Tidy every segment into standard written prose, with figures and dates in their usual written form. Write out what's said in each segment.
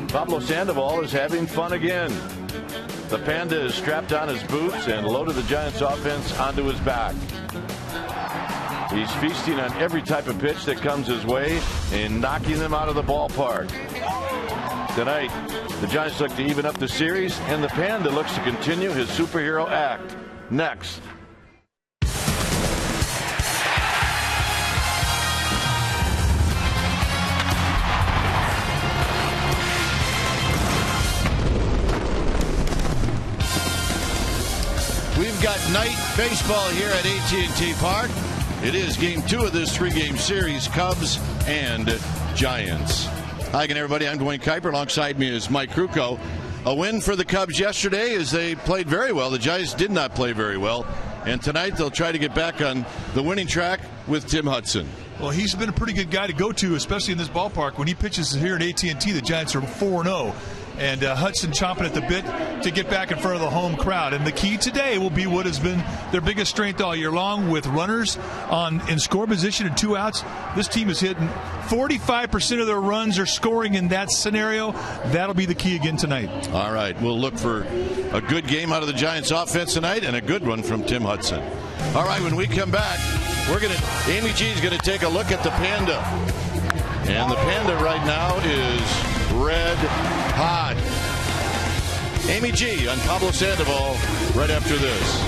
Pablo Sandoval is having fun again. The Panda is strapped on his boots and loaded the Giants offense onto his back. He's feasting on every type of pitch that comes his way and knocking them out of the ballpark. Tonight, the Giants look to even up the series, and the Panda looks to continue his superhero act. Next. We've got night baseball here at AT&T Park. It is game 2 of this 3-game series, Cubs and Giants. Hi again, everybody. I'm Dwayne Kuiper. Alongside me is Mike Krukow. A win for the Cubs yesterday as they played very well. The Giants did not play very well. And tonight they'll try to get back on the winning track with Tim Hudson. Well, he's been a pretty good guy to go to, especially in this ballpark. When he pitches here at AT&T, the Giants are 4-0. And Hudson chomping at the bit to get back in front of the home crowd. And the key today will be what has been their biggest strength all year long, with runners in score position and 2 outs. This team is hitting 45% of their runs are scoring in that scenario. That'll be the key again tonight. All right, we'll look for a good game out of the Giants offense tonight and a good one from Tim Hudson. All right, when we come back, Amy G is going to take a look at the Panda. And the Panda right now is red hot. Amy G on Pablo Sandoval right after this.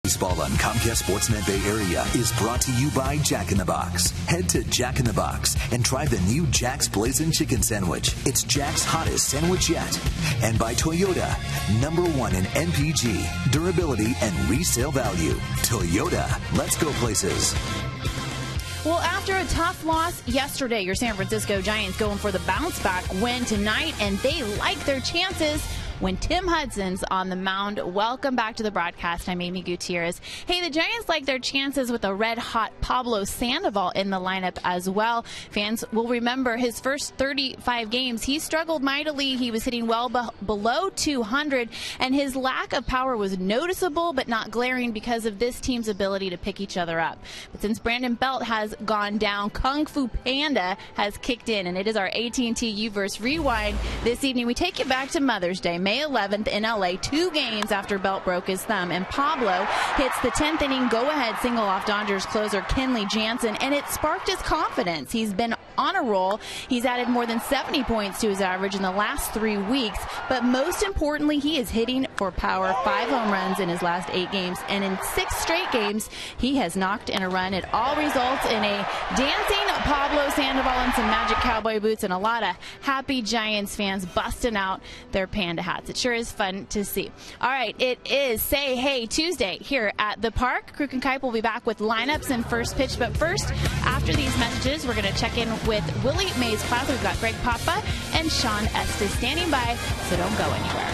Baseball on Comcast Sportsnet Bay Area is brought to you by Jack in the Box. Head to Jack in the Box and try the new Jack's Blazing Chicken Sandwich. It's Jack's hottest sandwich yet. And by Toyota, #1 in NPG, durability, and resale value. Toyota, let's go places. Well, after a tough loss yesterday, your San Francisco Giants going for the bounce-back win tonight, and they like their chances when Tim Hudson's on the mound. Welcome back to the broadcast. I'm Amy Gutierrez. Hey, the Giants like their chances with a red-hot Pablo Sandoval in the lineup as well. Fans will remember his first 35 games. He struggled mightily. He was hitting well below 200, and his lack of power was noticeable but not glaring because of this team's ability to pick each other up. But since Brandon Belt has gone down, Kung Fu Panda has kicked in, and it is our AT&T Uverse Rewind. This evening, we take you back to Mother's Day, May 11th in LA, 2 games after Belt broke his thumb, and Pablo hits the 10th inning go-ahead single off Dodgers closer Kenley Jansen, and it sparked his confidence. He's been on a roll. He's added more than 70 points to his average in the last 3 weeks, but most importantly, he is hitting for power. 5 home runs in his last 8 games, and in 6 straight games, he has knocked in a run. It all results in a dancing Pablo Sandoval in some magic cowboy boots and a lot of happy Giants fans busting out their panda hats. It sure is fun to see. All right, it is Say Hey Tuesday here at the park. Kruk and Kipe will be back with lineups and first pitch, but first, after these messages, we're going to check in with Willie Mays Plaza. We've got Greg Papa and Sean Estes standing by, so don't go anywhere.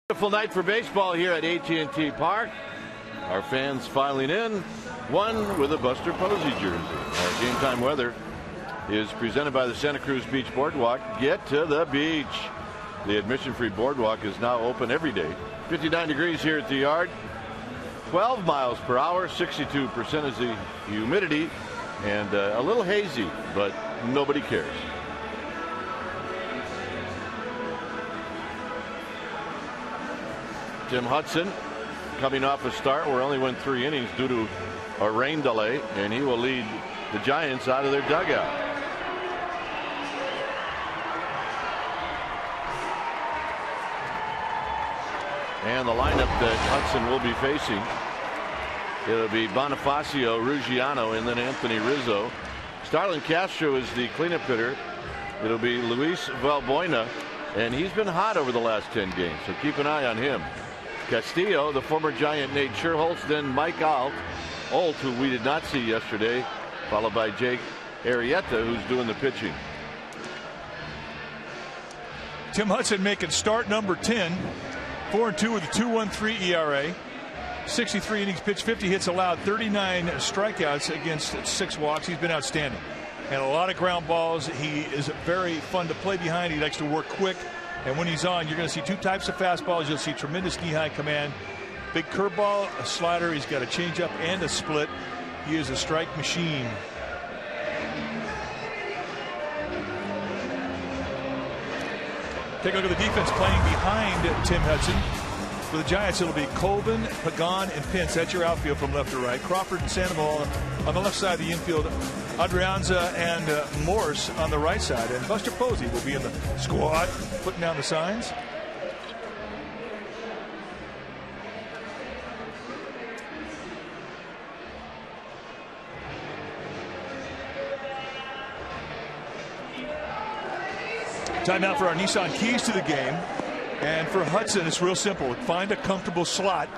Beautiful night for baseball here at AT&T Park. Our fans filing in, one with a Buster Posey jersey. Our game time weather is presented by the Santa Cruz Beach Boardwalk. Get to the beach. The admission-free boardwalk is now open every day. 59 degrees here at the yard. 12 miles per hour. 62% is the humidity. And a little hazy, but nobody cares. Tim Hudson coming off a start where only went 3 innings due to a rain delay, and he will lead the Giants out of their dugout. And the lineup that Hudson will be facing, it'll be Bonifacio, Ruggiano, and then Anthony Rizzo. Starlin Castro is the cleanup hitter. It'll be Luis Valbuena, and he's been hot over the last 10 games, so keep an eye on him. Castillo, the former Giant Nate Scherholtz, then Mike Alt, who we did not see yesterday, followed by Jake Arrieta, who's doing the pitching. Tim Hudson making start number 10, 4-2 with a 2.13 ERA, 63 innings pitched, 50 hits allowed, 39 strikeouts against 6 walks. He's been outstanding, and a lot of ground balls. He is very fun to play behind. He likes to work quick. And when he's on, you're going to see 2 types of fastballs. You'll see tremendous knee-high command, big curveball, a slider. He's got a changeup and a split. He is a strike machine. Take a look at the defense playing behind Tim Hudson. For the Giants, it'll be Colvin, Pagan, and Pence. That's your outfield from left to right. Crawford and Sandoval on the left side of the infield. Adrianza and Morse on the right side. And Buster Posey will be in the squad, putting down the signs. Timeout for our Nissan keys to the game. And for Hudson, it's real simple. Find a comfortable slot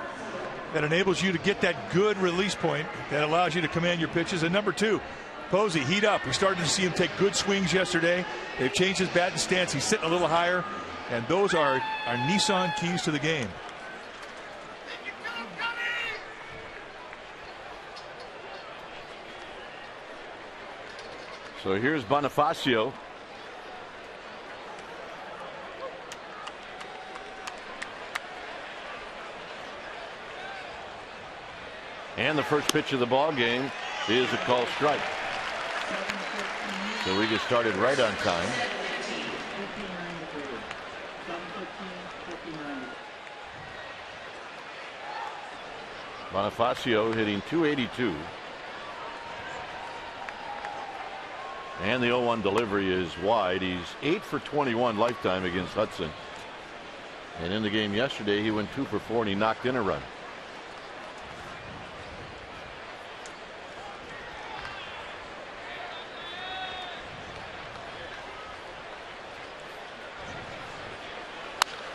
that enables you to get that good release point that allows you to command your pitches. And number 2, Posey, heat up. We started to see him take good swings yesterday. They've changed his batting stance. He's sitting a little higher. And those are our Nissan keys to the game. So here's Bonifacio. And the first pitch of the ball game is a called strike. So we get started right on time. Bonifacio hitting .282. And the 0-1 delivery is wide. He's 8 for 21 lifetime against Hudson. And in the game yesterday, he went 2 for 4 and he knocked in a run.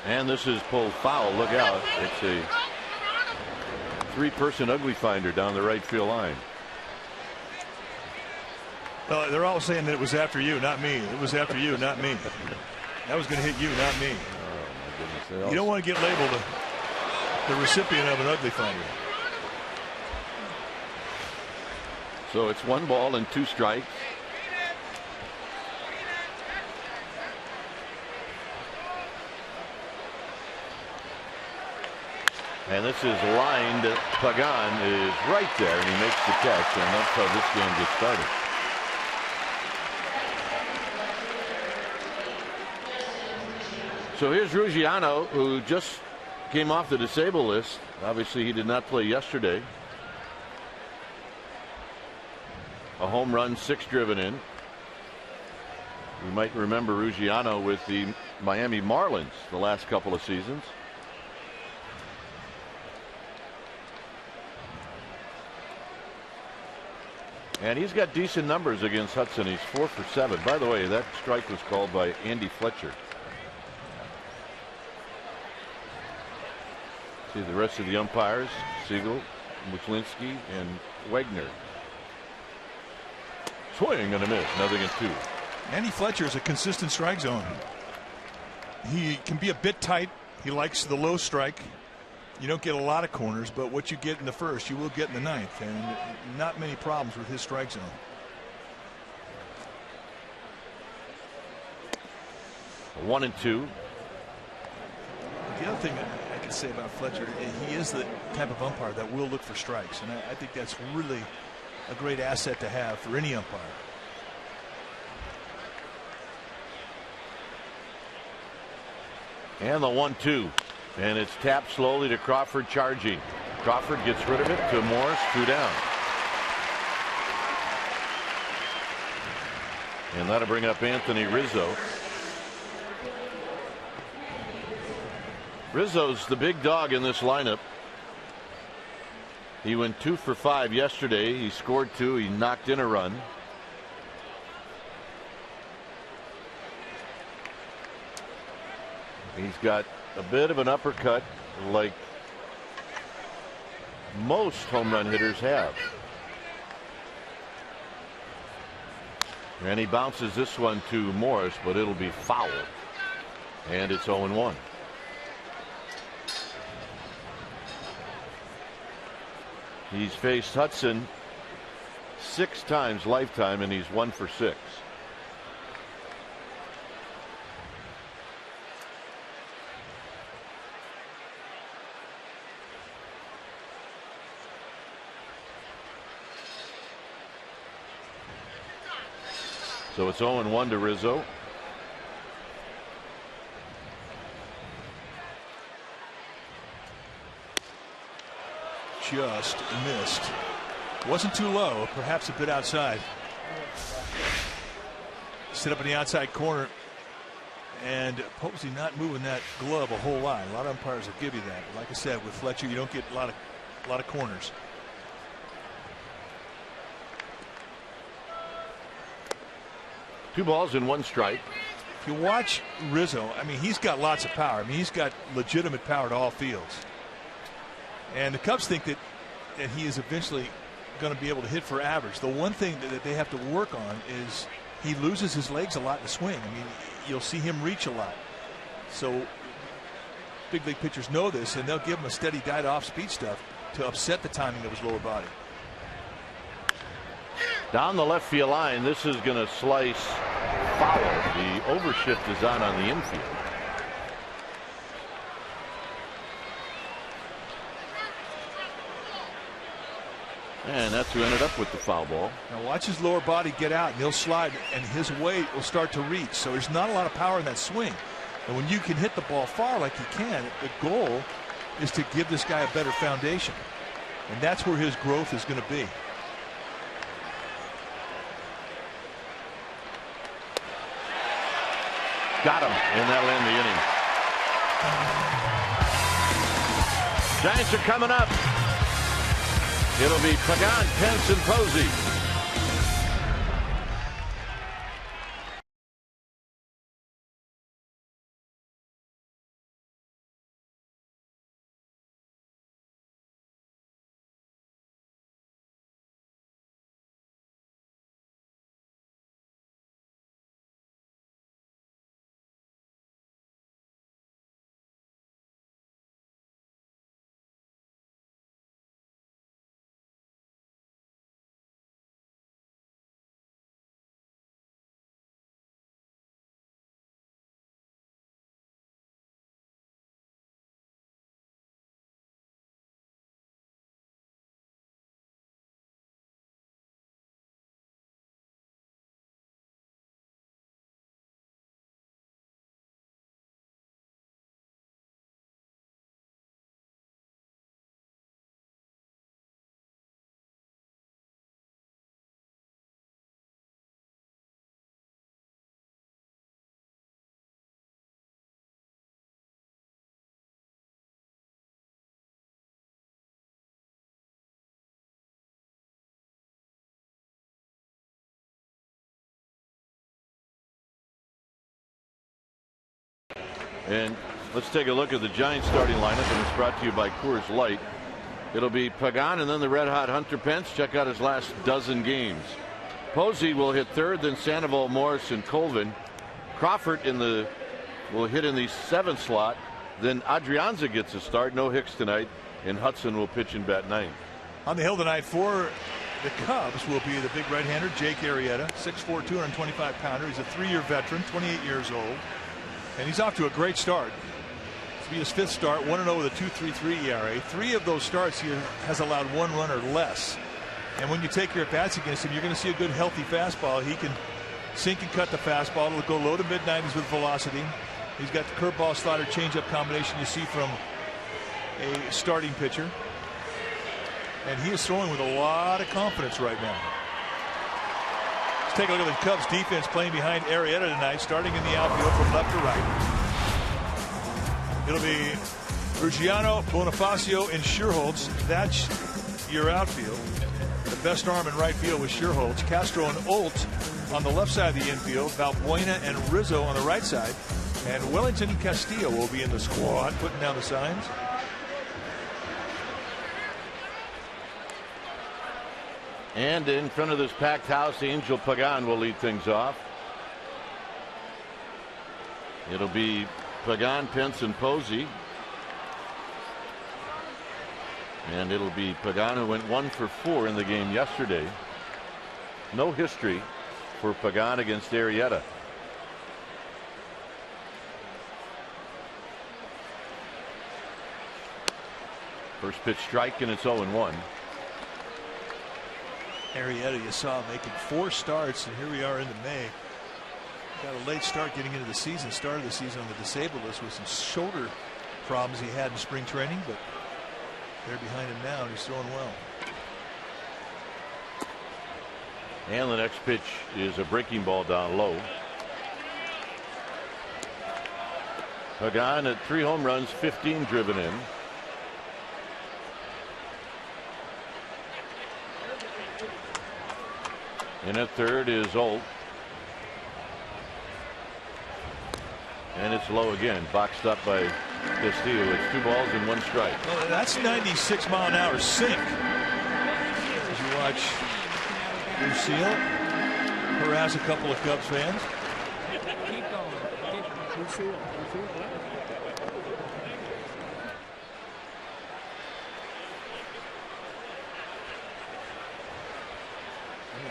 And this is pulled foul. Look out. It's a 3-person ugly finder down the right field line. Well, they're all saying that it was after you, not me. It was after you, not me. That was going to hit you, not me. Oh, my goodness. You don't want to get labeled the recipient of an ugly finder. So it's 1 ball and 2 strikes. And this is lined. Pagan is right there, and he makes the catch, and that's how this game gets started. So here's Ruggiano, who just came off the disabled list. Obviously, he did not play yesterday. A home run, 6 driven in. You might remember Ruggiano with the Miami Marlins the last couple of seasons. And he's got decent numbers against Hudson. He's 4 for 7. By the way, that strike was called by Andy Fletcher. See the rest of the umpires: Siegel, Muchlinski, and Wagner. Swing and a miss. 0-2. Andy Fletcher is a consistent strike zone. He can be a bit tight He likes the low strike. You don't get a lot of corners, but what you get in the first, you will get in the ninth, and not many problems with his strike zone. One and two. The other thing I can say about Fletcher, he is the type of umpire that will look for strikes, and I think that's really a great asset to have for any umpire. And the 1-2. And it's tapped slowly to Crawford charging. Crawford gets rid of it to Morris, 2 down. And that'll bring up Anthony Rizzo. Rizzo's the big dog in this lineup. He went 2 for 5 yesterday. He scored 2. He knocked in a run. He's got a bit of an uppercut like most home run hitters have. And he bounces this one to Morris, but it'll be foul. And it's 0-1. He's faced Hudson 6 times lifetime, and he's 1 for 6. So it's 0-1 to Rizzo. Just missed. Wasn't too low, perhaps a bit outside. Sit up in the outside corner, and Posey not moving that glove a whole lot. A lot of umpires will give you that. Like I said, with Fletcher, you don't get a lot of corners. Two balls and 1 strike. If you watch Rizzo, I mean, he's got lots of power. I mean, he's got legitimate power to all fields. And the Cubs think that he is eventually going to be able to hit for average. The one thing that they have to work on is he loses his legs a lot in the swing. I mean, you'll see him reach a lot. So big league pitchers know this, and they'll give him a steady diet off speed stuff to upset the timing of his lower body. Down the left field line, this is going to slice foul. The overshift is on the infield. And that's who ended up with the foul ball. Now watch his lower body get out, and he'll slide, and his weight will start to reach. So there's not a lot of power in that swing. And when you can hit the ball far like he can, the goal is to give this guy a better foundation. And that's where his growth is going to be. Got him, and that'll end the inning. Giants are coming up. It'll be Pagan, Pence, and Posey. And let's take a look at the Giants starting lineup, and it's brought to you by Coors Light. It'll be Pagan and then the red-hot Hunter Pence. Check out his last dozen games. Posey will hit third, then Sandoval, Morris, and Colvin. Crawford will hit in the 7th slot. Then Adrianza gets a start. No Hicks tonight, and Hudson will pitch in bat 9. On the hill tonight for the Cubs will be the big right-hander Jake Arrieta, 6'4", 225-pounder. He's a 3-year veteran, 28 years old, and he's off to a great start. This will be his 5th start, 1-0 with a 2.33 ERA. 3 of those starts he has allowed 1 run or less. And when you take your at-bats against him, you're going to see a good, healthy fastball. He can sink and cut the fastball. It'll go low to mid-90s with velocity. He's got the curveball, slider, changeup combination you see from a starting pitcher. And he is throwing with a lot of confidence right now. Let's take a look at the Cubs defense playing behind Arrieta tonight, starting in the outfield from left to right. It'll be Ruggiano, Bonifacio, and Scherholtz. That's your outfield. The best arm in right field was Scherholtz. Castro and Olt on the left side of the infield. Valbuena and Rizzo on the right side. And Wellington and Castillo will be in the squad, putting down the signs. And in front of this packed house, Angel Pagan will lead things off. It'll be Pagan, Pence, and Posey. And it'll be Pagan, who went 1 for 4 in the game yesterday. No history for Pagan against Arrieta. First pitch strike, and it's 0-1. Arrieta, you saw making 4 starts, and here we are into May. Got a late start getting into the season. Started the season on the disabled list with some shoulder problems he had in spring training, but they're behind him now, and he's throwing well. And the next pitch is a breaking ball down low. Pagan at 3 home runs, 15 driven in. In at third is Olt. And it's low again, boxed up by Castillo. It's 2 balls and 1 strike. Well, that's 96-mile-an-hour sink. As you watch Lucille harass a couple of Cubs fans. Keep going. Lucille.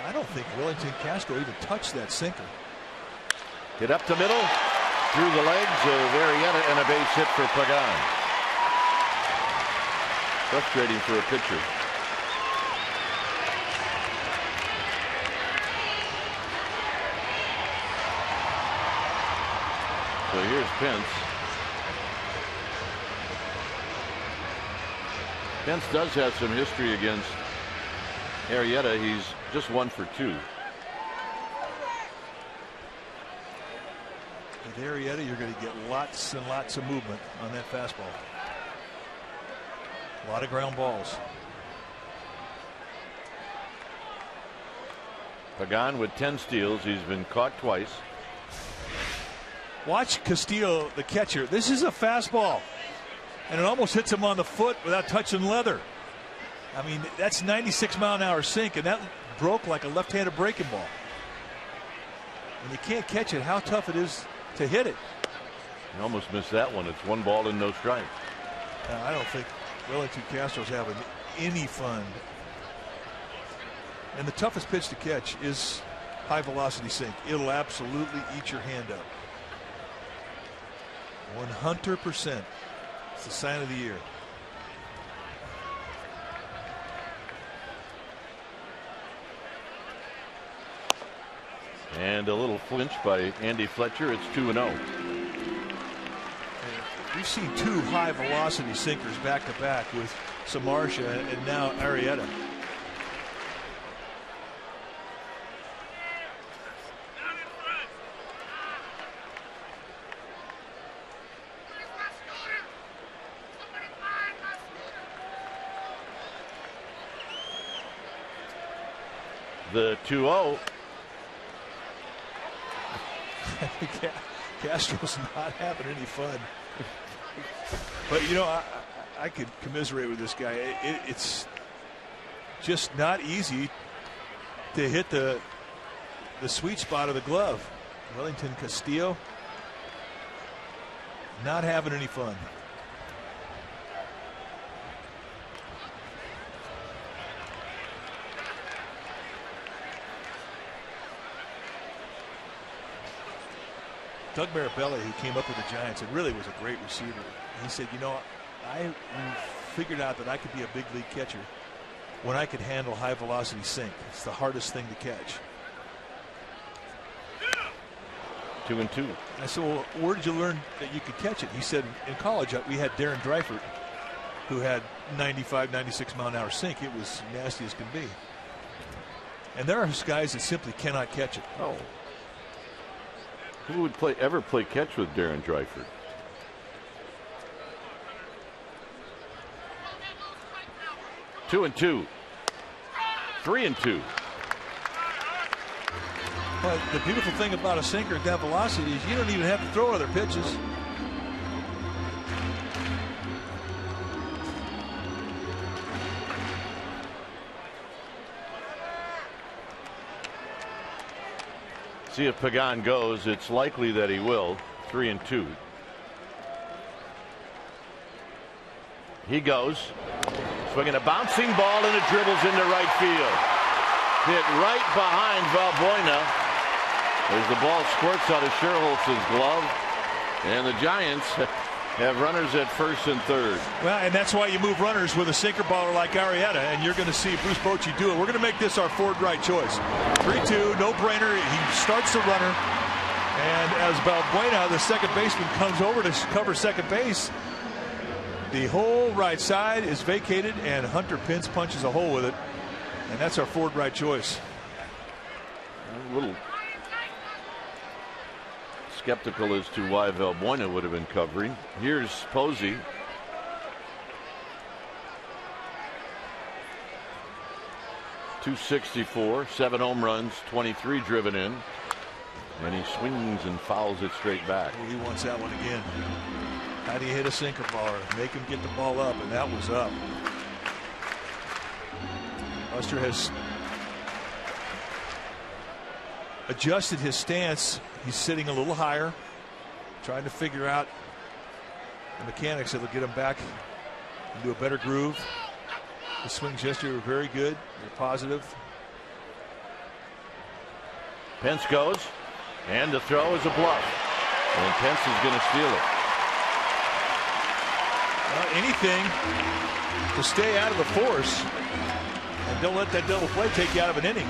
I don't think Wellington Castro even touched that sinker. Get up the middle, through the legs of Arrieta, and a base hit for Pagan. Frustrating for a pitcher. So here's Pence. Pence does have some history against Arrieta. He's just 1 for 2. With Arrieta, you're going to get lots and lots of movement on that fastball. A lot of ground balls. Pagan with 10 steals. He's been caught twice. Watch Castillo, the catcher. This is a fastball, and it almost hits him on the foot without touching leather. I mean, that's 96-mile-an-hour sink, and that broke like a left-handed breaking ball. And you can't catch it. How tough it is to hit it. You almost missed that one. It's 1 ball and no strike. I don't think Wellington Castro's having any fun. And the toughest pitch to catch is high velocity sink. It'll absolutely eat your hand up. 100%. It's the sign of the year. And a little flinch by Andy Fletcher. It's 2-0. We've seen 2 high velocity sinkers back to back with Samardzija and now Arrieta. The 2-0. Castro's not having any fun. But, you know, I could commiserate with this guy. It's just not easy to hit the sweet spot of the glove. Wellington Castillo Not having any fun. Doug Marabella, who came up with the Giants and really was a great receiver, he said, you know, I figured out that I could be a big league catcher when I could handle high velocity sink. It's the hardest thing to catch. 2-2. I said, well, where did you learn that you could catch it? He said, in college, we had Darren Dreifert, who had 95, 96 mile an hour sink. It was nasty as can be. And there are guys that simply cannot catch it. Oh. Who would ever play catch with Darren Dreifert? 2-2. 3-2. But the beautiful thing about a sinker at that velocity is you don't even have to throw other pitches. See if Pagan goes. It's likely that he will. 3-2. He goes. Swinging a bouncing ball and it dribbles into right field. Hit right behind Valbuena as the ball squirts out of Sherholtz's glove. And the Giants have runners at first and third. Well, and that's why you move runners with a sinker baller like Arrieta, and you're going to see Bruce Bochy do it. We're going to make this our Ford right choice. 3-2, no brainer. He starts the runner, and as Valbuena, the second baseman, comes over to cover second base, the whole right side is vacated, and Hunter Pence punches a hole with it, and that's our Ford right choice. A little skeptical as to why Valbuena would have been covering. Here's Posey. .264, 7 home runs, 23 driven in, and he swings and fouls it straight back. Well, he wants that one again. How do you hit a sinker baller? Make him get the ball up, and that was up. Buster has adjusted his stance. He's sitting a little higher, trying to figure out the mechanics that will get him back into a better groove. The swings yesterday were very good. They're positive. Pence goes, and the throw is a bluff. And Pence is going to steal it. Anything to stay out of the force, and don't let that double play take you out of an inning.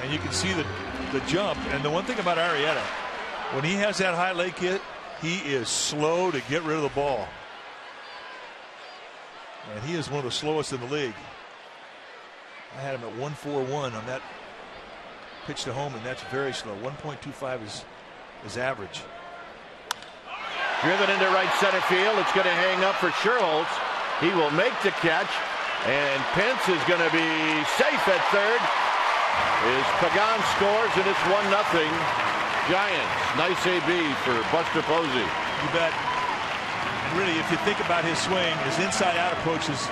And you can see the jump. And the one thing about Arrieta, when he has that high leg hit, he is slow to get rid of the ball. And he is one of the slowest in the league. I had him at 1.41 on that pitch to home, and that's very slow. 1.25 is average. Driven into right center field. It's going to hang up for Sherholtz. He will make the catch, and Pence is going to be safe at third. As Pagan scores, and it's 1-0 Giants. Nice AB for Buster Posey. You bet. And really, if you think about his swing, his inside-out approach is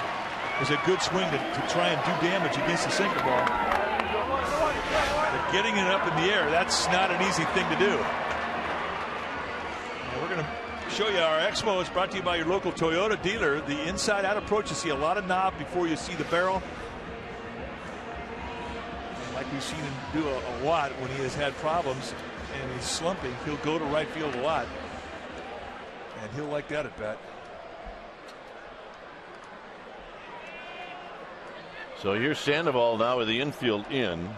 a good swing to try and do damage against the sinker ball. But getting it up in the air, that's not an easy thing to do. Now we're going to show you our Expo. It's brought to you by your local Toyota dealer. The inside-out approach, you see a lot of knob before you see the barrel. Like we've seen him do a lot when he has had problems and he's slumping. He'll go to right field a lot, and he'll like that at bat. So here's Sandoval now with the infield in,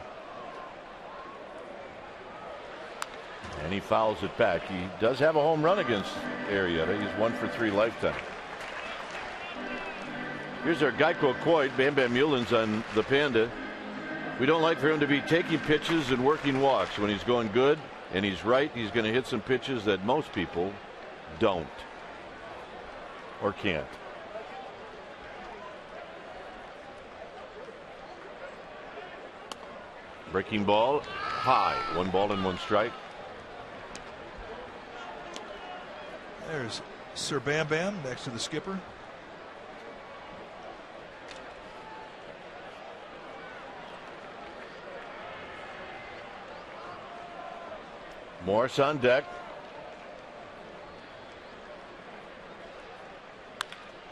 and he fouls it back. He does have a home run against Arrieta. He's 1 for 3 lifetime. Here's our Geico quote. Bam Bam Mulin's on the Panda. We don't like for him to be taking pitches and working walks. When he's going good and he's right, he's going to hit some pitches that most people don't or can't. Breaking ball high. 1 ball and 1 strike. There's Sir Bam Bam next to the skipper. Morris on deck.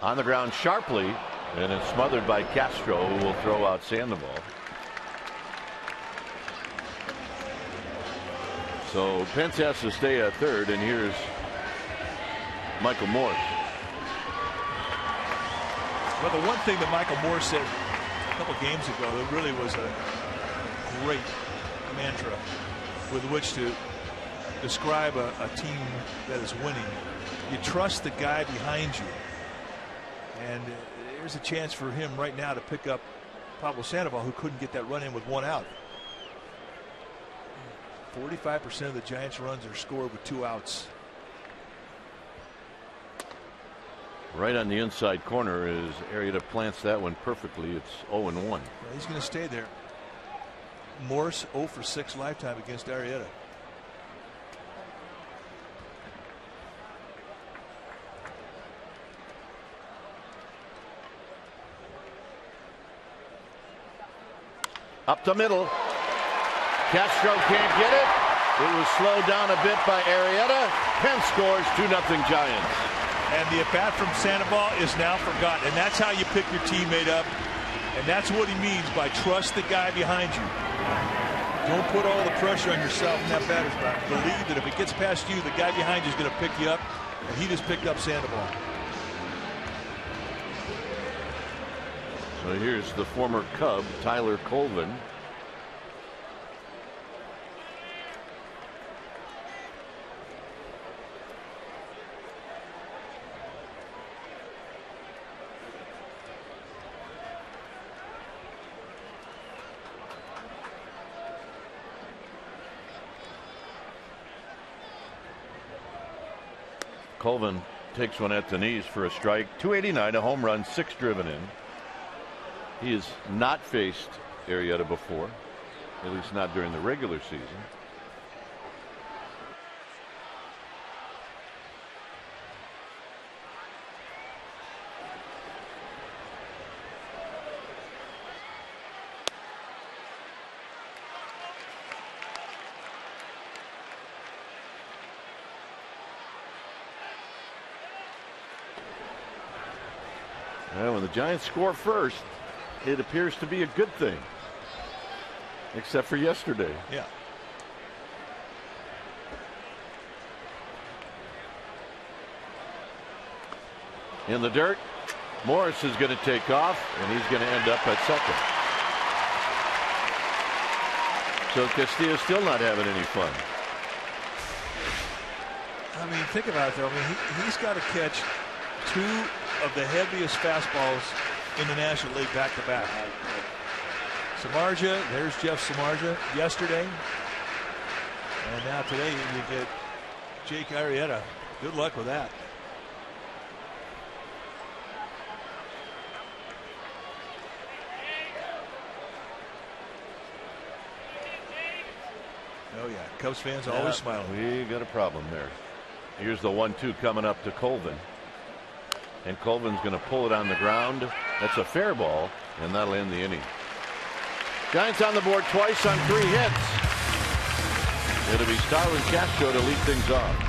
On the ground sharply, and it's smothered by Castro, who will throw out Sandoval. So Pence has to stay at third, and here's Michael Morse. Well, the one thing that Michael Morse said a couple games ago that really was a great mantra with which to describe a team that is winning. You trust the guy behind you. And there's a chance for him right now to pick up Pablo Sandoval, who couldn't get that run in with one out. 45% of the Giants' runs are scored with 2 outs. Right on the inside corner is Arrieta plants that one perfectly. It's 0-1. Well, he's going to stay there. Morse 0 for 6 lifetime against Arrieta. Up the middle. Castro can't get it. It was slowed down a bit by Arrieta. Pence scores 2-0 Giants. And the at-bat from Sandoval is now forgotten. And that's how you pick your teammate up. And that's what he means by trust the guy behind you. Don't put all the pressure on yourself in that batter's box. Believe that if it gets past you, the guy behind you is going to pick you up. And he just picked up Sandoval. So here's the former Cub, Tyler Colvin. Colvin takes one at the knees for a strike. 289, a home run, 6 driven in. He has not faced Arrieta before, at least not during the regular season. Well, when the Giants score first, it appears to be a good thing, except for yesterday. Yeah. In the dirt, Morris is going to take off, and he's going to end up at second. So Castillo's still not having any fun. I mean, think about it, though. I mean, he's got to catch 2 of the heaviest fastballs in the National League back to back. Samardzija, there's Jeff Samardzija yesterday. And now today you get Jake Arrieta. Good luck with that. Oh yeah, Cubs fans always smiling. We got a problem there. Here's the 1-2 coming up to Colvin. And Colvin's going to pull it on the ground. That's a fair ball, and that'll end the inning. Giants on the board twice on 3 hits. It'll be Starlin Castro to lead things off.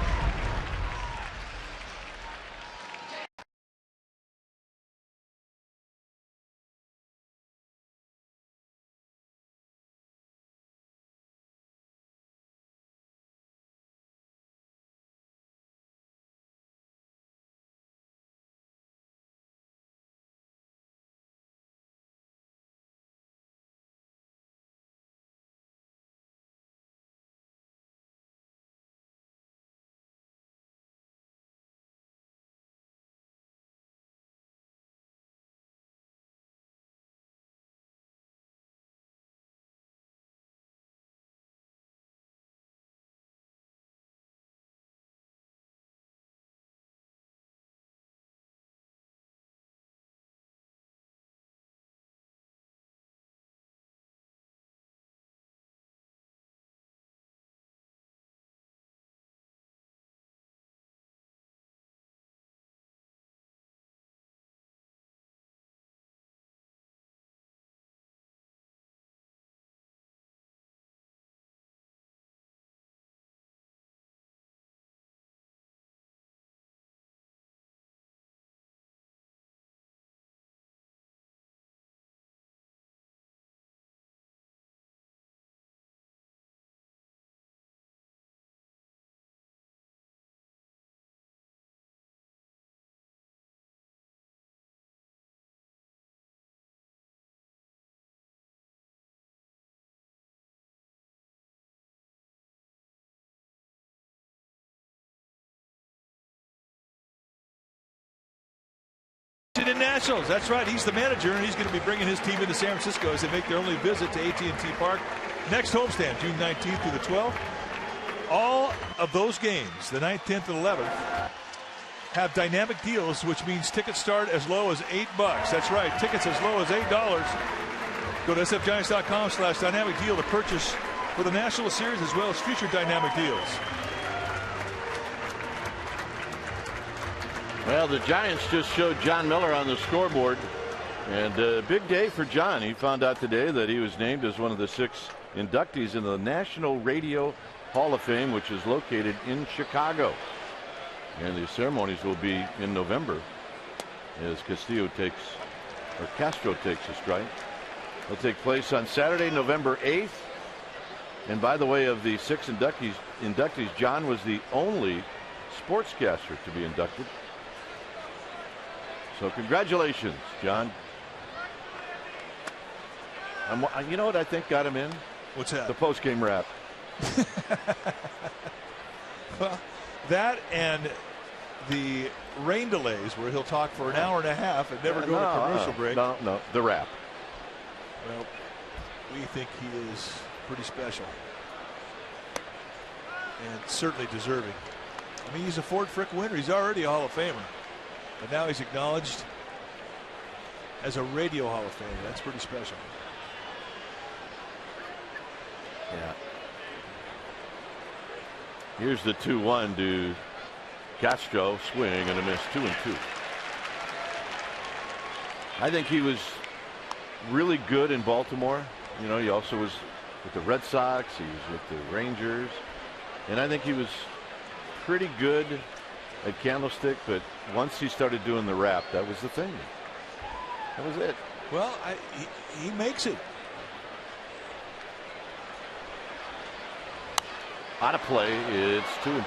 Washington Nationals. That's right. He's the manager, and he's going to be bringing his team into San Francisco as they make their only visit to AT&T Park. Next homestand, June 19th through the 12th. All of those games, the 9th, 10th, and 11th, have dynamic deals, which means tickets start as low as $8. That's right, tickets as low as $8. Go to sfgiants.com/dynamic deal to purchase for the National Series as well as future dynamic deals. Well, the Giants just showed John Miller on the scoreboard, and a big day for John. He found out today that he was named as one of the 6 inductees in the National Radio Hall of Fame, which is located in Chicago. And the ceremonies will be in November as Castro takes a strike. They'll take place on Saturday, November 8th. And by the way, of the 6 inductees, John was the only sportscaster to be inducted. So congratulations, John. You know what I think got him in? What's that? The post-game rap. Well, that and the rain delays where he'll talk for an hour and a half and never go to commercial break. No, the rap. Well, we think he is pretty special and certainly deserving. I mean, he's a Ford Frick winner. He's already a Hall of Famer, but now he's acknowledged as a radio Hall of Famer. That's pretty special. Yeah. Here's the 2-1 to Castro, swing and a miss, 2-2. I think he was really good in Baltimore. You know, he also was with the Red Sox. He was with the Rangers, and I think he was pretty good at Candlestick. But once he started doing the rap, that was the thing. That was it. Well, he makes it. Out of play, it's 2-2.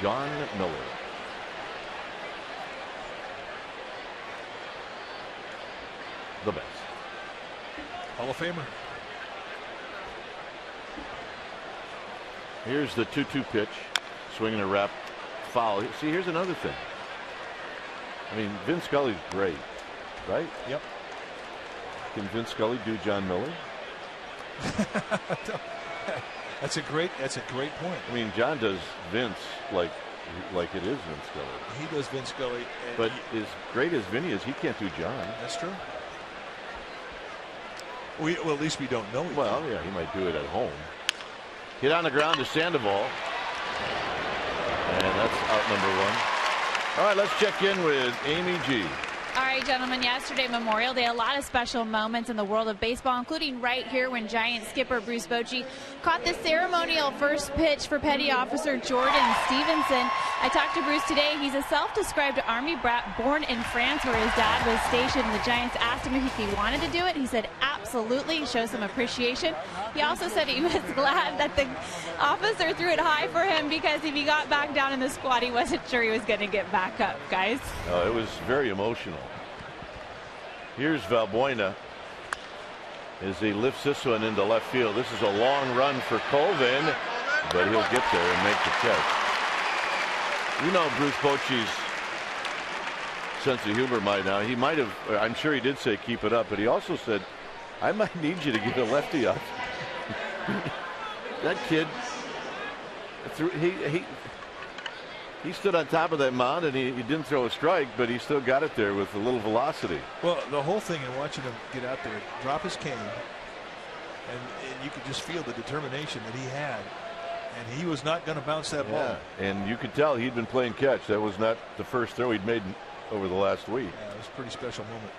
John Miller. The best. Hall of Famer. Here's the 2-2 pitch. Swinging a wrap, foul. See, here's another thing. I mean, Vin Scully's great, right? Yep. Can Vin Scully do John Miller? That's a great point. I mean, John does Vince like it is Vin Scully. He does Vin Scully. But as great as Vinny is, he can't do John. That's true. Well, at least we don't know. Well, yeah, he might do it at home. Hit on the ground to Sandoval. And that's out number 1. All right, let's check in with Amy G. All right, gentlemen, yesterday, Memorial Day, a lot of special moments in the world of baseball, including right here when Giants skipper Bruce Bochy caught the ceremonial first pitch for Petty Officer Jordan Stevenson. I talked to Bruce today. He's a self-described Army brat born in France where his dad was stationed. The Giants asked him if he wanted to do it. He said absolutely, show some appreciation. He also said he was glad that the officer threw it high for him because if he got back down in the squad, he wasn't sure he was going to get back up, guys. It was very emotional. Here's Valbuena as he lifts this one into left field. This is a long run for Colvin, but he'll get there and make the catch. You know Bruce Bochy's sense of humor he might have, I'm sure he did say keep it up, but he also said, I might need you to get a lefty up. That kid, he stood on top of that mound and he didn't throw a strike, but he still got it there with a little velocity. Well, the whole thing in watching him get out there, drop his cane, and you could just feel the determination that he had. And he was not going to bounce that ball. And you could tell he'd been playing catch. That was not the first throw he'd made over the last week. Yeah, it was a pretty special moment.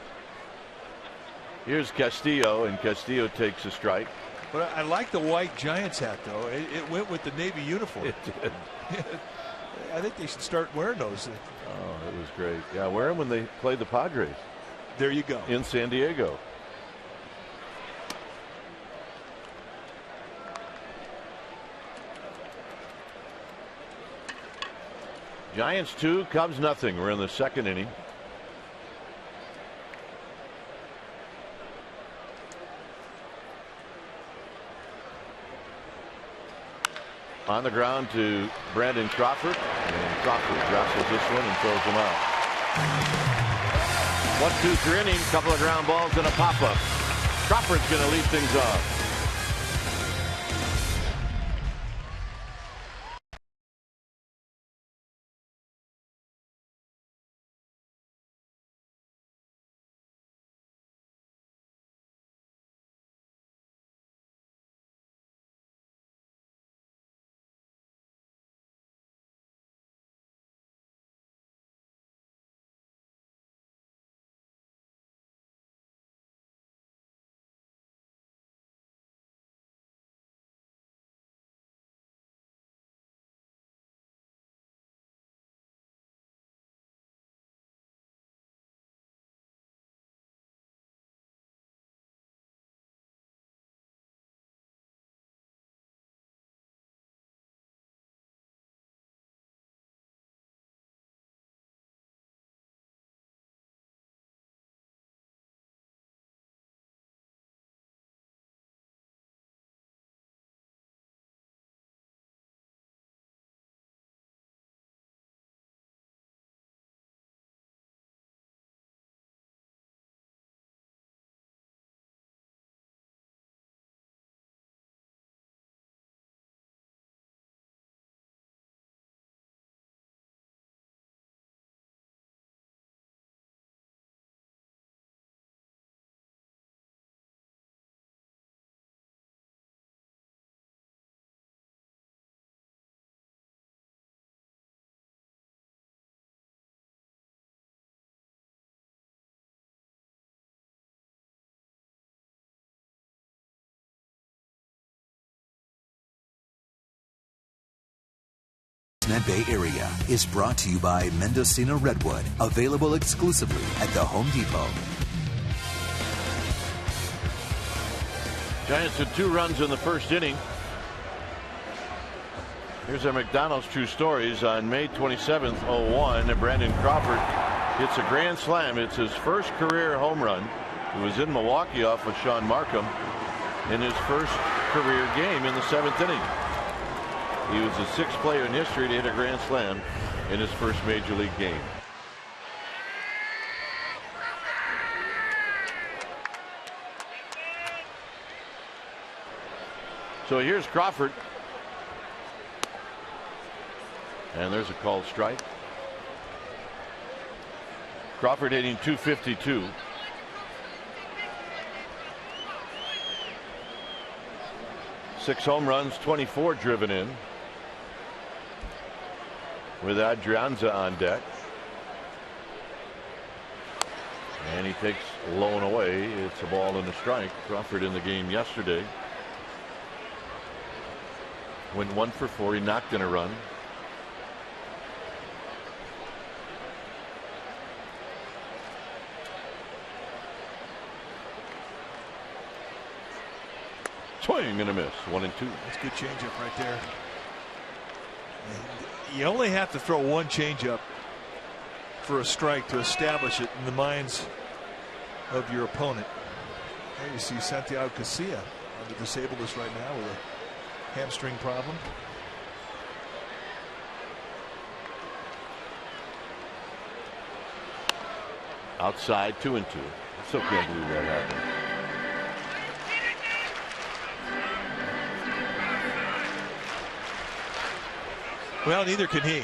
Here's Castillo, and Castillo takes a strike. But I like the white Giants hat, though. It went with the Navy uniform. It did. I think they should start wearing those. Oh, it was great. Yeah, wear them when they play the Padres. There you go. In San Diego. Giants 2, Cubs nothing. We're in the second inning. On the ground to Brandon Crawford, and Crawford wrestles this one and throws him out. 1-2 for inning, couple of ground balls and a pop-up. Crawford's going to lead things off. Bay Area is brought to you by Mendocino Redwood, available exclusively at the Home Depot. Giants had 2 runs in the first inning. Here's our McDonald's True Stories. On May 27th, 2001, Brandon Crawford hits a grand slam. It's his first career home run. It was in Milwaukee off of Sean Markham in his first career game in the 7th inning. He was the 6th player in history to hit a grand slam in his first major league game. So here's Crawford. And there's a called strike. Crawford hitting .252. Six home runs, 24 driven in. With Adrianza on deck. And he takes low and away. It's a ball and a strike. Crawford in the game yesterday went 1 for 4. He knocked in a run. Swing and a miss. 1-2. That's a good changeup right there. You only have to throw one changeup for a strike to establish it in the minds of your opponent. There you see Santiago Casilla on the disabled list right now with a hamstring problem. Outside 2-2. I still can't believe that happened. Well, neither can he.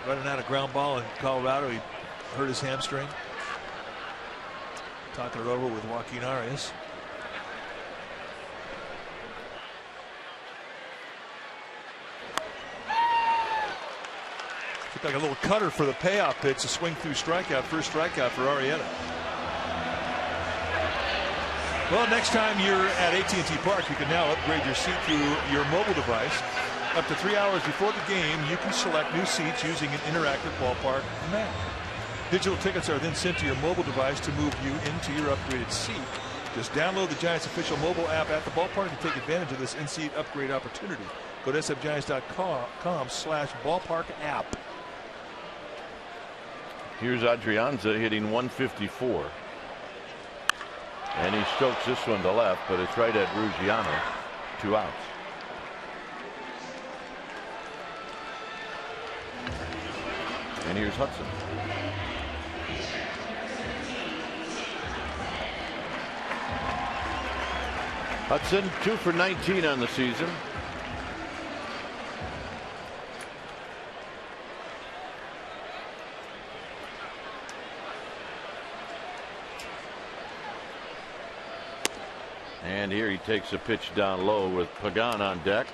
Running out of ground ball in Colorado, he hurt his hamstring. Talking it over with Joaquin Arias. Looked like a little cutter for the payoff pitch, a swing through strikeout, first strikeout for Arrieta. Well, next time you're at AT&T Park, you can now upgrade your seat through your mobile device. Up to 3 hours before the game, you can select new seats using an interactive ballpark map. Digital tickets are then sent to your mobile device to move you into your upgraded seat. Just download the Giants official mobile app at the ballpark to take advantage of this in-seat upgrade opportunity. Go to sfgiants.com/ballpark app. Here's Adrianza hitting .154. And he strokes this one to left, but it's right at Ruggiano. 2 outs. And here's Hudson. Hudson 2 for 19 on the season. And here he takes a pitch down low with Pagan on deck.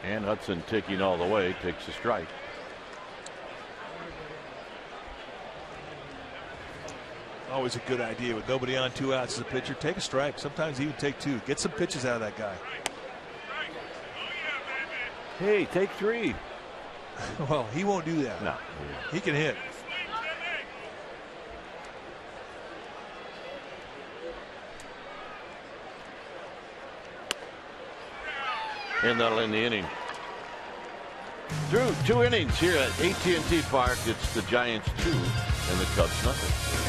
And Hudson ticking all the way, takes a strike. Always a good idea with nobody on, 2 outs as a pitcher. Take a strike. Sometimes even take 2. Get some pitches out of that guy. Hey, take 3. Well, he won't do that. No. He can hit. And that'll end the inning. Through 2 innings here at AT&T Park, it's the Giants 2 and the Cubs nothing.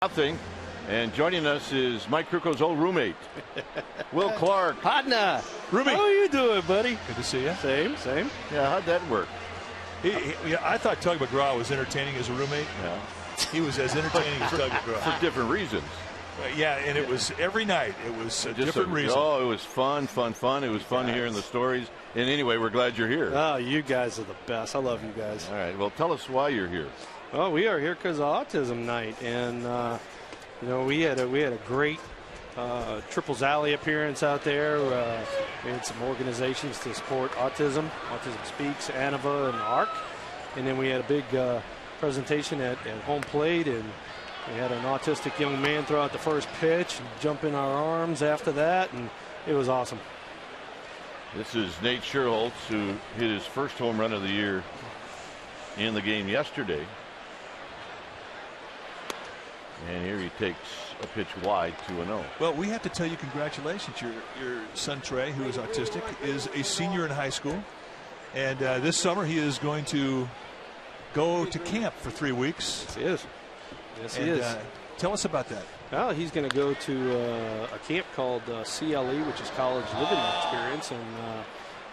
Nothing. And joining us is Mike Kruko's old roommate, Will Clark. Partner. Ruby. How you doing, buddy? Good to see you. Same. Yeah, how'd that work? I thought Tug McGraw was entertaining as a roommate. Yeah. He was as entertaining as Tug McGraw. For different reasons. Yeah, and it was every night. It was a different reason. Oh, it was fun. It was fun hearing the stories. And anyway, we're glad you're here. Oh, you guys are the best. I love you guys. All right. Well, tell us why you're here. Well, we are here because of Autism Night, and we had a great Triples Alley appearance out there. We had some organizations to support autism. Autism Speaks, ANAVA, and ARC, and then we had a big presentation at home plate, and we had an autistic young man throw out the first pitch and jump in our arms after that, and it was awesome. This is Nate Scherholtz, who hit his first home run of the year in the game yesterday. And here he takes a pitch wide, 2-0. Well, we have to tell you congratulations. Your son Trey, who is autistic, is a senior in high school. And this summer he is going to go to camp for 3 weeks. Yes, he is. Yes, he is. Tell us about that. Well, he's going to go to a camp called CLE, which is College Living Experience, and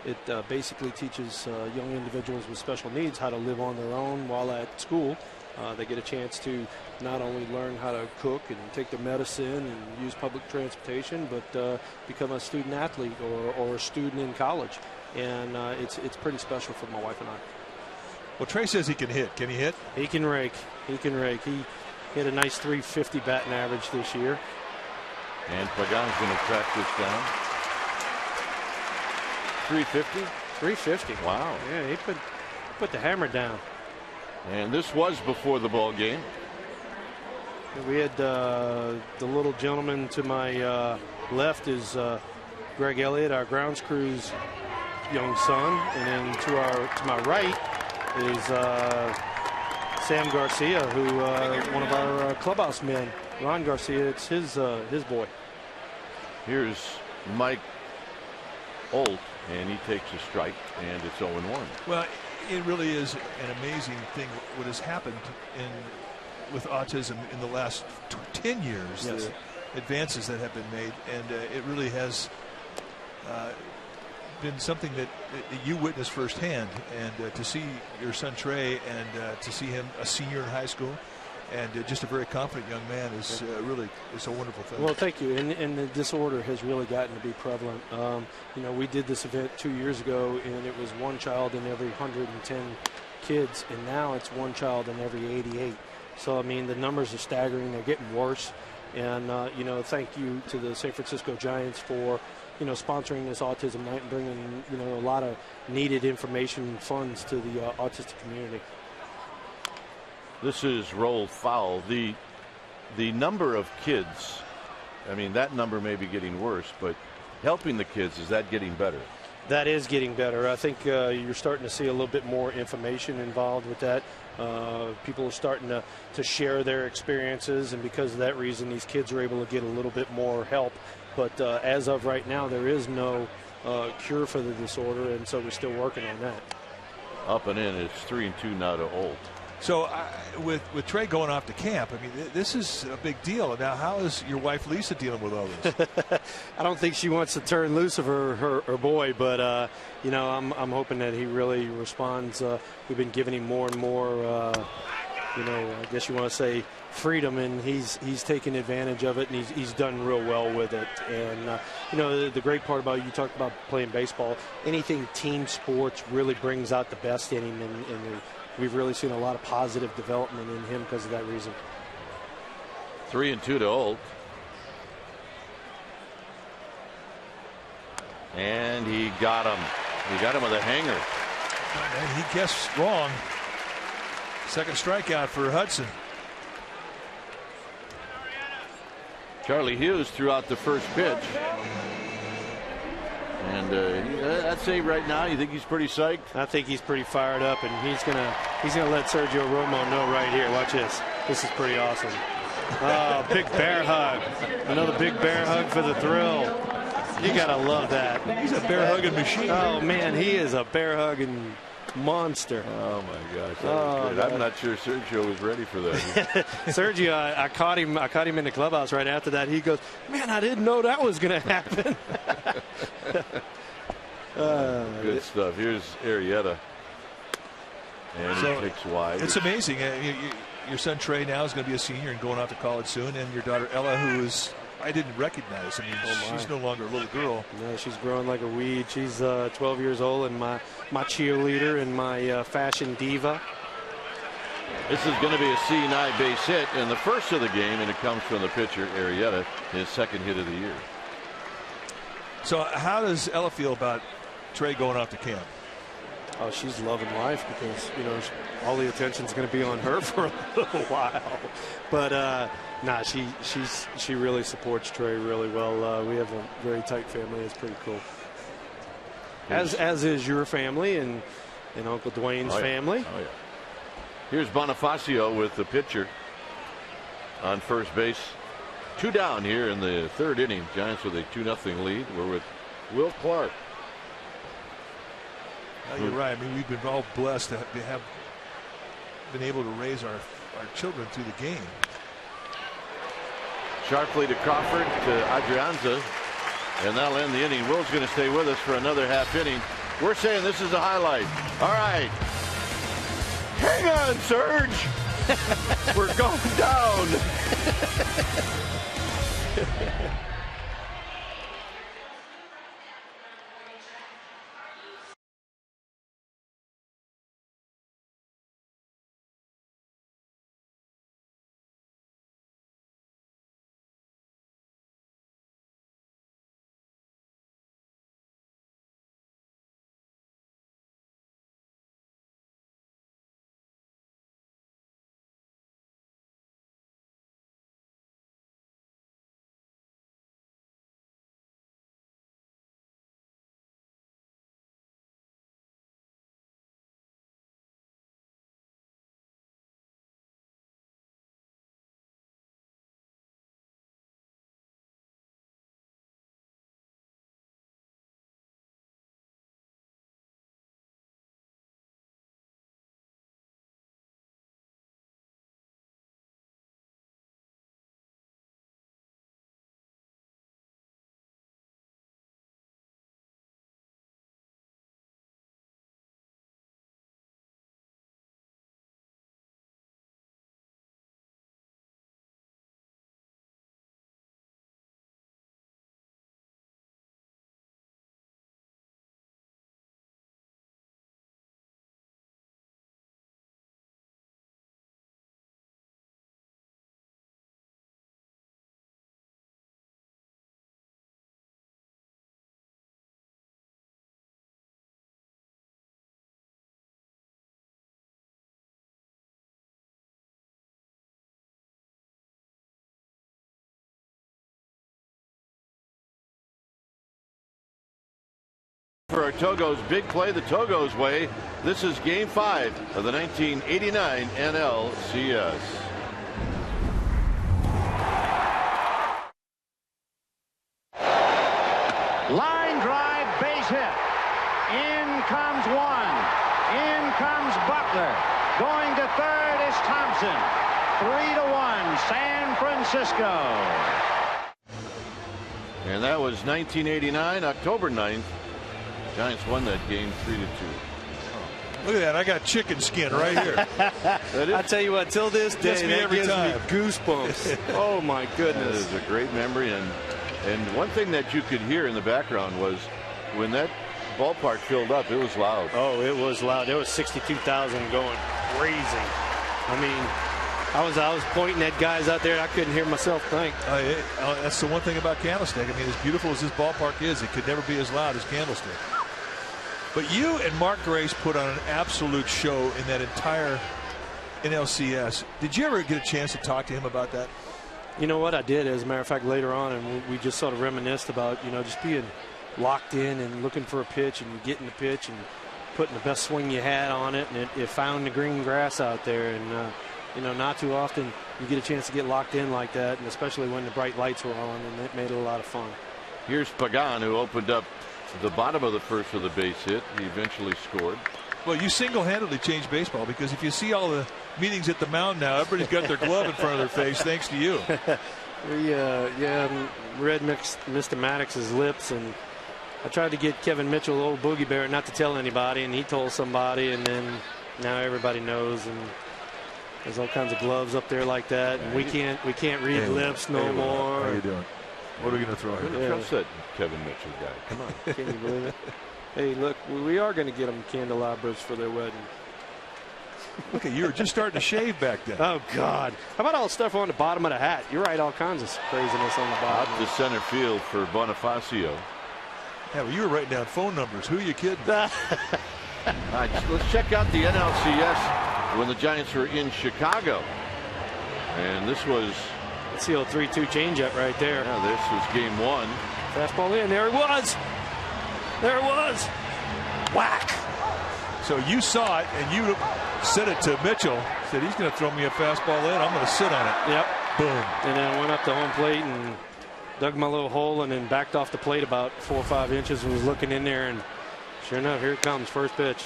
it basically teaches young individuals with special needs how to live on their own while at school. They get a chance to not only learn how to cook and take their medicine and use public transportation, but become a student athlete or a student in college. And it's pretty special for my wife and I. Well, Trey says he can hit. Can he hit? He can rake. He hit a nice 350 batting average this year. And Pagan's going to track this down. 350? 350. Wow. Yeah, he put the hammer down. And this was before the ball game. We had the little gentleman to my left is Greg Elliott, our grounds crew's young son, and then to my right is Sam Garcia, who one of our clubhouse men, Ron Garcia. It's his boy. Here's Mike Olt, and he takes a strike, and it's 0-1. Well, it really is an amazing thing what has happened with autism in the last 10 years. Yes. The advances that have been made, and it really has been something that you witnessed firsthand. And to see your son Trey, and to see him a senior in high school, and just a very confident young man is really a wonderful thing. Well, thank you. And the disorder has really gotten to be prevalent. We did this event 2 years ago, and it was one child in every 110 kids, and now it's one child in every 88. So, I mean, the numbers are staggering. They're getting worse. And, thank you to the San Francisco Giants for, sponsoring this Autism Night and bringing, a lot of needed information and funds to the autistic community. This is rolled foul. The number of kids, I mean, that number may be getting worse, but helping the kids, is that getting better? That is getting better. I think you're starting to see a little bit more information involved with that. People are starting to share their experiences, and because of that reason, these kids are able to get a little bit more help. But as of right now, there is no cure for the disorder, and so we're still working on that. Up and in, it's 3-2 now to Olt. So with Trey going off to camp, I mean, this is a big deal. Now, how is your wife Lisa dealing with all this? I don't think she wants to turn loose of her boy, but I'm hoping that he really responds. We've been giving him more and more, I guess you want to say freedom, and he's taken advantage of it, and he's done real well with it. And the great part about you talked about playing baseball. Anything team sports really brings out the best in him, and we've really seen a lot of positive development in him because of that reason. 3-2 to Olt. And he got him. He got him with a hanger. And he guessed wrong. Second strikeout for Hudson. Charlie Hughes threw out the first pitch. And I'd say right now, you think he's pretty psyched? I think he's pretty fired up, and he's gonna let Sergio Romo know right here. Watch this. This is pretty awesome. Oh, big bear hug. Another big bear hug for the thrill. You gotta love that. He's a bear hugging machine. Oh man, he is a bear hugging monster. Oh my gosh, that was great. I'm not sure Sergio was ready for that. Sergio, I caught him in the clubhouse right after that. He goes, "Man, I didn't know that was going to happen." Good stuff. Here's Arrieta, and he kicks wide. It's amazing. Your son Trey now is going to be a senior and going off to college soon, and your daughter Ella, who is I didn't recognize. I mean, she's no longer a little girl. No, she's growing like a weed. She's 12 years old, and my cheerleader and my fashion diva. This is going to be a C9 base hit, and the first of the game, and it comes from the pitcher, Arrieta, his second hit of the year. So how does Ella feel about Trey going off to camp? Oh, she's loving life because, all the attention's going to be on her for a little while. But, she really supports Trey really well. We have a very tight family. It's pretty cool. As is your family and Uncle Dwayne's family. Oh, yeah. Here's Bonifacio with the pitcher on first base. 2 down here in the third inning. Giants with a 2-0 lead. We're with Will Clark. You're right. I mean, we've been all blessed to have been able to raise our children through the game. Sharply to Crawford to Adrianza, and that'll end the inning. Will's going to stay with us for another half inning. We're saying this is a highlight. All right. Hang on, Serge. We're going down. for our Togos. Big play the Togos way. This is Game 5 of the 1989 NLCS. Line drive, base hit. In comes one. In comes Butler. Going to third is Thompson. 3-1, San Francisco. And that was 1989, October 9th. Giants won that game 3-2. Look at that. I got chicken skin right here. I tell you what, till this day, that every gives time. me goosebumps. Oh, my goodness. That is a great memory. And one thing that you could hear in the background was when that ballpark filled up, it was loud. Oh, it was loud. There was 62,000 going crazy. I mean, I was pointing at guys out there. I couldn't hear myself think. That's the one thing about Candlestick. I mean, as beautiful as this ballpark is, it could never be as loud as Candlestick. But you and Mark Grace put on an absolute show in that entire NLCS. Did you ever get a chance to talk to him about that? You know what, I did, as a matter of fact, later on, and we just sort of reminisced about, just being locked in and looking for a pitch and getting the pitch and putting the best swing you had on it, and it found the green grass out there. And not too often you get a chance to get locked in like that, and especially when the bright lights were on, and it made it a lot of fun. Here's Pagan, who opened up the bottom of the first with a base hit. He eventually scored. Well, you single-handedly changed baseball, because if you see all the meetings at the mound now, everybody's got their glove in front of their face thanks to you. We read Mr. Maddox's lips, and I tried to get Kevin Mitchell, old Boogie Bear, not to tell anybody, and he told somebody, and then now everybody knows, and there's all kinds of gloves up there like that, and we can't read lips no more. How you doing? What are we going to throw here? Trust that Kevin Mitchell guy. Come on. Can you believe it? Hey, look, we are going to get them candelabras for their wedding. Okay, you were just starting to shave back then. Oh, God. How about all the stuff on the bottom of the hat? You're right, all kinds of craziness on the bottom. Out to center field for Bonifacio. Yeah, well, you were writing down phone numbers. Who are you kidding? All right, let's check out the NLCS when the Giants were in Chicago. And this was... That's the old 3-2 changeup right there. Yeah, this was game 1. Fastball in. There it was. There it was. Whack. So you saw it, and you said it to Mitchell. Said, he's going to throw me a fastball in. I'm going to sit on it. Yep. Boom. And then I went up to home plate and dug my little hole and then backed off the plate about 4 or 5 inches and was looking in there. And sure enough, here it comes. First pitch.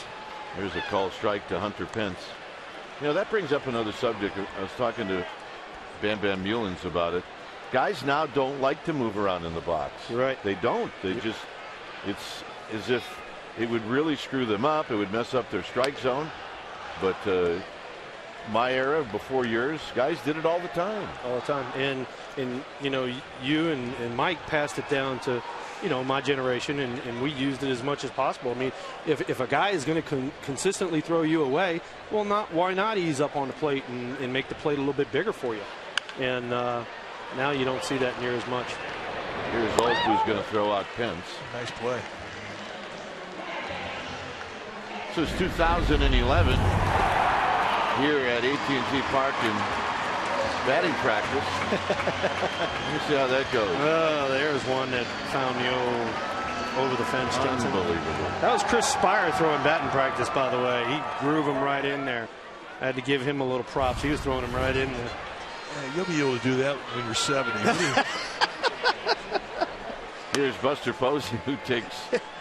Here's a call strike to Hunter Pence. That brings up another subject. I was talking to Bam Bam Mullins about it. Guys now don't like to move around in the box. Right. They don't. They just, it's as if it would really screw them up. It would mess up their strike zone. But my era, before yours, guys did it all the time. All the time. And you and Mike passed it down to, my generation, and we used it as much as possible. I mean, if a guy is going to consistently throw you away, well, why not ease up on the plate and make the plate a little bit bigger for you? And now you don't see that near as much. Here's Oak, who's going to throw out Pence. Nice play. So it's 2011 here at AT&T Park in batting practice. Let me see how that goes. Oh, there's one that found the over the fence. Unbelievable. That was Chris Spire throwing batting practice, by the way. He groove him right in there. I had to give him a little props. He was throwing him right in there. Yeah, you'll be able to do that when you're 70. Here's Buster Posey, who takes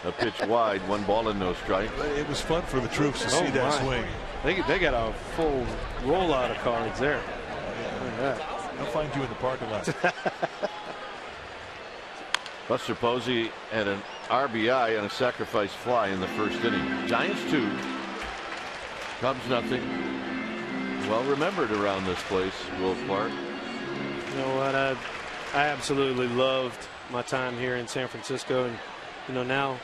a pitch wide, 1 ball and no strike. It was fun for the troops to see that swing. They got a full rollout of cards there. I'll find you in the parking lot. Buster Posey and an RBI on a sacrifice fly in the first inning. Giants 2, Cubs nothing. Well remembered around this place, Will Clark. You know what? I absolutely loved my time here in San Francisco, and now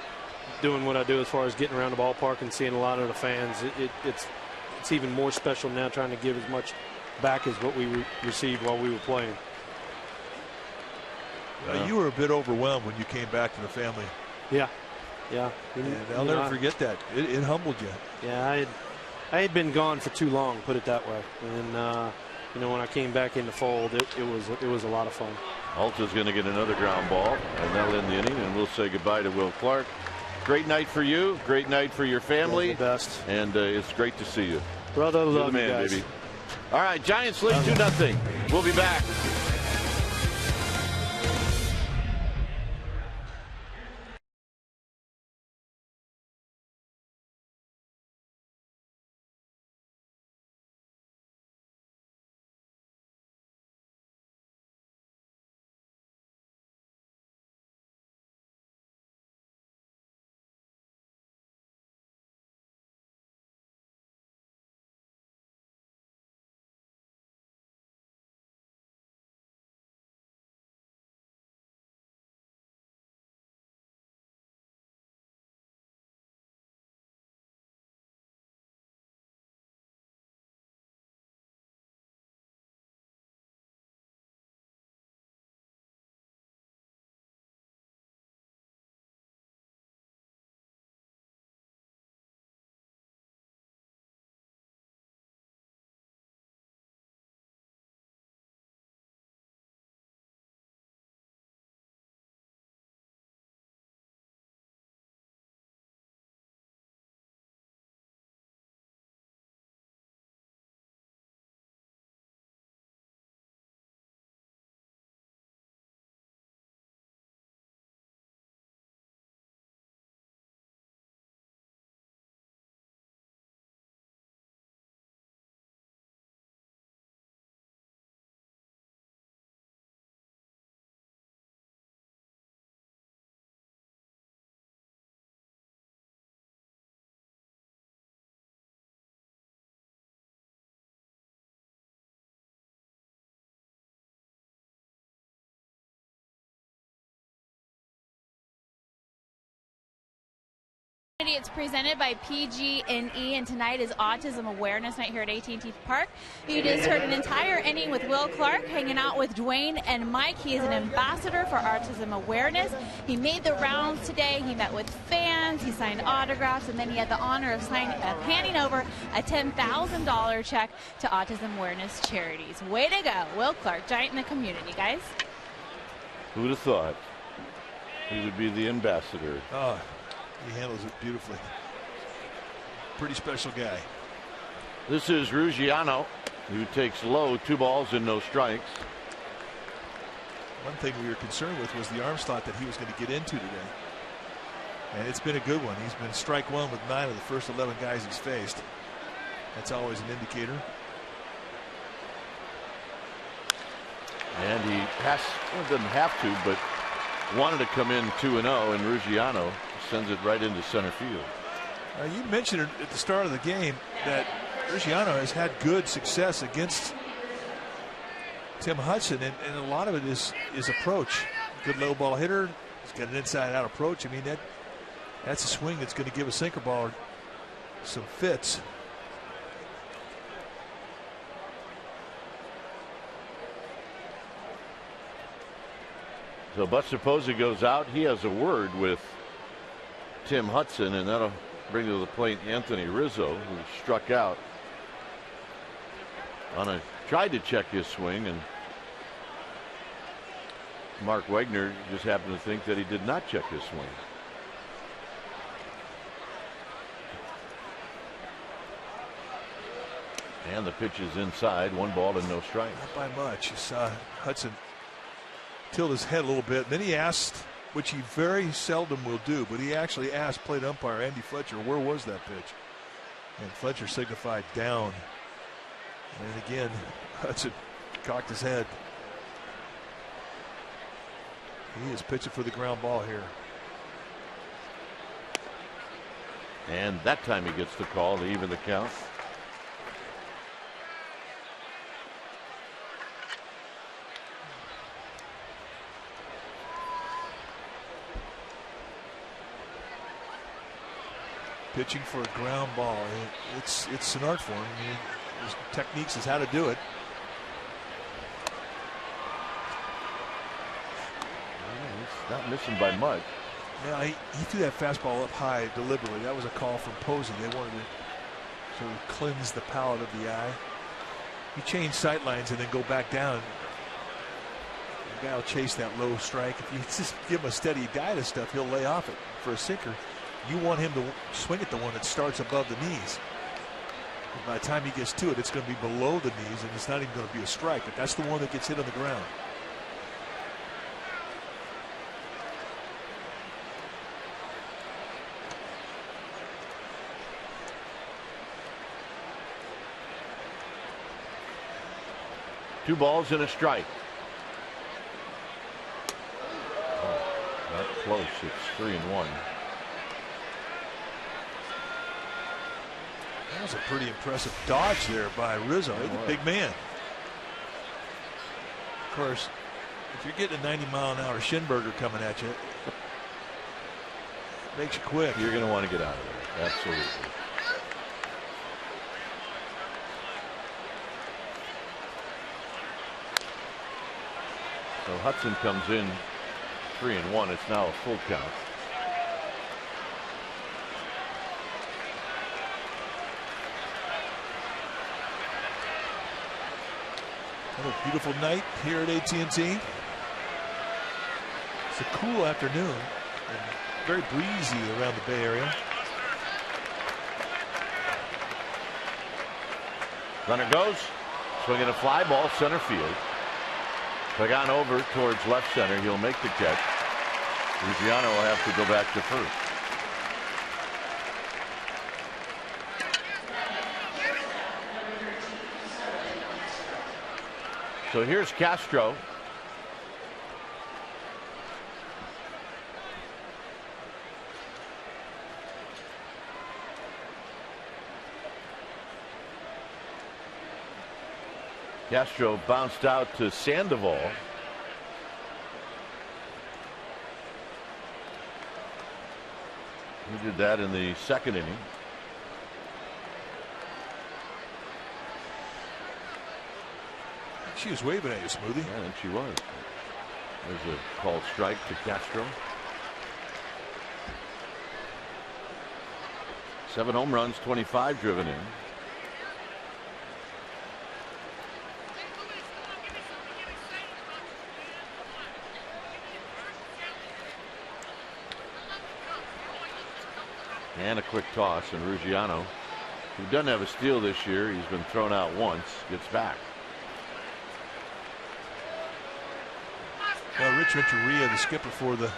doing what I do as far as getting around the ballpark and seeing a lot of the fans. It's even more special now, trying to give as much back as what we received while we were playing. You were a bit overwhelmed when you came back to the family. Yeah. And I'll never forget that. It humbled you. Yeah, I had been gone for too long, put it that way. And when I came back in the fold, it was a lot of fun. Alta's going to get another ground ball, and that'll end the inning, and we'll say goodbye to Will Clark great night for you. Great night for your family. You're the best. And it's great to see you. Brother, love the man, you guys. baby. All right, Giants lead 2-0. We'll be back. It's presented by PG&E, and tonight is Autism Awareness Night here at AT&T Park. You just heard an entire inning with Will Clark hanging out with Dwayne and Mike. He is an ambassador for Autism Awareness. He made the rounds today. He met with fans. He signed autographs, and then he had the honor of handing over a $10,000 check to Autism Awareness charities. Way to go, Will Clark, giant in the community, guys. Who'd have thought he would be the ambassador? Oh. He handles it beautifully. Pretty special guy. This is Ruggiano, who takes low, 2 balls and no strikes. One thing we were concerned with was the arm slot that he was going to get into today. And it's been a good one. He's been strike one with 9 of the first 11 guys he's faced. That's always an indicator. And he doesn't have to, but wanted to come in 2-0, and Ruggiano sends it right into center field. You mentioned it at the start of the game that Ruggiano has had good success against Tim Hudson, and a lot of it is approach. Good low ball hitter. He's got an inside-out approach. I mean, that's a swing that's going to give a sinker ball some fits. So Buster Posey goes out. He has a word with Tim Hudson, and that'll bring to the plate Anthony Rizzo, who struck out. Tried to check his swing, and Mark Wagner just happened to think that he did not check his swing. And the pitch is inside, 1 ball and no strike. Not by much. You saw Hudson tilt his head a little bit. Then he asked, which he very seldom will do, but he actually asked plate umpire Andy Fletcher, where was that pitch? And Fletcher signified down. And again, Hudson cocked his head. He is pitching for the ground ball here. And that time he gets the call to even the count. Pitching for a ground ball. It's an art form. I mean, there's techniques as how to do it. He's not missing by much. Yeah, he threw that fastball up high deliberately. That was a call from Posey. They wanted to sort of cleanse the palate of the eye. You change sight lines and then go back down. The guy will chase that low strike. If you just give him a steady diet of stuff, he'll lay off it for a sinker. you want him to swing at the one that starts above the knees. And by the time he gets to it, it's going to be below the knees, and it's not even going to be a strike. But that's the one that gets hit on the ground. Two balls and a strike. Not close. It's 3-1. That was a pretty impressive dodge there by Rizzo. He's a big man. Of course, if you're getting a 90-mile-an-hour Schinberger coming at you, it makes you quick. You're going to want to get out of there. Absolutely. So Hudson comes in 3-1. It's now a full count. What a beautiful night here at AT&T. It's a cool afternoon and very breezy around the Bay Area. Runner goes, swinging a fly ball, center field. Pagan over towards left center. He'll make the catch. Ruggiano will have to go back to first. So here's Castro. Castro bounced out to Sandoval. He did that in the second inning. She was waving at you, Smoothie. Yeah, I think she was. There's a called strike to Castro. 7 home runs, 25 driven in. And a quick toss, and Ruggiano, who doesn't have a steal this year, he's been thrown out once, gets back. Well, Rich Renteria, the skipper for the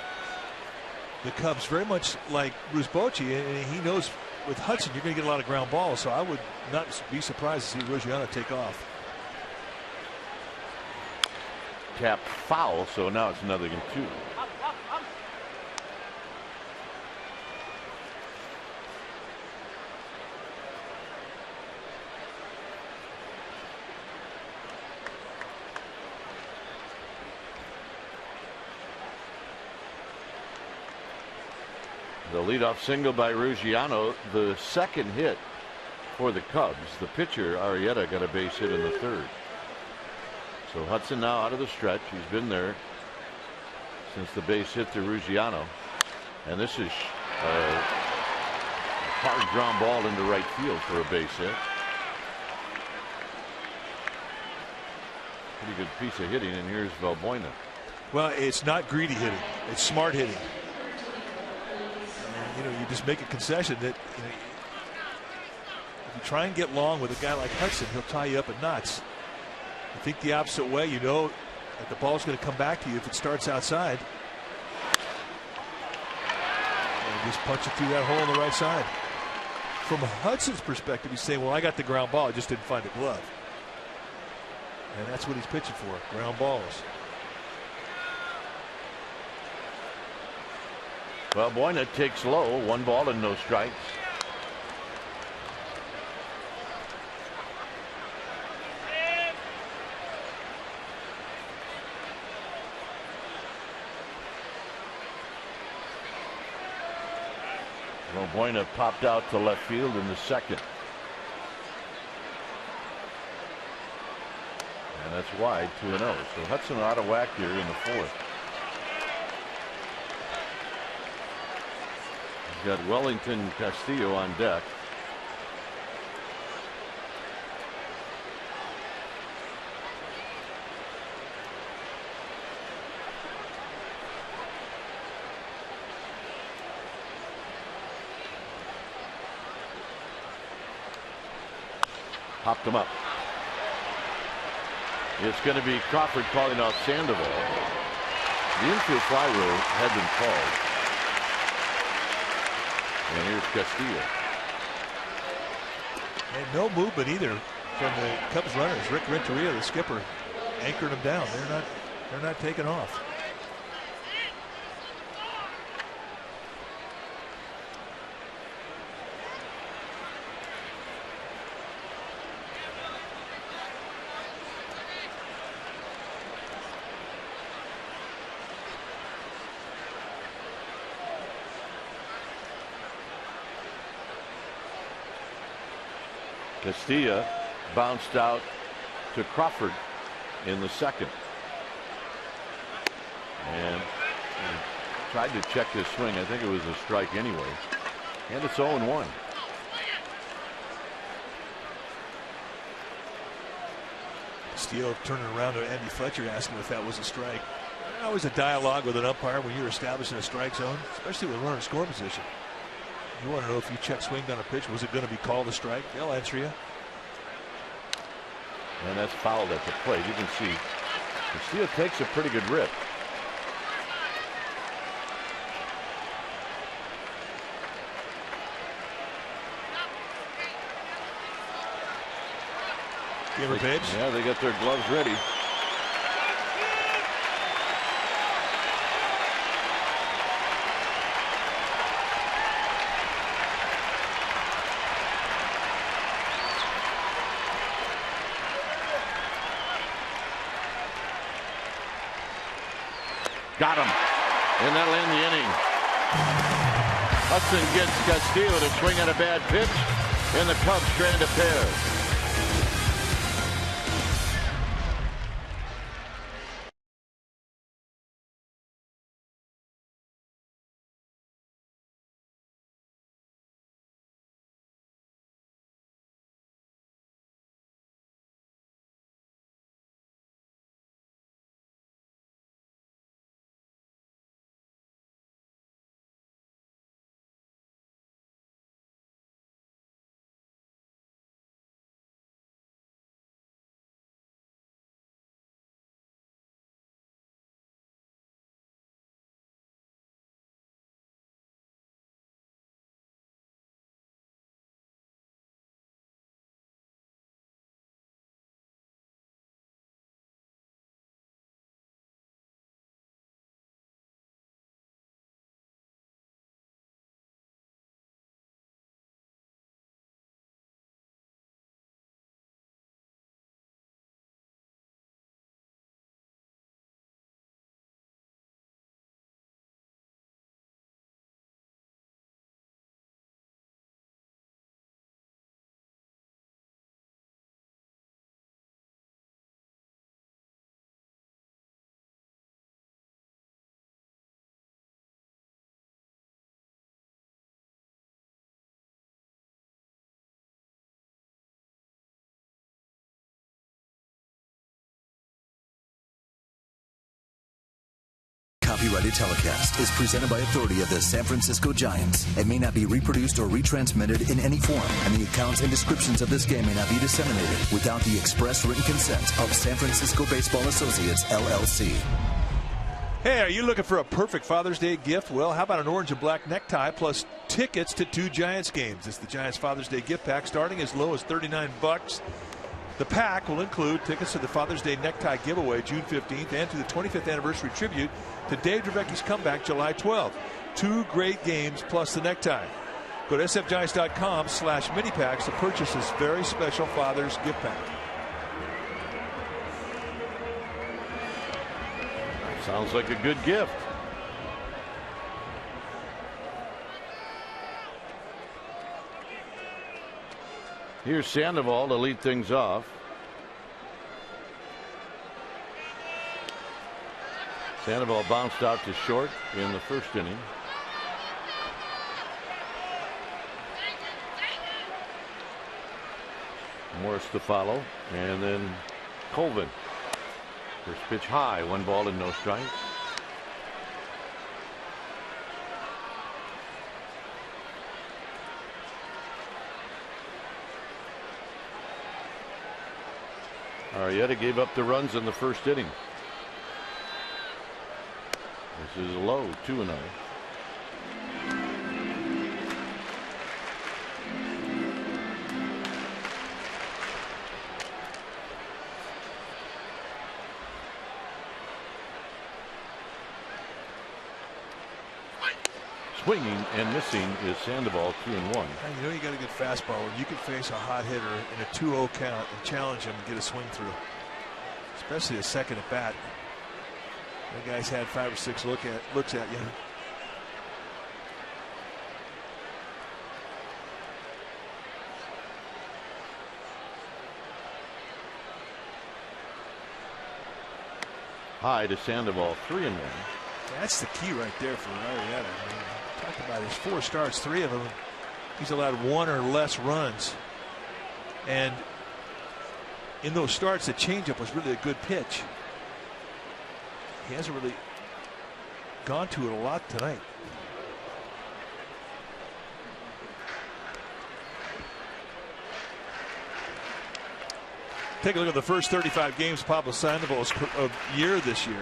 Cubs, very much like Bruce Bochy, and he knows with Hudson you're going to get a lot of ground balls, so I would not be surprised to see Ruggiano take off. Tap foul, so now it's another 2. The leadoff single by Ruggiano, the second hit for the Cubs. The pitcher, Arrieta, got a base hit in the third. So Hudson now out of the stretch. He's been there since the base hit to Ruggiano. And this is a hard ground ball into right field for a base hit. Pretty good piece of hitting, and here's Valbuena. Well, it's not greedy hitting. It's smart hitting. You know, you just make a concession that, you know, if you try and get long with a guy like Hudson, he'll tie you up at knots. You think the opposite way, you know that the ball's going to come back to you if it starts outside. And just punch it through that hole on the right side. From Hudson's perspective, he's saying, well, I got the ground ball, I just didn't find a glove. And that's what he's pitching for, ground balls. Well, Valbuena takes low, 1 ball and no strikes. Valbuena popped out to left field in the second. And that's wide, 2-0. So Hudson out of whack here in the fourth. Got Wellington Castillo on deck. Popped him up. It's going to be Crawford calling out Sandoval. The infield fly rule had been called. And here's Castillo. And no movement either from the Cubs runners. Rick Renteria, the skipper, anchored them down. They're not taking off. Castilla bounced out to Crawford in the second. And tried to check this swing. I think it was a strike anyway. And it's 0-1. Castillo turning around to Andy Fletcher, asking if that was a strike. There's always a dialogue with an umpire when you're establishing a strike zone, especially with a runner in score position. You want to know if you check swing on a pitch, was it going to be called a strike? They'll answer you. And that's fouled at the plate. You can see Castillo takes a pretty good rip. Give her pitch. Yeah, they got their gloves ready. Got him. And that'll end the inning. Hudson gets Castillo to swing at a bad pitch, and the Cubs strand a pair. Copyrighted telecast is presented by authority of the San Francisco Giants and may not be reproduced or retransmitted in any form, and the accounts and descriptions of this game may not be disseminated without the express written consent of San Francisco Baseball Associates, LLC. Hey, are you looking for a perfect Father's Day gift? Well, how about an orange and black necktie plus tickets to 2 Giants games? It's the Giants Father's Day gift pack starting as low as $39. The pack will include tickets to the Father's Day necktie giveaway June 15th and to the 25th anniversary tribute to Dave Draveki's comeback July 12th. 2 great games plus the necktie. Go to sfgiants.com/minipacks to purchase this very special Father's gift pack. Sounds like a good gift. Here's Sandoval to lead things off. Sandoval bounced out to short in the first inning. Morris to follow, and then Colvin. First pitch high, 1 ball and no strikes. Arrieta gave up the runs in the first inning. This is a low, 2-0. Swinging and missing is Sandoval, 2-1. You know you got a good fastball when you can face a hot hitter in a 2-0 count and challenge him and get a swing through, especially a second at bat. The guy's had 5 or 6 looks at you. High to Sandoval, 3-1. That's the key right there for Arrieta. I mean, talk about his 4 starts, 3 of them he's allowed 1 or less runs, and in those starts the changeup was really a good pitch. He hasn't really gone to it a lot tonight. Take a look at the first 35 games Pablo Sandoval's year this year.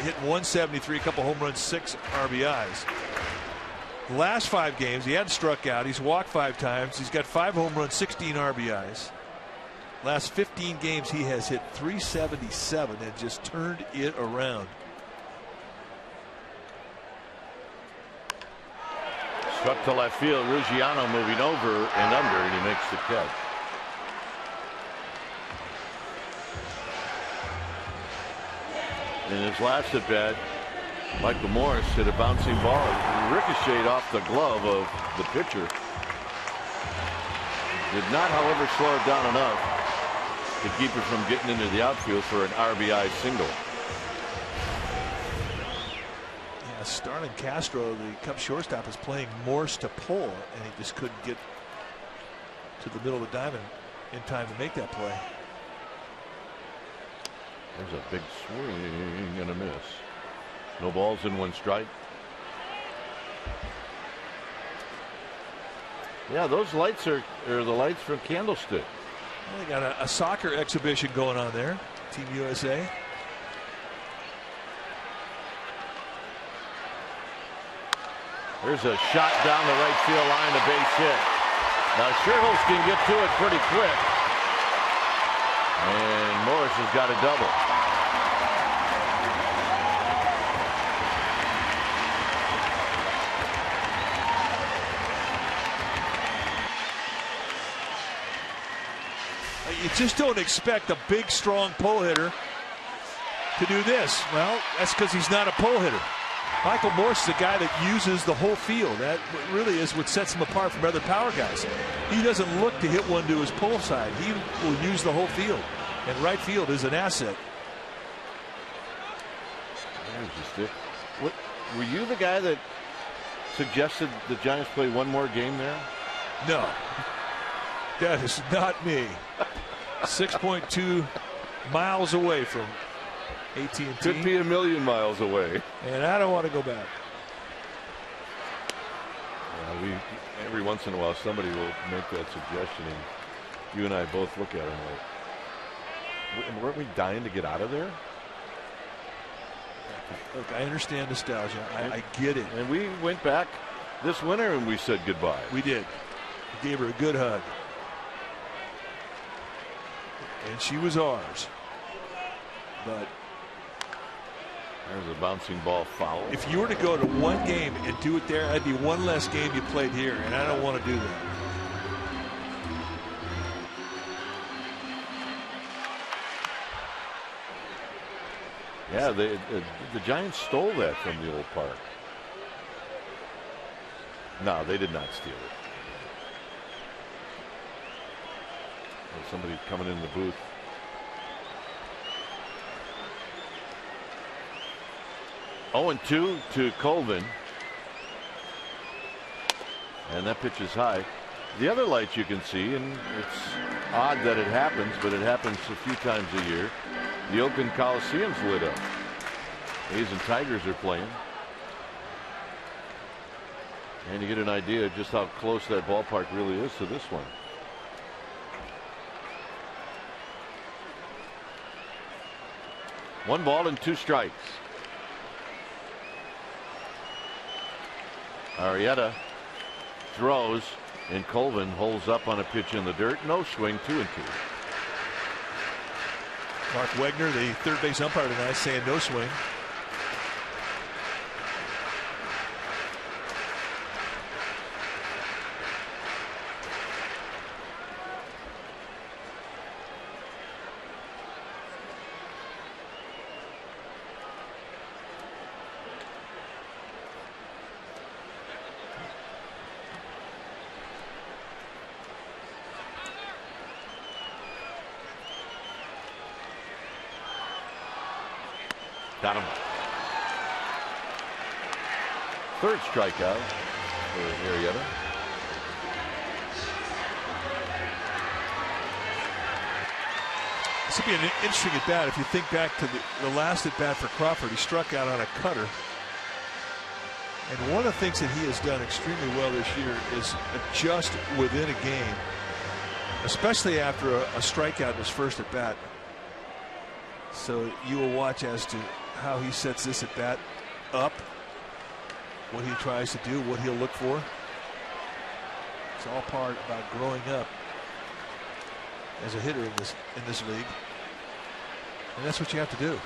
Hit 173, a couple home runs, 6 RBIs. The last 5 games he hadn't struck out. He's walked 5 times. He's got 5 home runs, 16 RBIs. Last 15 games he has hit 377 and just turned it around. Struck to left field. Ruggiano moving over and under, and he makes the catch. In his last at bat, Michael Morris hit a bouncing ball. It ricocheted off the glove of the pitcher. Did not, however, slow it down enough to keep it from getting into the outfield for an RBI single. Yeah, Starlin Castro, the Cubs shortstop, is playing Morse to pull, and he just couldn't get to the middle of the diamond in time to make that play. There's a big swing and a miss. No balls in 1 strike. Yeah, those lights are the lights from Candlestick. Well, they got a soccer exhibition going on there. Team USA. There's a shot down the right field line, a base hit. Now Scherholz can get to it pretty quick. And Morris has got a double. You just don't expect a big, strong pull hitter to do this. Well, that's because he's not a pull hitter. Michael Morse is a guy that uses the whole field. That really is what sets him apart from other power guys. He doesn't look to hit one to his pull side. He will use the whole field. And right field is an asset. There's the stick. What, were you the guy that suggested the Giants play one more game there? No. That is not me. 6.2 miles away from AT&T. Could be a million miles away. And I don't want to go back. Every once in a while somebody will make that suggestion, and you and I both look at it like, weren't we dying to get out of there? Look, I understand nostalgia. I get it. And we went back this winter and we said goodbye. We did. We gave her a good hug. And she was ours. But there's a bouncing ball foul. If you were to go to one game and do it there, that'd be one less game you played here, and I don't want to do that. Yeah, the Giants stole that from the old park. No, they did not steal it. Somebody coming in the booth. Oh, 0-2 to Colvin. And that pitch is high. The other light you can see, and it's odd that it happens, but it happens a few times a year. The Oakland Coliseum's lit up. A's and Tigers are playing. And you get an idea of just how close that ballpark really is to this one. 1 ball and 2 strikes. Arrieta throws, and Colvin holds up on a pitch in the dirt. No swing, 2-2. Mark Wegner, the third base umpire tonight, saying no swing. Got him. Third strikeout for Arrieta. This would be an interesting at bat. If you think back to the last at bat for Crawford, he struck out on a cutter. And one of the things that he has done extremely well this year is adjust within a game, especially after a strikeout in his first at bat. So you will watch as to how he sets this at bat up, what he tries to do, what he'll look for. It's all part about growing up as a hitter in this league, and that's what you have to do.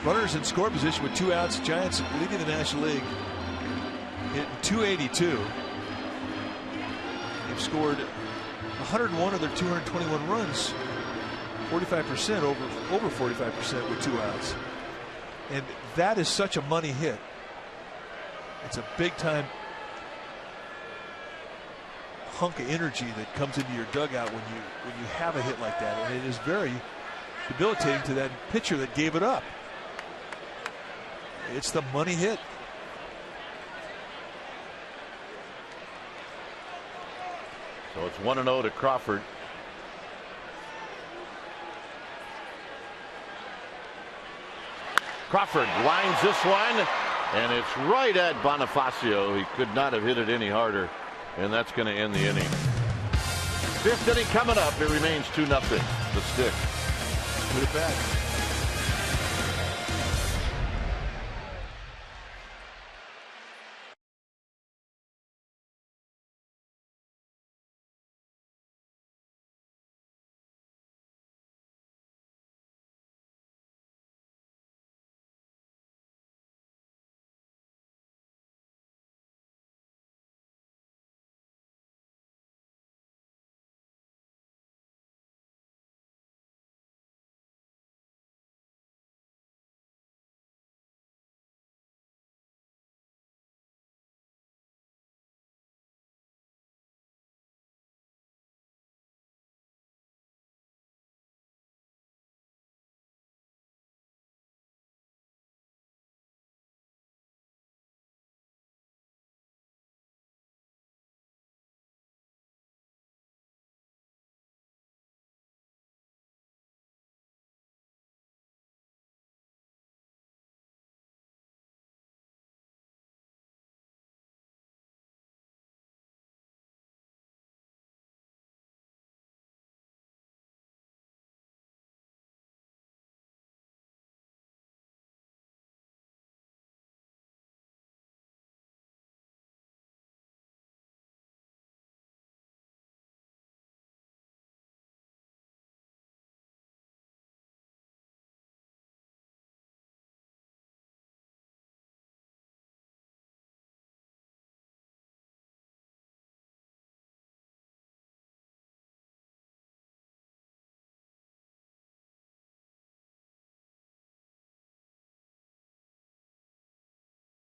Runners in score position with 2 outs. Giants leading the National League, hitting .282. They've scored 101 of their 221 runs, 45%, over 45% with 2 outs. And that is such a money hit. It's a big time hunk of energy that comes into your dugout when you have a hit like that, and it is very debilitating to that pitcher that gave it up. It's the money hit. So it's 1-0 to Crawford. Crawford lines this one, and it's right at Bonifacio. He could not have hit it any harder, and that's going to end the inning. 5th inning coming up. It remains 2-0. The Stick. Put it back.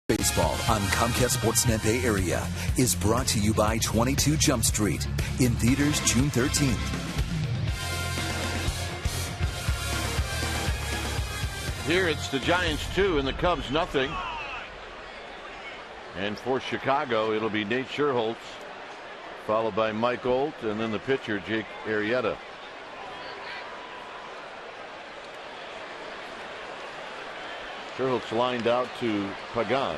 Baseball on Comcast Sportsnet Bay Area is brought to you by 22 Jump Street, in theaters June 13th. Here it's the Giants 2 and the Cubs nothing. And for Chicago, it'll be Nate Scherholtz, followed by Mike Olt, and then the pitcher, Jake Arrieta. Scherholtz lined out to Pagan,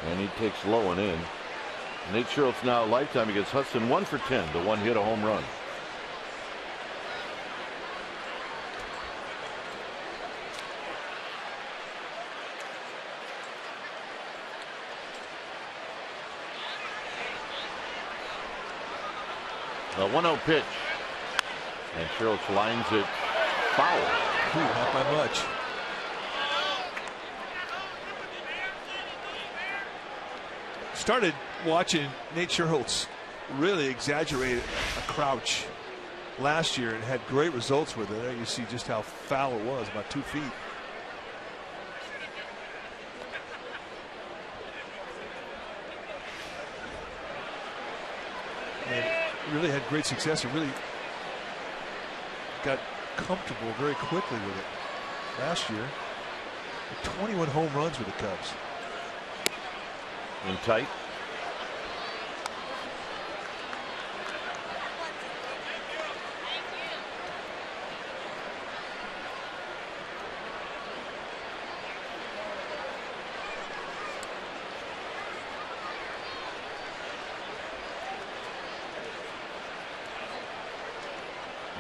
and he takes low and in. Nate Scherl's now lifetime against Hudson 1 for 10. The one hit, a home run. The 1-0 pitch. And Scherl lines it foul. Not by much. Started watching Nate Scherl really exaggerate a crouch last year and had great results with it. There you see just how foul it was, about 2 feet. And really had great success and really got comfortable very quickly with it last year. 21 home runs with the Cubs. In tight.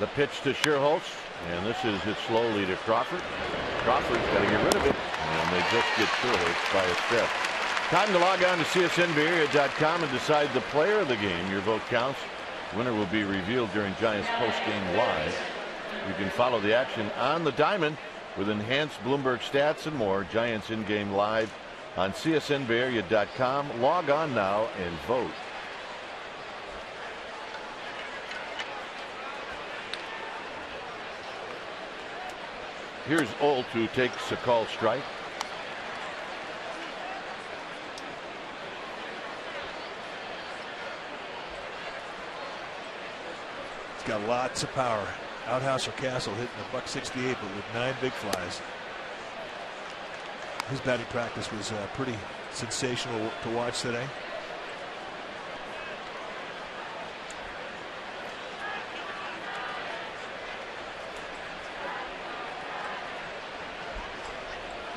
The pitch to Scherholz, and this is hit slowly to Crawford. Crawford's got to get rid of it, and they just get Scherholz by a step. Time to log on to CSNBayarea.com and decide the player of the game. Your vote counts. Winner will be revealed during Giants postgame live. You can follow the action on the diamond with enhanced Bloomberg stats and more. Giants in-game live on CSNBayarea.com. Log on now and vote. Here's Olt, who takes a called strike. He's got lots of power. Outhouse or Castle hitting a .168, but with 9 big flies. His batting practice was pretty sensational to watch today.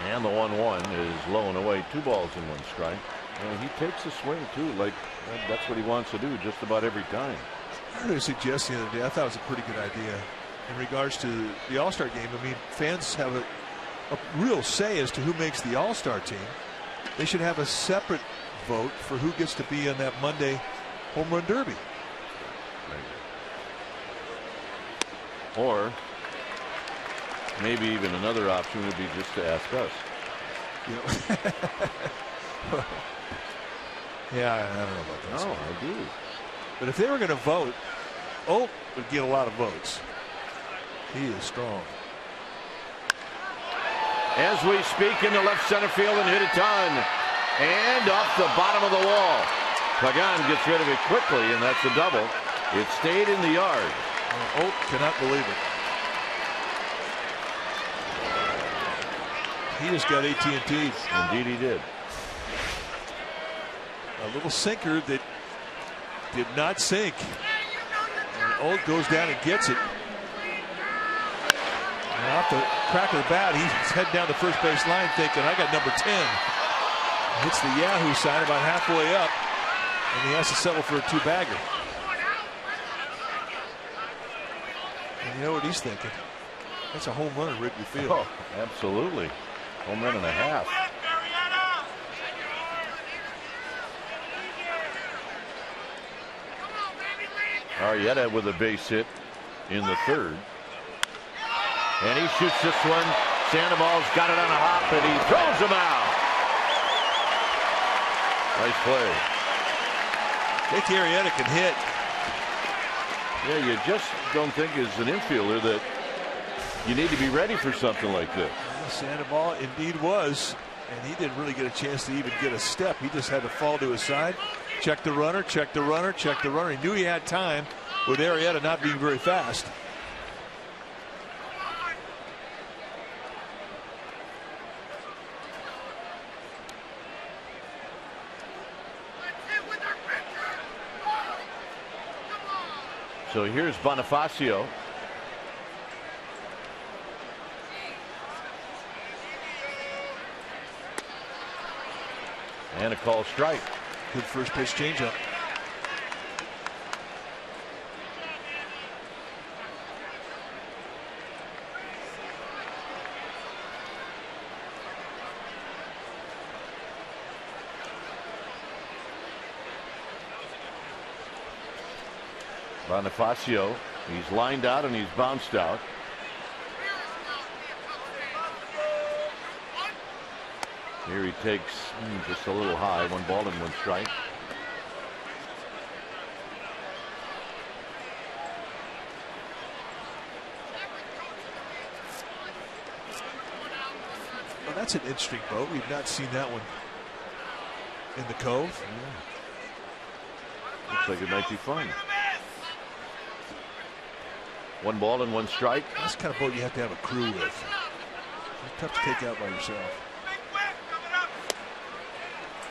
And the 1-1 is low and away. 2 balls and 1 strike. And he takes a swing too, like that's what he wants to do just about every time. I heard a suggestion the other day. I thought it was a pretty good idea in regards to the All-Star game. I mean, fans have a real say as to who makes the All-Star team. They should have a separate vote for who gets to be on that Monday home run derby. Or maybe even another option would be just to ask us. Yeah, I don't know about that. No, I do. But if they were going to vote, Oak would get a lot of votes. He is strong. As we speak, into left center field and hit a ton. And off the bottom of the wall. Pagan gets rid of it quickly, and that's a double. It stayed in the yard. Oak cannot believe it. He just got AT&T. Indeed he did. A little sinker that did not sink. And Oak goes down and gets it. And off the crack of the bat, he's heading down the first base line thinking, I got number 10. Hits the Yahoo sign about halfway up. And he has to settle for a 2-bagger. And you know what he's thinking? That's a home run at Wrigley Field. Oh, absolutely. Home run and a half. Arrieta with a base hit in the 3rd. And he shoots this one. Sandoval's got it on a hop and he throws him out. Nice play. JT Arrieta can hit. Yeah, you just don't think as an infielder that you need to be ready for something like this. Sandoval indeed was, and he didn't really get a chance to even get a step. He just had to fall to his side, check the runner, check the runner, check the runner. He knew he had time with Arrieta not being very fast. So here's Bonifacio. And a call strike. Good first pitch changeup. Bonifacio, he's lined out and he's bounced out. Here he takes just a little high, 1 ball and 1 strike. Well, that's an interesting boat. We've not seen that one in the Cove. Yeah. Looks like it might be fun. 1 ball and 1 strike. That's the kind of boat you have to have a crew with. It's tough to take out by yourself.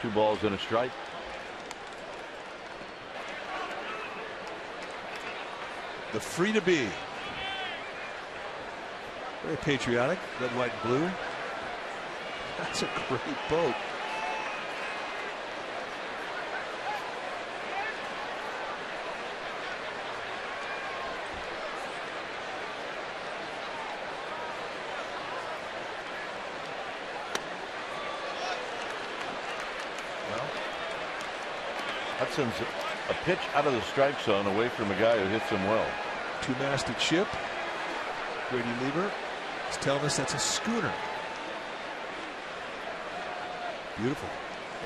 2 balls and a strike. The Free to Be. Very patriotic. Red, white, and blue. That's a great boat. Hudson's a pitch out of the strike zone away from a guy who hits him well. 2-masted ship. Brady Lieber is telling us that's a schooner. Beautiful.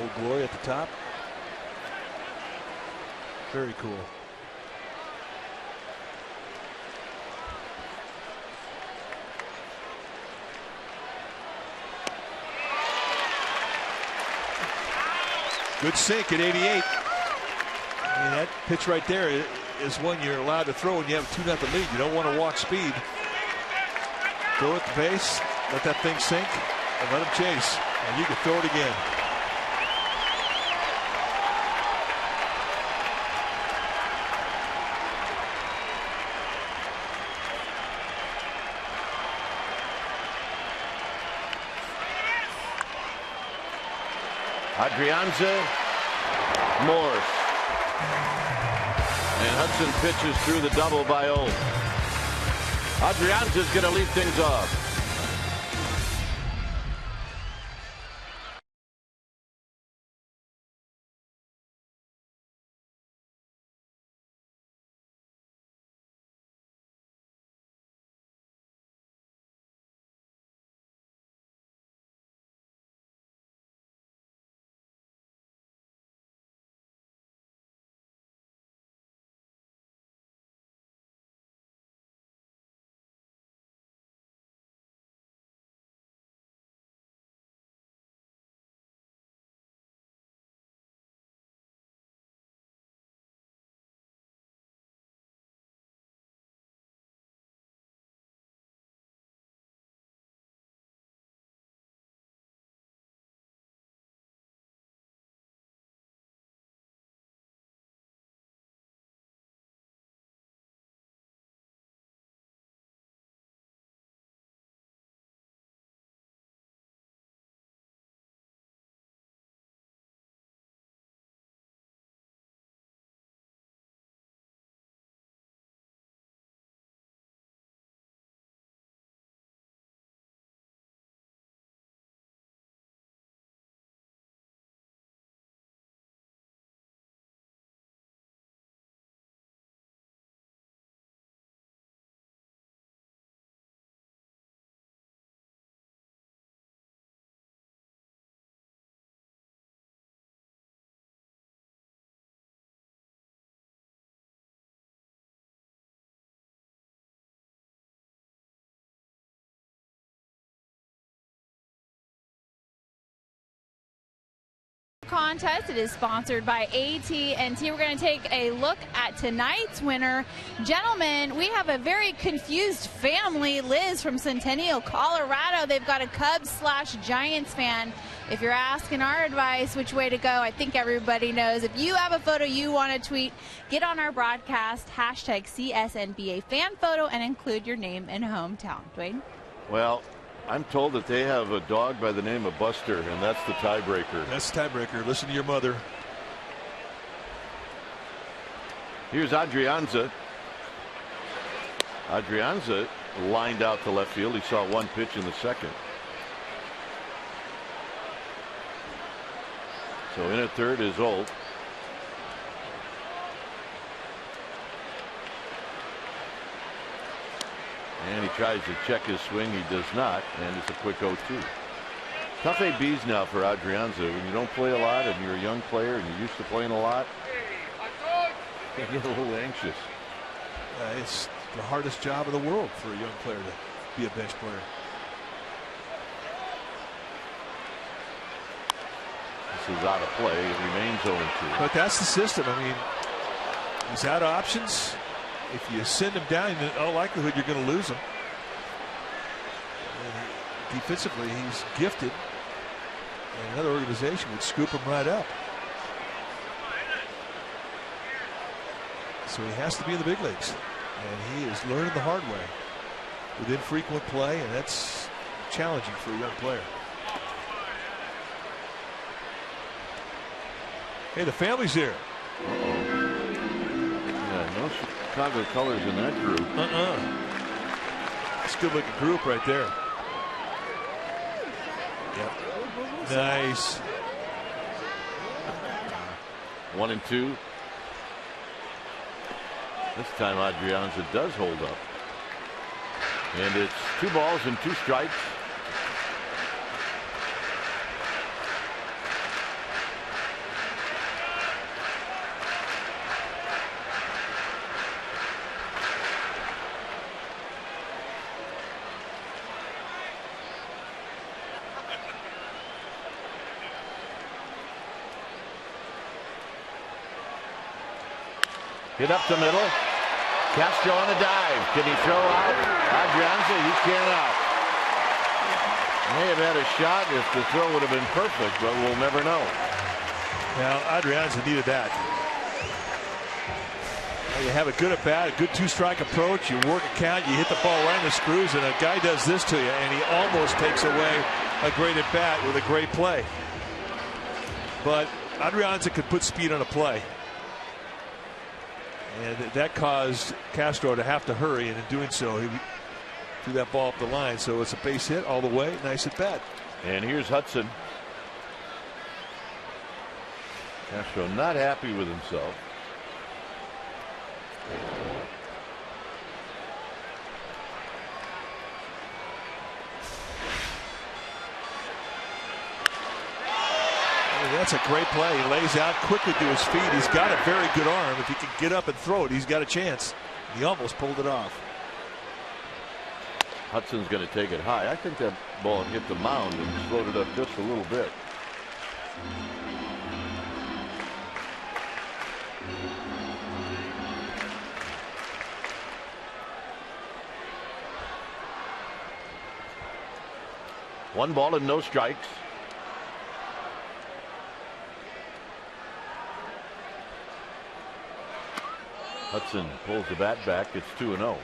Old Glory at the top. Very cool. Good sink at 88. I mean, that pitch right there is one you're allowed to throw when you have a 2-0 lead. You don't want to walk speed. Throw at the base, let that thing sink, and let him chase. And you can throw it again. Adrianza, Morse. And Hudson pitches through the double by Old. Adrianza's going to lead things off. Contest. It is sponsored by AT&T. We're going to take a look at tonight's winner. Gentlemen, we have a very confused family. Liz from Centennial, Colorado. They've got a Cubs/Giants fan. If you're asking our advice which way to go, I think everybody knows. If you have a photo you want to tweet, get on our broadcast, hashtag CSNBA fan photo, and include your name and hometown. Dwayne? Well, I'm told that they have a dog by the name of Buster, and that's the tiebreaker. That's the tiebreaker. Listen to your mother. Here's Adrianza. Adrianza lined out to left field. He saw one pitch in the second. So in at third is Olt. And he tries to check his swing. He does not. And it's a quick 0-2. Tough ABs now for Adrianza. When you don't play a lot and you're a young player and you're used to playing a lot, you get a little anxious. It's the hardest job in the world for a young player to be a bench player. This is out of play. It remains 0-2. But that's the system. I mean, he's out of options. If you send him down, in all likelihood you're going to lose him. And defensively, he's gifted. And another organization would scoop him right up. So he has to be in the big leagues. And he is learning the hard way with infrequent play, and that's challenging for a young player. Hey, the family's here. Yeah, no Chicago colors in that group. It's a good looking group right there. Yep. Nice. 1-2. This time Adrianza does hold up. And it's 2 balls and 2 strikes. Hit up the middle. Castro on a dive. Can he throw out? Adrianza, he cannot. May have had a shot if the throw would have been perfect, but we'll never know. Now, Adrianza needed that. Now you have a good at bat, a good 2-strike approach. You work a count, you hit the ball right in the screws, and a guy does this to you, and he almost takes away a great at bat with a great play. But Adrianza could put speed on a play. And that caused Castro to have to hurry, and in doing so, he threw that ball up the line. So it's a base hit all the way. Nice at bat. And here's Hudson. Castro not happy with himself. That's a great play. He lays out quickly to his feet. He's got a very good arm. If he can get up and throw it, he's got a chance. He almost pulled it off. Hudson's going to take it high. I think that ball hit the mound and slowed it up just a little bit. One ball and no strikes. Hudson pulls the bat back. It's 2-0.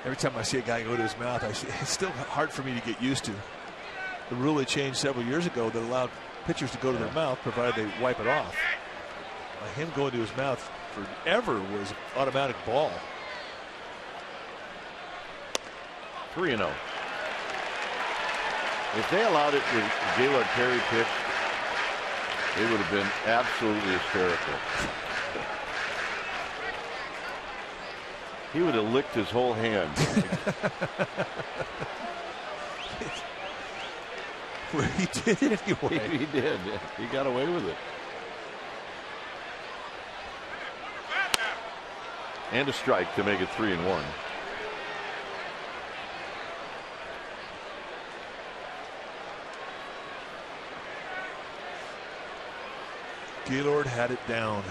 Every time I see a guy go to his mouth, it's still hard for me to get used to. The rule they changed several years ago that allowed pitchers to go to their mouth provided they wipe it off. Him going to his mouth forever was automatic ball. 3-0. If they allowed it with Gaylord Perry pitch, they would have been absolutely hysterical. He would have licked his whole hand. Well, he did it anyway. He did. He got away with it. And a strike to make it 3-1. Gaylord had it down.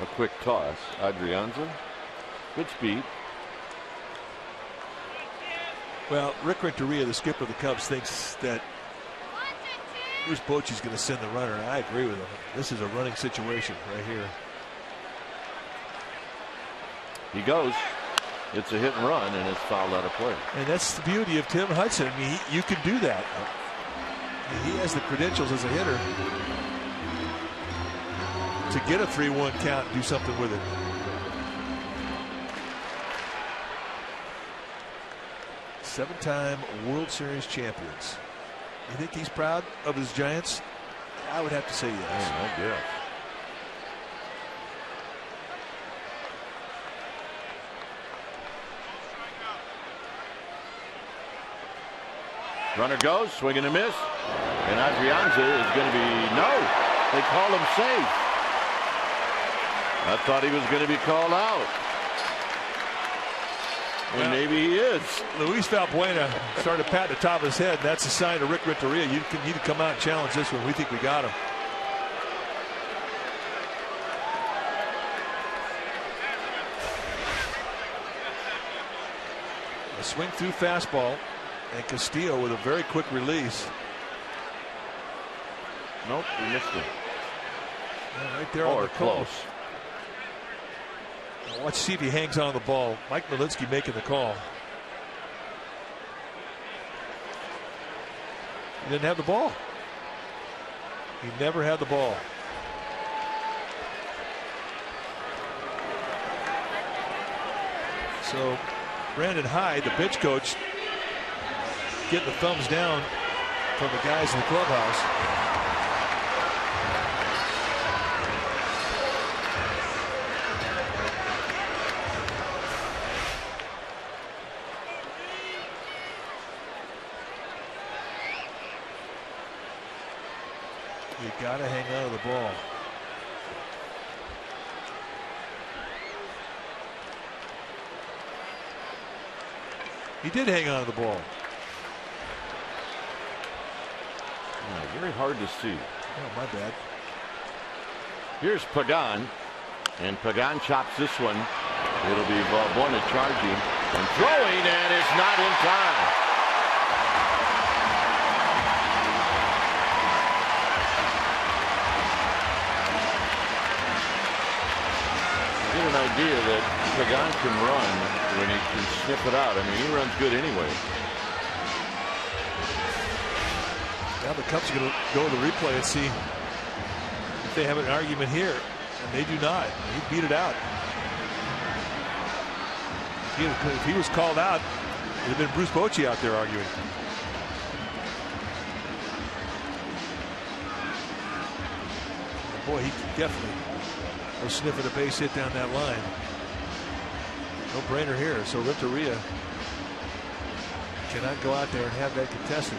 A quick toss. Adrianza. Good speed. Well, Rick Renteria, the skipper of the Cubs, thinks that Bruce Bochy's going to send the runner. I agree with him. This is a running situation right here. He goes. It's a hit and run, and it's fouled out of play. And that's the beauty of Tim Hudson. I mean, you can do that. He has the credentials as a hitter to get a 3-1 count and do something with it. Seven-time World Series champions. You think he's proud of his Giants? I would have to say yes. I guess. Runner goes, swing and a miss. And Adrianza is going to be, no, they call him safe. I thought he was going to be called out. And maybe he is. Luis Valbuena started patting the top of his head. That's a sign to Rick Renteria. You need to come out and challenge this one. We think we got him. A swing through fastball. And Castillo with a very quick release. Nope, he missed it. Yeah, right there on the call. Close. Now watch, see if he hangs on the ball. Mike Malinsky making the call. He didn't have the ball. He never had the ball. So Brandon Hyde, the pitch coach, getting the thumbs down from the guys in the clubhouse. You gotta hang on to the ball. He did hang on to the ball. Very hard to see. Oh, my bad. Here's Pagan, and Pagan chops this one. It'll be Valbuena charging and throwing, and it's not in time. You get an idea that Pagan can run when he can sniff it out. I mean, he runs good anyway. Now the Cubs are going to go to the replay and see if they have an argument here, and they do not. He beat it out. If he was called out, it would have been Bruce Bochy out there arguing. Boy, he definitely was sniffing a base hit down that line. No brainer here. So Renteria cannot go out there and have that contested.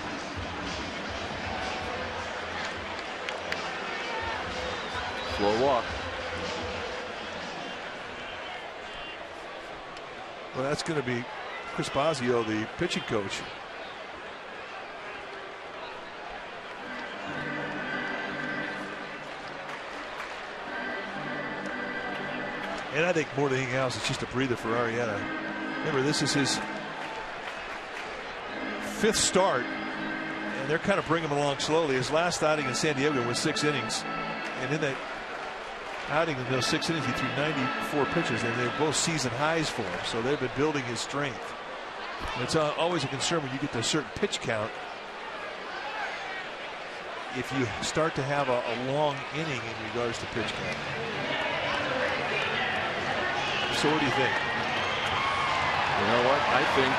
Slow walk. Well, that's going to be Chris Bosio, the pitching coach. And I think more than anything else, it's just a breather for Arrieta. Remember, this is his 5th start, and they're kind of bringing him along slowly. His last outing in San Diego was 6 innings, and in that outing in those 6 innings, he threw 94 pitches, and they're both season highs for him. So they've been building his strength. And it's always a concern when you get to a certain pitch count. If you start to have a long inning in regards to pitch count. So what do you think? You know what? I think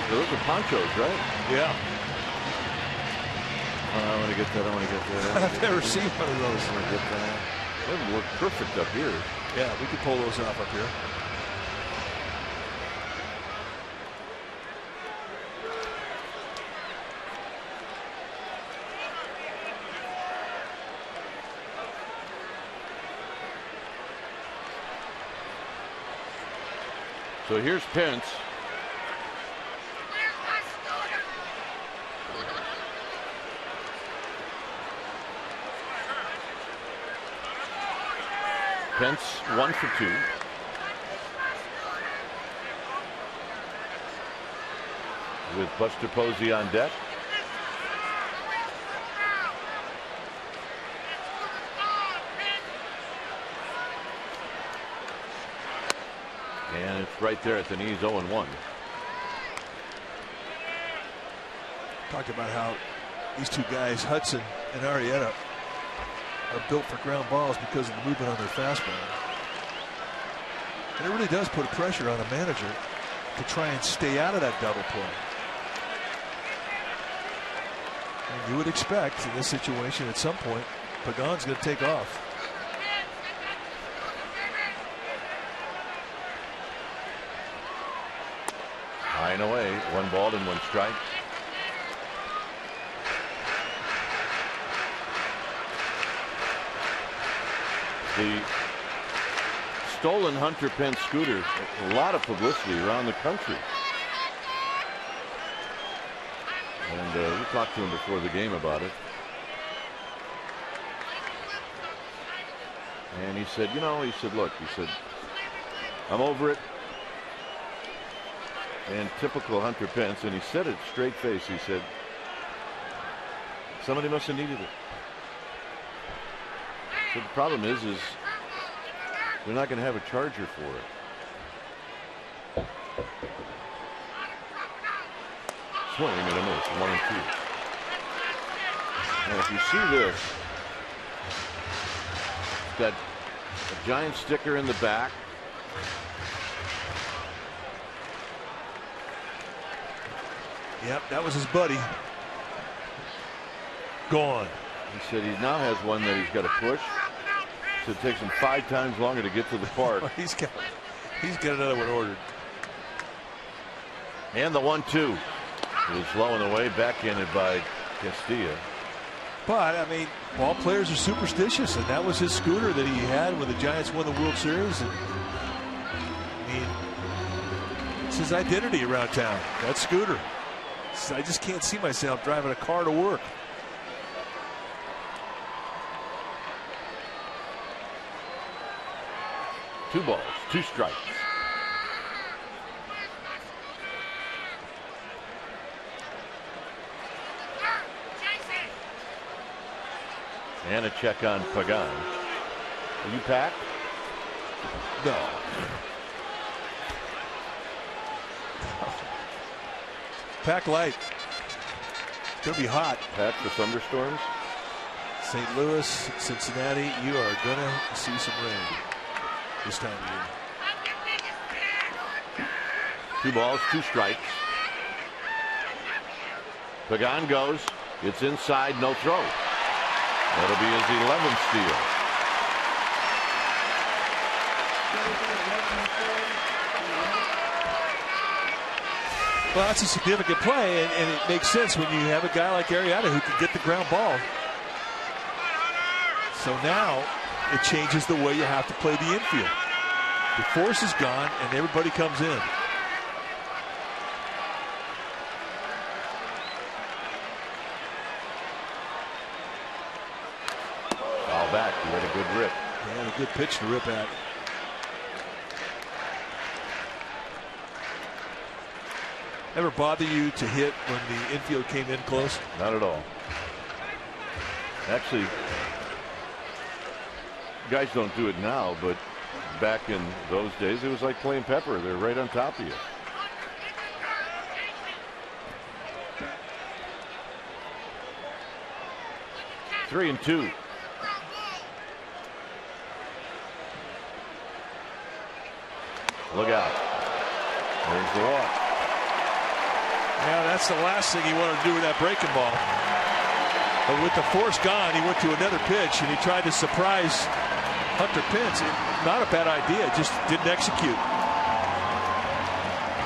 those are ponchos, right? Yeah. I want to get that. I want to get that. I've never seen one of those. I want to get that. They would look perfect up here. Yeah, we could pull those off up here. So here's Pence. Pence 1 for 2. With Buster Posey on deck. right there at the knees, 0-1. Talked about how these two guys, Hudson and Arrieta, are built for ground balls because of the movement on their fastball. And it really does put pressure on a manager to try and stay out of that double play. And you would expect in this situation at some point, Pagan's going to take off. High and away, 1 ball and 1 strike. The stolen Hunter Pence scooter, a lot of publicity around the country. And we talked to him before the game about it. And he said, you know, he said, look, he said, I'm over it. And typical Hunter Pence, and he said it straight face, he said, somebody must have needed it. So the problem is they're not going to have a charger for it. Swing and a miss, 1-2. Now, if you see this, it's got a giant sticker in the back. Yep, that was his buddy. Gone. He said he now has one that he's got to push. So it takes him 5 times longer to get to the park. He's got another one ordered. And the 1-2 is low and away, backhanded by Castilla. But I mean, ball players are superstitious, and that was his scooter that he had when the Giants won the World Series. And I mean, it's his identity around town. That scooter. I just can't see myself driving a car to work. Two balls, 2 strikes. And a check on Pagan. Are you packed? No. Pack light. It's going to be hot. Packed for thunderstorms? St. Louis, Cincinnati, you are going to see some rain this time of year. 2 balls, 2 strikes. Pagan goes. It's inside, no throw. That'll be his 11th steal. Well, that's a significant play, and it makes sense when you have a guy like Arrieta who can get the ground ball. So now it changes the way you have to play the infield. The force is gone, and everybody comes in. Foul back. He had a good rip. He had a good pitch to rip at. Ever bother you to hit when the infield came in close? Not at all. Actually, guys don't do it now, but back in those days, it was like playing pepper. They're right on top of you. Three and 2. Look out. There's the walk. Yeah, that's the last thing he wanted to do with that breaking ball. But with the force gone, he went to another pitch, and he tried to surprise Hunter Pence. Not a bad idea, just didn't execute.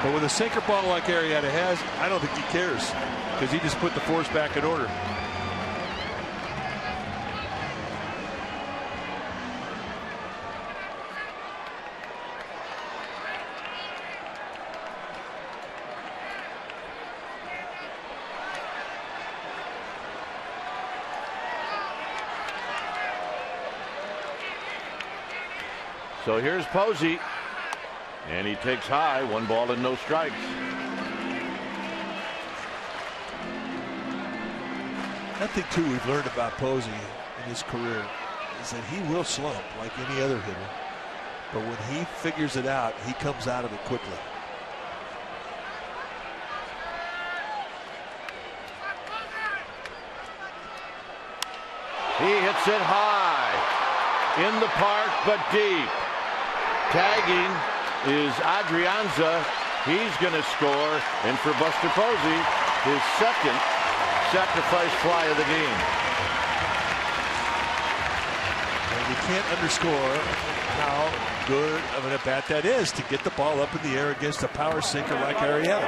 But with a sinker ball like Arrieta has, I don't think he cares, because he just put the force back in order. So here's Posey, and he takes high, 1 ball and no strikes. I think too we've learned about Posey in his career is that he will slump like any other hitter, But when he figures it out, he comes out of it quickly. He hits it high. In the park, but deep. Tagging is Adrianza. He's going to score. And for Buster Posey, his second sacrifice fly of the game. And you can't underscore how good of an at-bat that is to get the ball up in the air against a power sinker like Arrieta.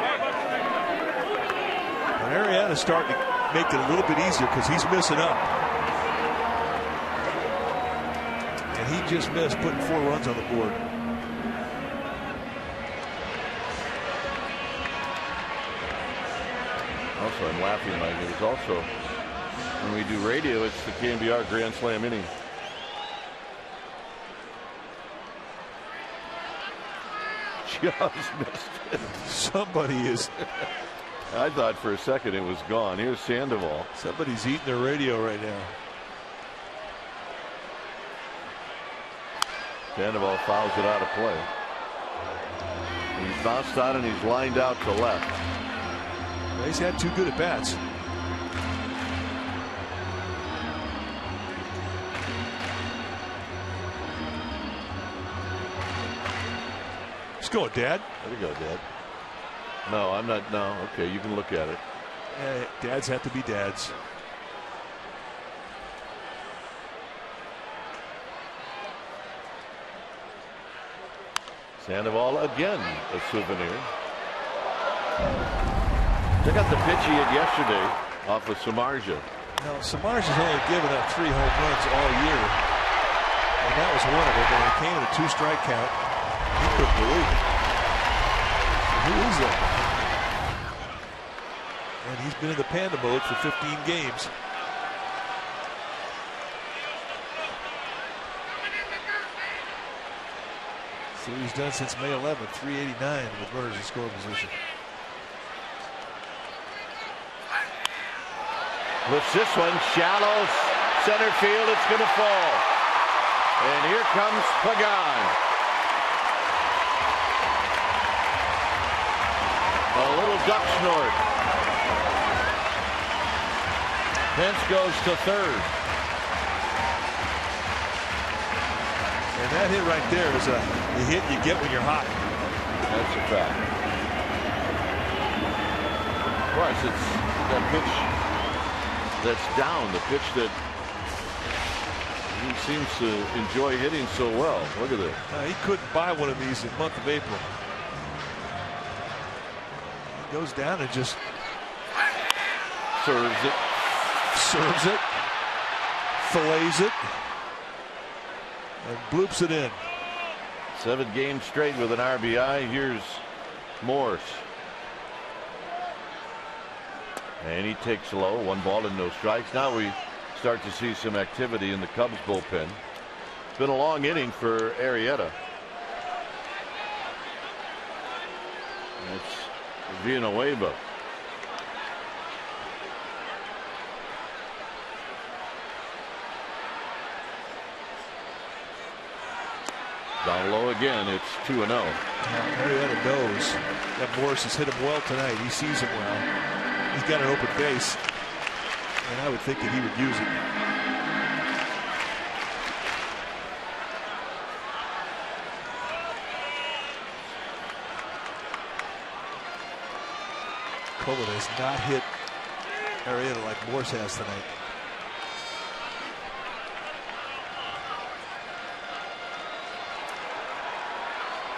And Arrieta's starting to make it a little bit easier because he's missing up. And he just missed putting 4 runs on the board. Also, I'm laughing, Mike. It was also, when we do radio, it's the KNBR Grand Slam inning. Just missed it. Somebody is. I thought for a second it was gone. Here's Sandoval. Somebody's eating their radio right now. Sandoval fouls it out of play. He's bounced on and he's lined out to left. Well, he's had 2 good at bats. Let's go, Dad. There you go, Dad. No, I'm not. No, okay, you can look at it. Yeah, dads have to be dads. Sandoval again, a souvenir. Check out the pitch he hit yesterday off of Samardzija. Now, Samardzija's only given up 3 home runs all year. And that was one of them. When it came in a 2-strike count, he couldn't believe it. Who is that? And he's been in the panda mode for 15 games. See what he's done since May 11th, 389 with runners in scoring position. Lifts this one, shallow center field, it's going to fall. And here comes Pagan. A little duck snort. Pence goes to third. And that hit right there is a hit you get when you're hot. That's a fact. Plus, it's that pitch that's down, the pitch that he seems to enjoy hitting so well. Look at this. He couldn't buy one of these in the month of April. He goes down and just serves it. Serves it. Fillets it. And bloops it in. 7 games straight with an RBI. Here's Morse. And he takes low. 1 ball and no strikes. Now we start to see some activity in the Cubs bullpen. It's been a long inning for Arrieta. It's Villanueva. Down low again. It's 2-0. Arrieta knows that Morris has hit him well tonight. He sees him well. He's got an open base, and I would think that he would use it. Coleman has not hit Arrieta like Morse has tonight.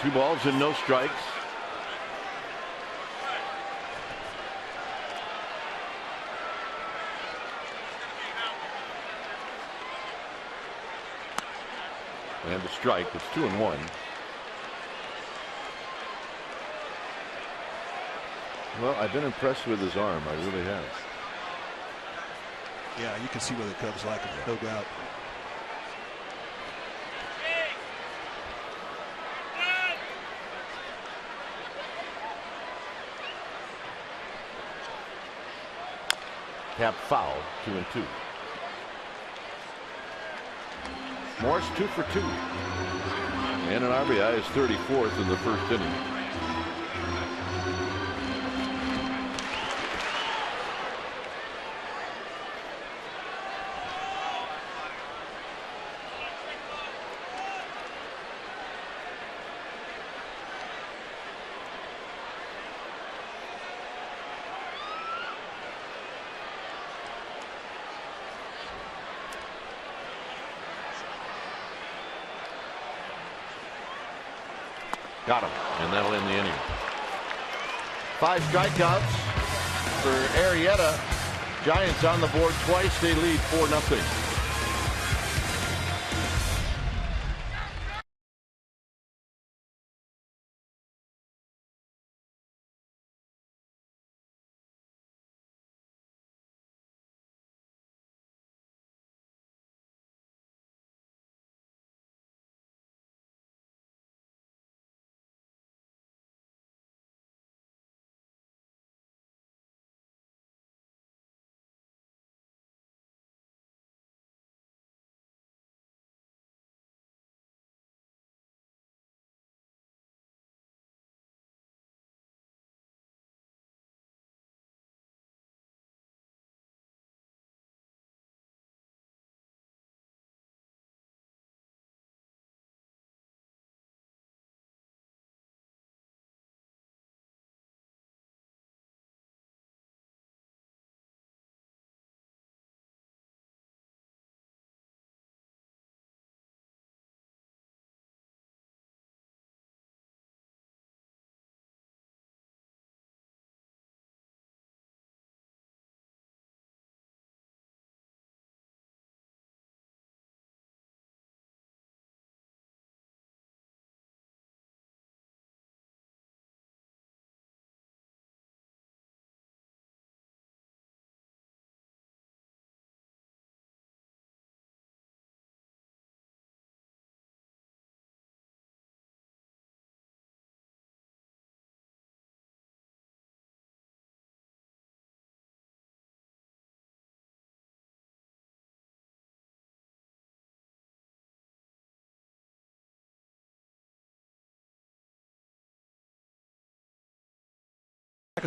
Two balls and no strikes. And a strike. It's 2-1. Well, I've been impressed with his arm. I really have. Yeah, you can see where the Cubs like him, no doubt. Tap foul, 2-2. Morse 2 for 2. And an RBI, his 34th in the first inning. Got him, and that'll end the inning. 5 strikeouts for Arrieta. Giants on the board twice. They lead 4-0.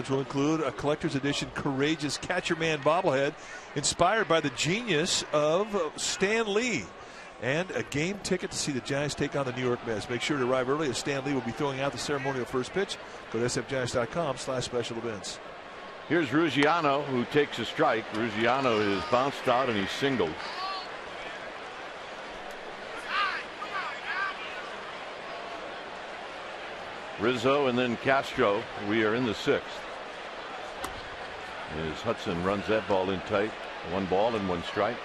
Will include a collector's edition Courageous Catcher Man bobblehead inspired by the genius of Stan Lee, and a game ticket to see the Giants take on the New York Mets. Make sure to arrive early as Stan Lee will be throwing out the ceremonial first pitch. Go to sfgiants.com/special events. Here's Ruggiano, who takes a strike. Ruggiano is bounced out and he's singled. Rizzo and then Castro. We are in the 6th. As Hudson runs that ball in tight. 1 ball and 1 strike.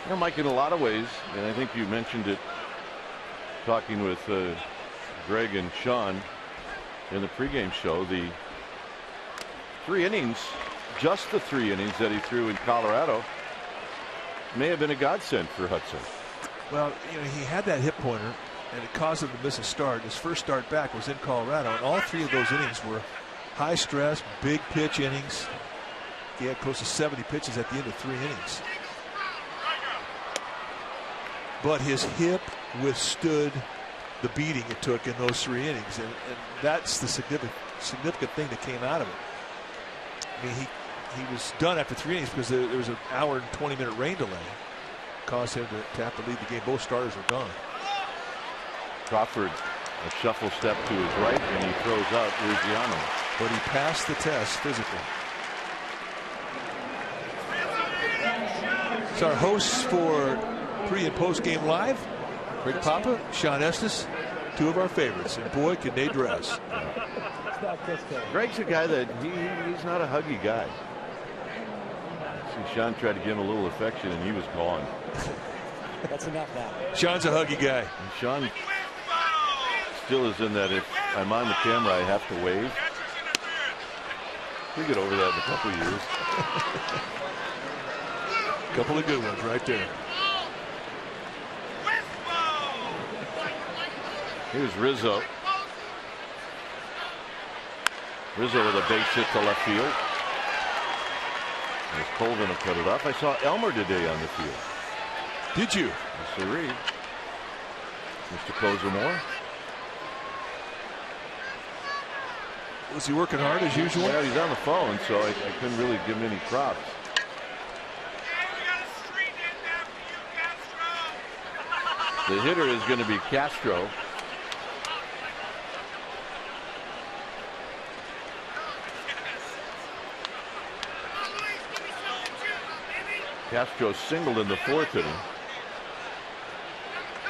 You know, Mike, in a lot of ways, and I think you mentioned it talking with Greg and Sean in the pregame show, the 3 innings, just the 3 innings that he threw in Colorado, may have been a godsend for Hudson. Well, you know, he had that hip pointer, and it caused him to miss a start. His first start back was in Colorado, and all 3 of those innings were high stress, big pitch innings. He had close to 70 pitches at the end of 3 innings. But his hip withstood the beating it took in those 3 innings, and that's the significant thing that came out of it. I mean, he was done after 3 innings because there was an hour and 20-minute rain delay. Caused him to have to leave the game. Both starters were gone. Crawford, a shuffle step to his right, and he throws out Ruggiano. But he passed the test physically. So our hosts for pre and post game live, Greg Papa, Sean Estes, 2 of our favorites, and boy can they dress. Greg's a guy that he's not a huggy guy. See, Sean tried to give him a little affection and he was gone. That's enough now. Sean's a huggy guy. And Sean still is in that if I'm on the camera I have to wave. We'll get over that in a couple of years. Couple of good ones right there. Here's Rizzo. Rizzo with a base hit to left field. As Colvin will cut it off. I saw Elmer today on the field. Did you? Yes, sirree. Mr. Cozumore. Was he working hard as usual? Yeah, he's on the phone, so I couldn't really give him any props. The hitter is going to be Castro. Castro singled in the 4th inning.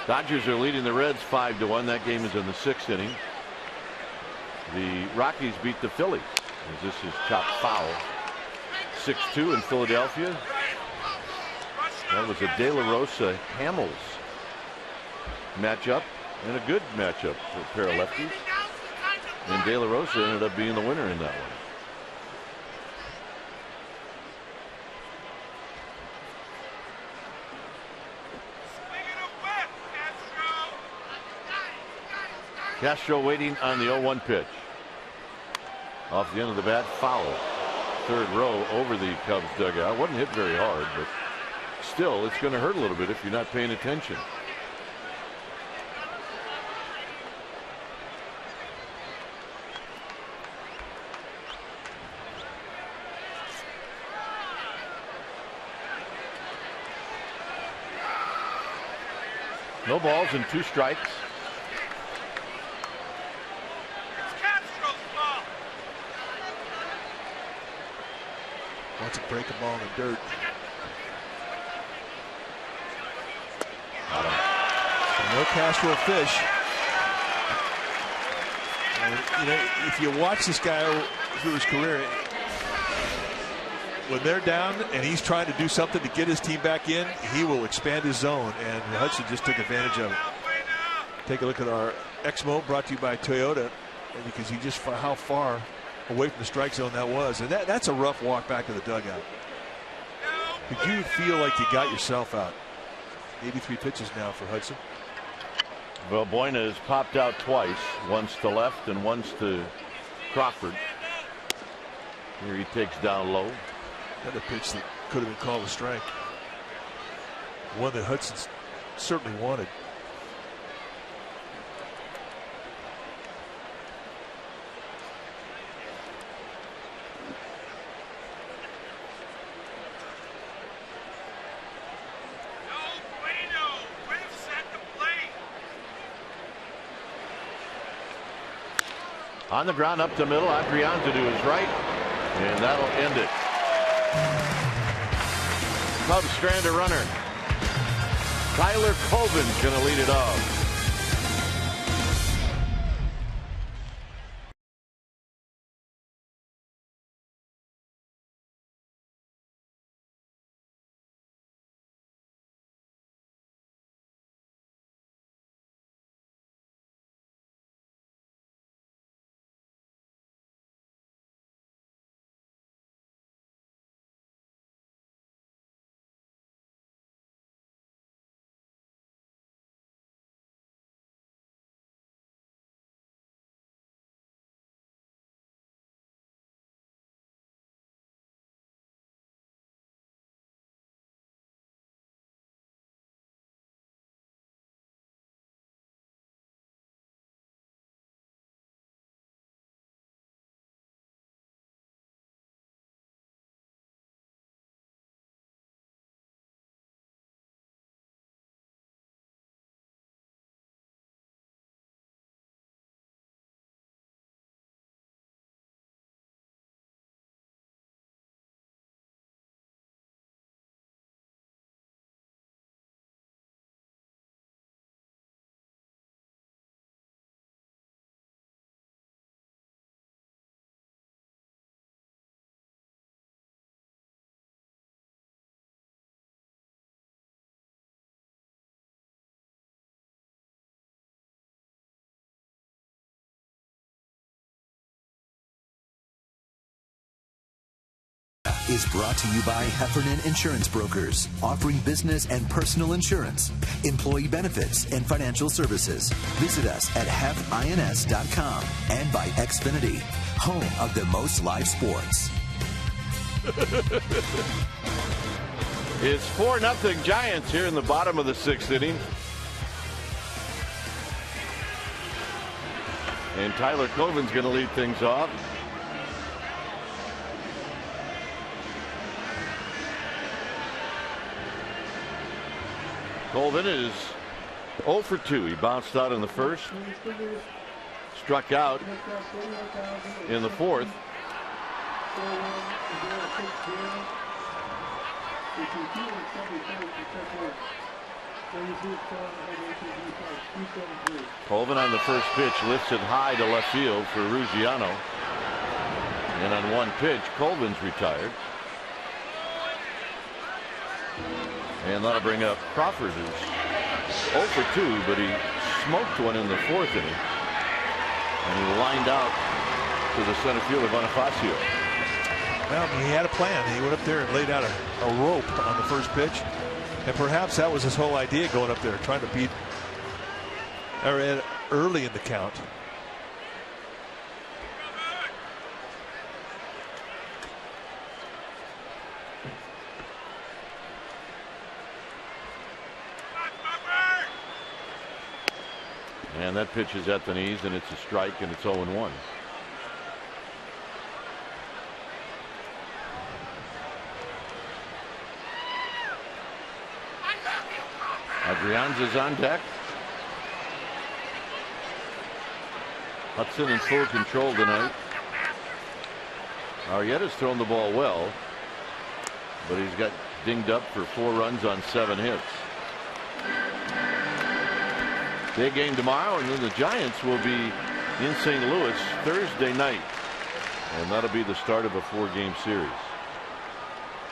Dodgers are leading the Reds 5-1. That game is in the 6th inning. The Rockies beat the Phillies as this is chopped foul. 6-2 in Philadelphia. That was a De La Rosa Hamels matchup, and a good matchup for a pair of lefties. And De La Rosa ended up being the winner in that one. Castro waiting on the 0-1 pitch. Off the end of the bat, foul. 3rd row over the Cubs dugout. Wasn't hit very hard, but still, it's going to hurt a little bit if you're not paying attention. No balls and 2 strikes. Wants to break a ball in the dirt. So no Castro fish. And, you know, if you watch this guy through his career, when they're down and he's trying to do something to get his team back in, he will expand his zone, and Hudson just took advantage of it. Take a look at our Exmo, brought to you by Toyota, and you can see just how far away from the strike zone that was, and that's a rough walk back to the dugout. Did you feel like you got yourself out? 83 pitches now for Hudson. Well, Boyna has popped out twice, once to left and once to Crawford. Here he takes down low. Another pitch that could have been called a strike. One that Hudson certainly wanted. On the ground up the middle, Adrian to his right, and that'll end it. Cubs strand a runner. Tyler Covin's going to lead it off. Is brought to you by Heffernan Insurance Brokers, offering business and personal insurance, employee benefits, and financial services. Visit us at hefins.com and by Xfinity, home of the most live sports. It's 4-0 Giants here in the bottom of the 6th inning. And Tyler Colvin's going to lead things off. Colvin is 0 for 2. He bounced out in the first, struck out in the fourth. Colvin on the first pitch lifts it high to left field for Ruggiano. And on one pitch, Colvin's retired. And that'll bring up Crawford, who's 0 for 2, but he smoked one in the fourth inning. And he lined out to the center fielder, Bonifacio. Well, he had a plan. He went up there and laid out a rope on the first pitch. And perhaps that was his whole idea, going up there, trying to beat early in the count. And that pitch is at the knees, and it's a strike, and it's 0-1. Adrianza's on deck. Hudson in full control tonight. Arrieta's thrown the ball well, but he's got dinged up for 4 runs on 7 hits. Big game tomorrow, and then the Giants will be in St. Louis Thursday night, and that'll be the start of a 4-game series.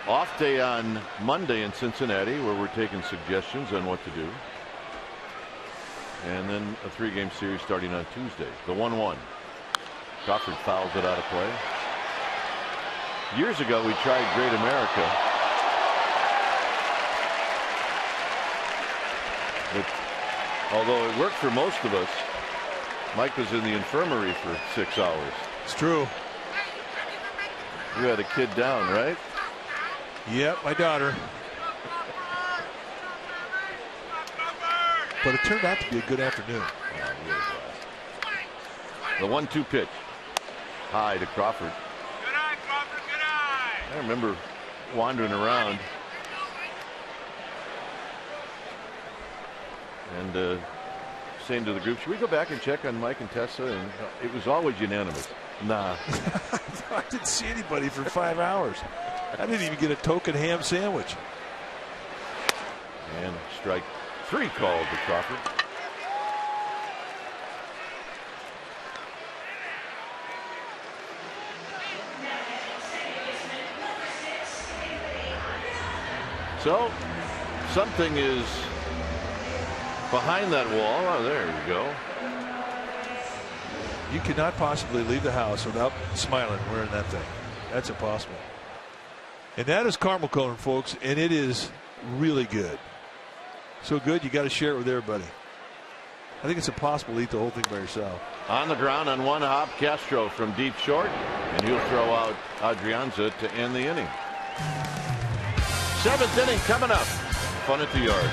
Off day on Monday in Cincinnati, where we're taking suggestions on what to do, and then a 3-game series starting on Tuesday. The 1-1. Crawford fouls it out of play. Years ago, we tried Great America, but although it worked for most of us, Mike was in the infirmary for 6 hours. It's true. You had a kid down, right? Yep, my daughter. But it turned out to be a good afternoon. The 1-2 pitch. High to Crawford. Good eye, Crawford, good eye. I remember wandering around and saying to the group, should we go back and check on Mike and Tessa? And it was always unanimous. Nah. I didn't see anybody for 5 hours. I didn't even get a token ham sandwich. And strike 3 called to Crawford. So something is behind that wall. Oh, there you go. You cannot possibly leave the house without smiling wearing that thing. That's impossible. And that is caramel cone, folks, and it is really good. So good, you got to share it with everybody. I think it's impossible to eat the whole thing by yourself. On the ground on one hop, Castro from deep short, and he'll throw out Adrianza to end the inning. 7th inning coming up. Fun at the Yard.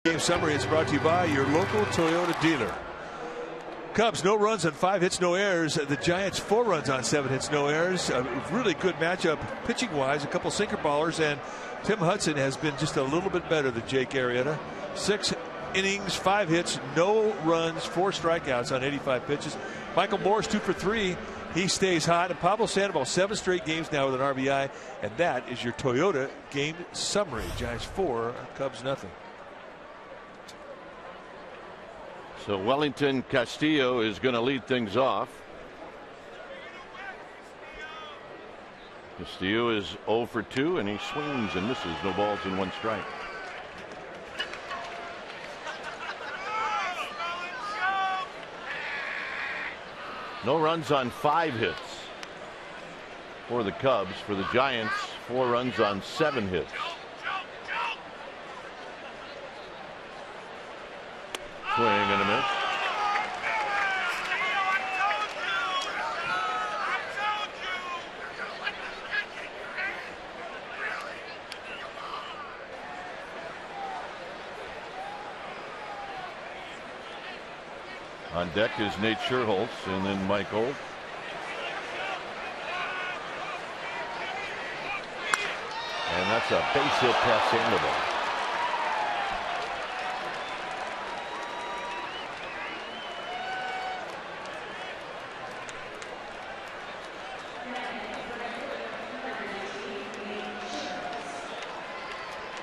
Game summary is brought to you by your local Toyota dealer. Cubs, no runs on 5 hits, no errors. The Giants, 4 runs on 7 hits, no errors. A really good matchup pitching-wise, a couple sinker ballers, and Tim Hudson has been just a little bit better than Jake Arrieta. 6 innings, 5 hits, no runs, 4 strikeouts on 85 pitches. Michael Moore's 2 for 3. He stays hot. And Pablo Sandoval, 7 straight games now with an RBI. And that is your Toyota game summary. Giants 4, Cubs nothing. So Wellington Castillo is going to lead things off. Castillo is 0 for 2, and he swings and misses. No balls and 1 strike. No runs on 5 hits for the Cubs. For the Giants, 4 runs on 7 hits. Swing and a miss. On deck is Nate Scherholtz and then Mike Holt. And that's a base hit past Sandoval.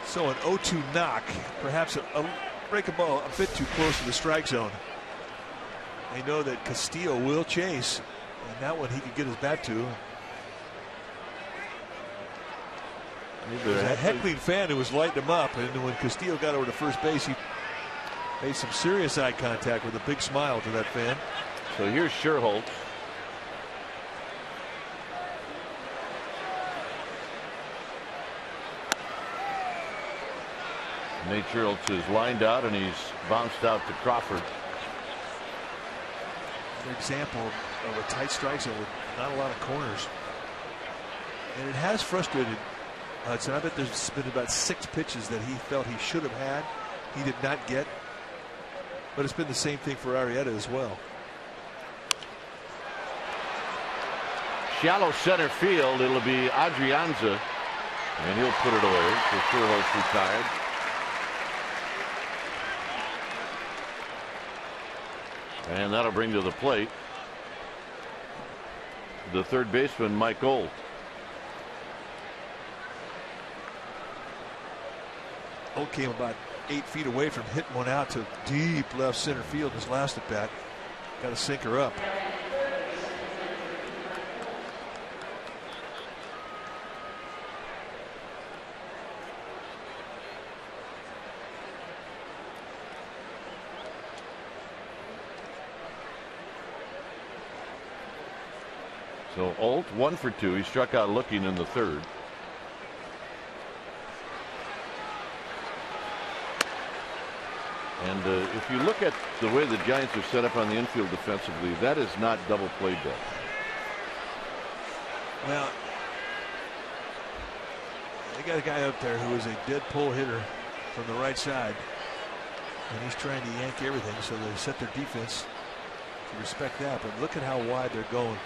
So an 0-2 knock, perhaps a break a ball a bit too close to the strike zone. They know that Castillo will chase, and that one he could get his bat to. There's a heckling fan who was lighting him up, and when Castillo got over to first base, he made some serious eye contact with a big smile to that fan. So here's Scherholtz. Nate Scherholtz is lined out and he's bounced out to Crawford. An example of a tight strike zone with not a lot of corners. And it has frustrated Hudson. I bet there's been about 6 pitches that he felt he should have had. He did not get. But it's been the same thing for Arrieta as well. Shallow center field. It'll be Adrianza. And he'll put it away. So Scherholtz retired. And that'll bring to the plate the third baseman, Mike Gold. Old came about 8 feet away from hitting one out to deep left center field in his last at bat. Got a sinker up. So Olt 1 for 2. He struck out looking in the third. And if you look at the way the Giants are set up on the infield defensively, that is not double play depth. Well, they got a guy up there who is a dead pull hitter from the right side, and he's trying to yank everything, so they set their defense to respect that. But look at how wide they're going.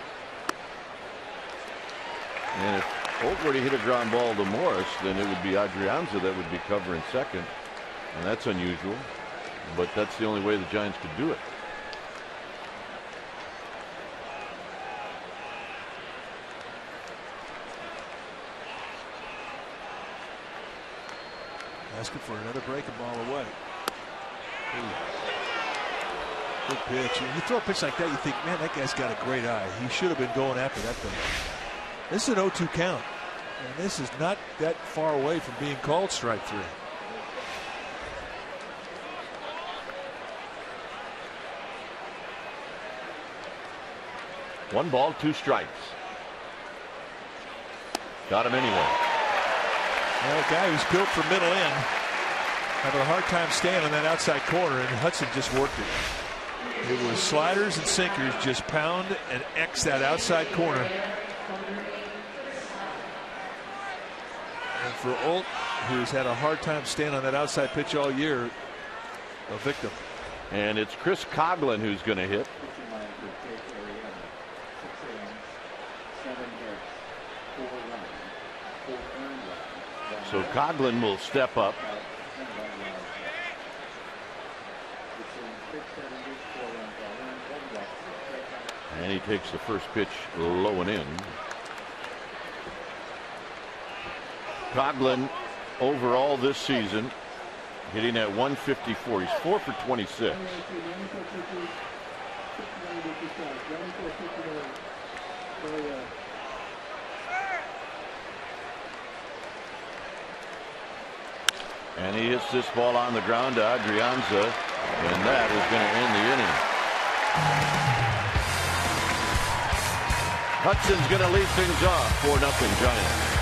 And if Holt were to hit a ground ball to Morris, then it would be Adrianza that would be covering second. And that's unusual. But that's the only way the Giants could do it. Asking for another breaking ball away. Ooh. Good pitch. You throw a pitch like that, you think, man, that guy's got a great eye. He should have been going after that thing. This is an 0-2 count, and this is not that far away from being called strike 3. One ball, 2 strikes. Got him anyway. Well, a guy who's built for middle in having a hard time staying on that outside corner, and Hudson just worked it. It was sliders and sinkers, just pound and X that outside corner. And for Olt, who's had a hard time staying on that outside pitch all year, a victim. And it's Chris Coghlan who's going to hit. So Coghlan will step up. And he takes the first pitch low and in. Coghlan overall this season hitting at 154. He's 4 for 26. And he hits this ball on the ground to Adrianza, and that is going to end the inning. Hudson's going to lead things off, 4-0 Giants.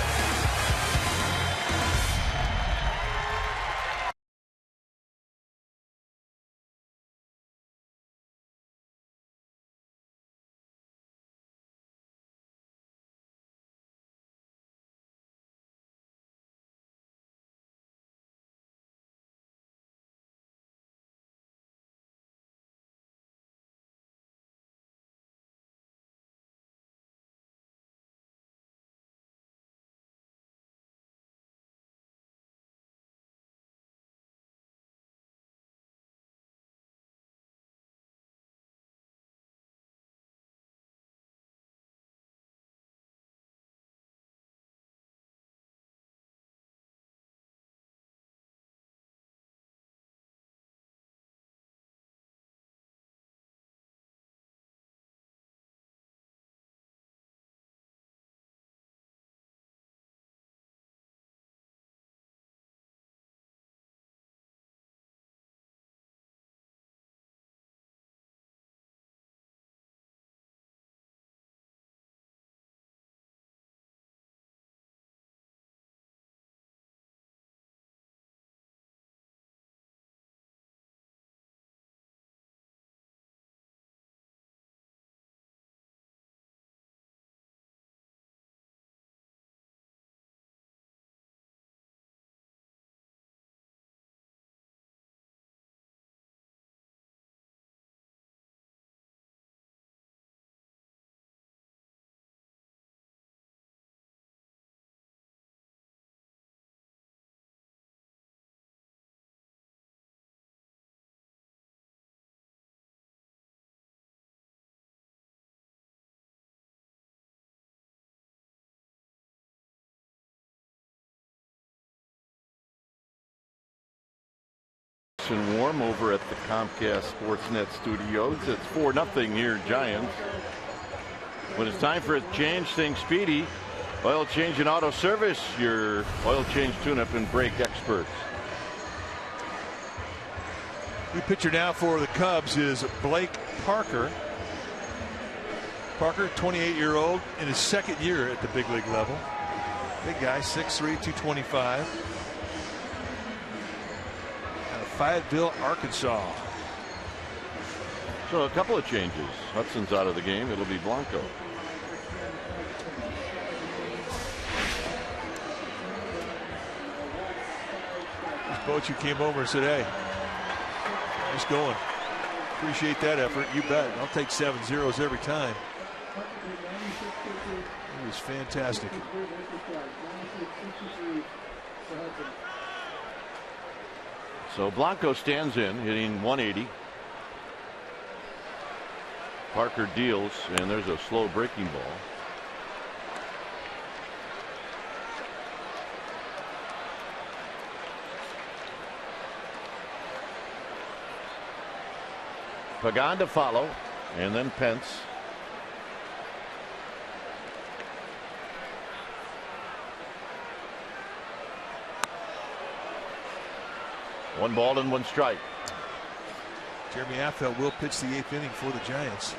And warm over at the Comcast Sportsnet studios. It's 4-0 here, Giants. When it's time for a change, things speedy. Oil Change and Auto Service, your oil change tune-up and brake experts. The pitcher now for the Cubs is Blake Parker. Parker, 28-year-old, in his second year at the big league level. Big guy, 6'3", 225. Fayetteville, Arkansas. So a couple of changes. Hudson's out of the game. It'll be Blanco. This Bochy came over and said, hey, nice going. Appreciate that effort. You bet. I'll take 7 zeros every time. It was fantastic. So Blanco stands in, hitting 180. Parker deals, and there's a slow breaking ball. Pagan to follow, and then Pence. One ball and one strike. Jeremy Affeldt will pitch the 8th inning for the Giants.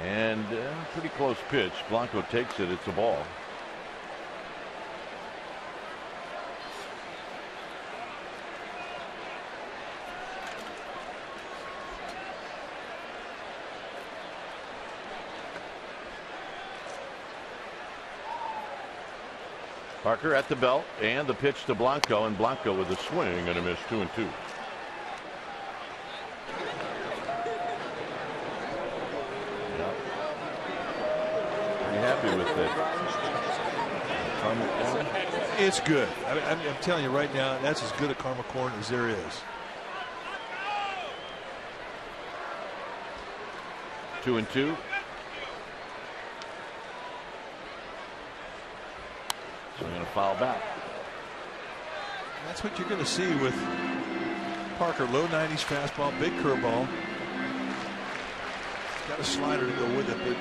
And pretty close pitch. Blanco takes it. It's a ball. Parker at the belt, and the pitch to Blanco, and Blanco with a swing and a miss, 2-2. Yeah. Pretty happy with it. It's good. I'm telling you right now, that's as good a caramel corn as there is. 2-2. So we're going to foul back. That's what you're going to see with Parker. Low 90s fastball, big curveball. Got a slider to go with it, but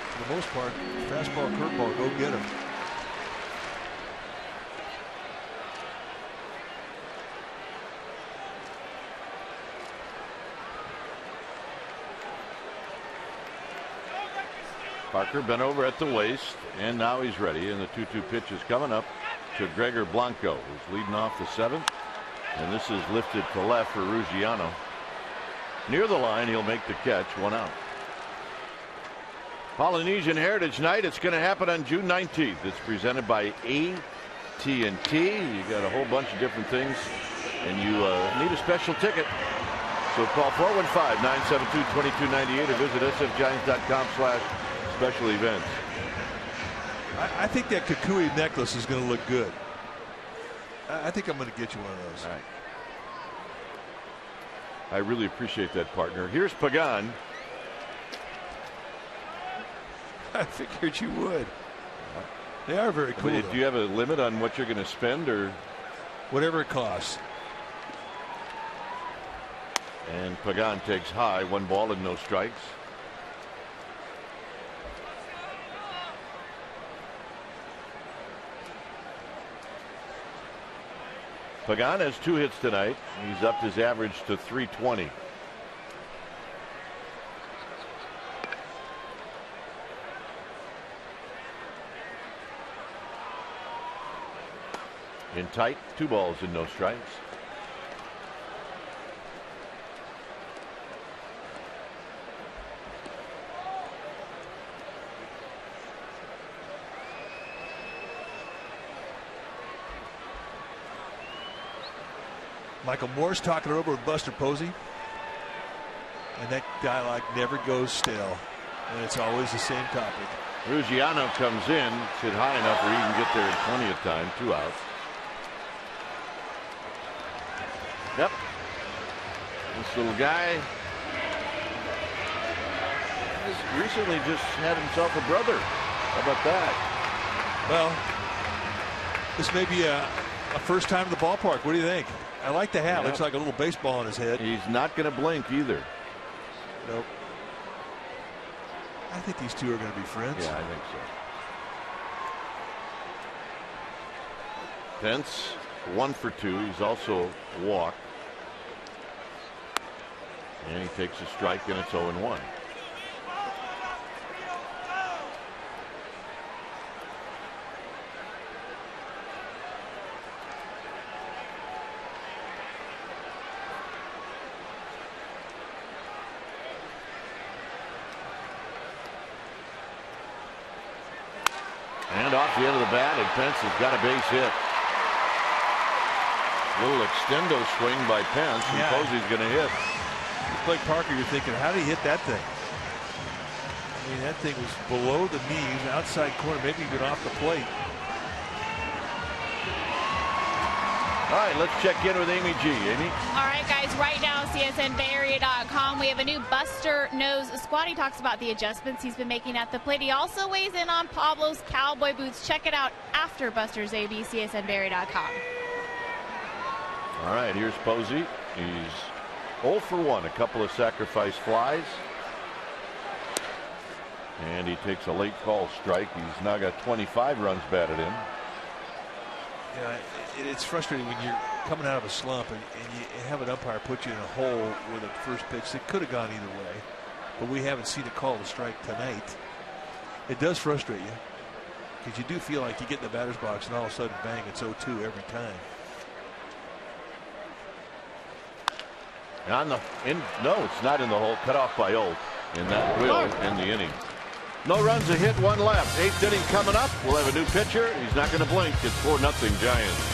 for the most part, fastball, curveball, go get him. Parker bent over at the waist, and now he's ready. And the 2-2 pitch is coming up to Gregor Blanco, who's leading off the 7th. And this is lifted to left for Ruggiano. Near the line, he'll make the catch, 1 out. Polynesian Heritage Night. It's going to happen on June 19th. It's presented by AT&T. You got a whole bunch of different things, and you need a special ticket. So call 415-972-2298 or visit sfgiants.com/special events. I think that Kukui necklace is going to look good. I think I'm going to get you one of those. All right. I really appreciate that, partner. Here's Pagan. I figured you would. They are very cool. Do you have a limit on what you're going to spend, or whatever it costs? And Pagan takes high, 1 ball and no strikes. Pagan has 2 hits tonight. He's upped his average to 320. In tight, 2 balls and no strikes. Michael Moore's talking it over with Buster Posey. And that dialogue never goes stale. And it's always the same topic. Ruggiano comes in, hit high enough where he can get there in 20th time, 2 outs. Yep. This little guy has recently just had himself a brother. How about that? Well, this may be a first time in the ballpark. What do you think? I like the hat. Yeah. Looks like a little baseball on his head. He's not going to blink either. Nope. I think these two are going to be friends. Yeah, I think so. Pence, 1 for 2. He's also walked. And he takes a strike, and it's 0-1. And off the end of the bat, and Pence has got a base hit. Little extendo swing by Pence, and Posey's going to hit. Blake Parker, you're thinking, how did he hit that thing? I mean, that thing was below the knees, outside corner, maybe even off the plate. All right, let's check in with Amy G. Amy? All right, guys, right now, CSNBayArea.com, we have a new Buster Knows squad. He talks about the adjustments he's been making at the plate. He also weighs in on Pablo's cowboy boots. Check it out after Buster's AB, CSNBayArea.com. All right, here's Posey. He's 0 for 1, a couple of sacrifice flies. And he takes a late call strike. He's now got 25 runs batted in. Yeah, it's frustrating when you're coming out of a slump and you have an umpire put you in a hole with a first pitch that could have gone either way. But we haven't seen a call to strike tonight. It does frustrate you because you do feel like you get in the batter's box and all of a sudden, bang, it's 0-2 every time. No, it's not in the hole. Cut off by Oak, and that will end the inning. No runs, a hit, one left. 8th inning coming up. We'll have a new pitcher. He's not going to blink. It's 4-0 Giants.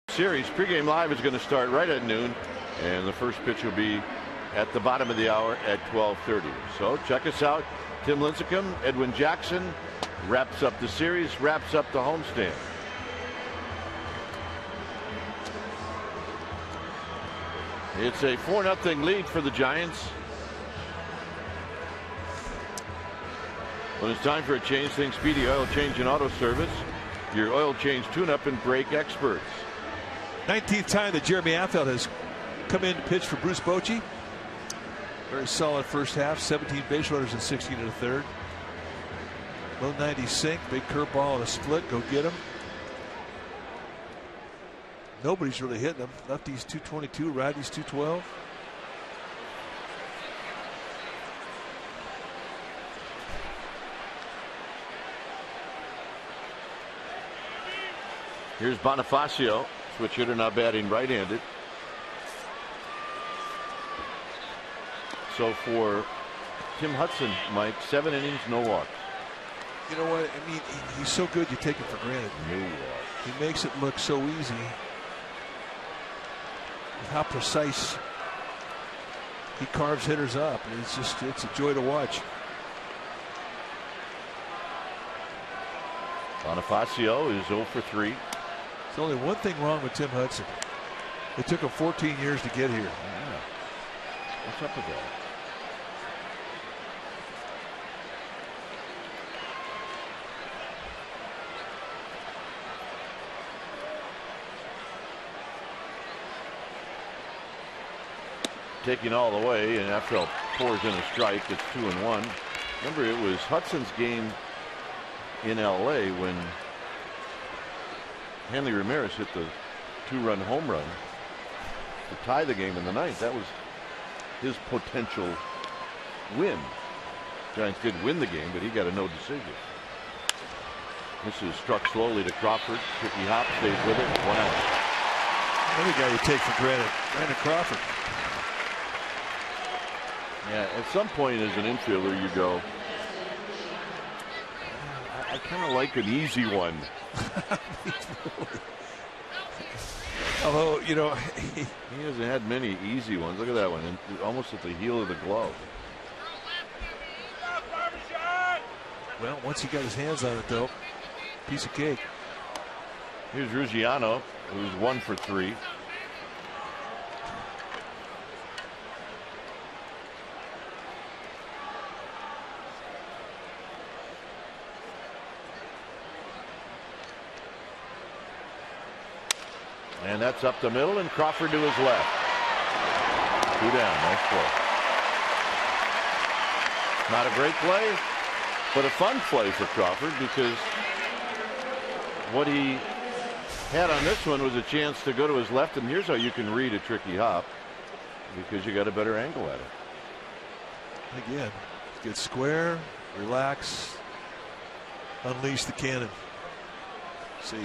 Series pregame live is going to start right at noon, and the first pitch will be at the bottom of the hour at 12:30. So check us out. Tim Lincecum, Edwin Jackson wraps up the series, wraps up the homestand. It's a 4-0 lead for the Giants. When it's time for a change, think Speedy Oil Change and Auto Service, your oil change tune-up and brake experts. 19th time that Jeremy Affeldt has come in to pitch for Bruce Bochy. Very solid first half. 17 base runners and 16 in the third. Low 90 sink. Big curveball and a split. Go get him. Nobody's really hitting him. Lefties 222. Righties 212. Here's Bonifacio. Switch hitter now batting right-handed. So for Tim Hudson, Mike, 7 innings, no walks. You know what? I mean, he's so good you take it for granted. No walks. He makes it look so easy. How precise he carves hitters up. It's a joy to watch. Bonifacio is 0 for 3. There's only one thing wrong with Tim Hudson. It took him 14 years to get here. Yeah. What's up with that? Taking all the way, and Affeldt pours in a strike. It's 2-1. Remember, it was Hudson's game in LA when Hanley Ramirez hit the 2-run home run to tie the game in the 9th. That was his potential win. Giants did win the game, but he got a no decision. This is struck slowly to Crawford. Tricky hop, stays with it. 1 out. Another guy you take for granted, Brandon Crawford. Yeah, at some point as an infielder, you go, I kind of like an easy one. Although, you know, he hasn't had many easy ones. Look at that one, almost at the heel of the glove. Well, once he got his hands on it, though, piece of cake. Here's Ruggiano, who's 1 for 3. And that's up the middle, and Crawford to his left. 2 down. Nice play. Not a great play, but a fun play for Crawford, because what he had on this one was a chance to go to his left, and here's how you can read a tricky hop, because you got a better angle at it. Again, get square, relax, unleash the cannon. See ya.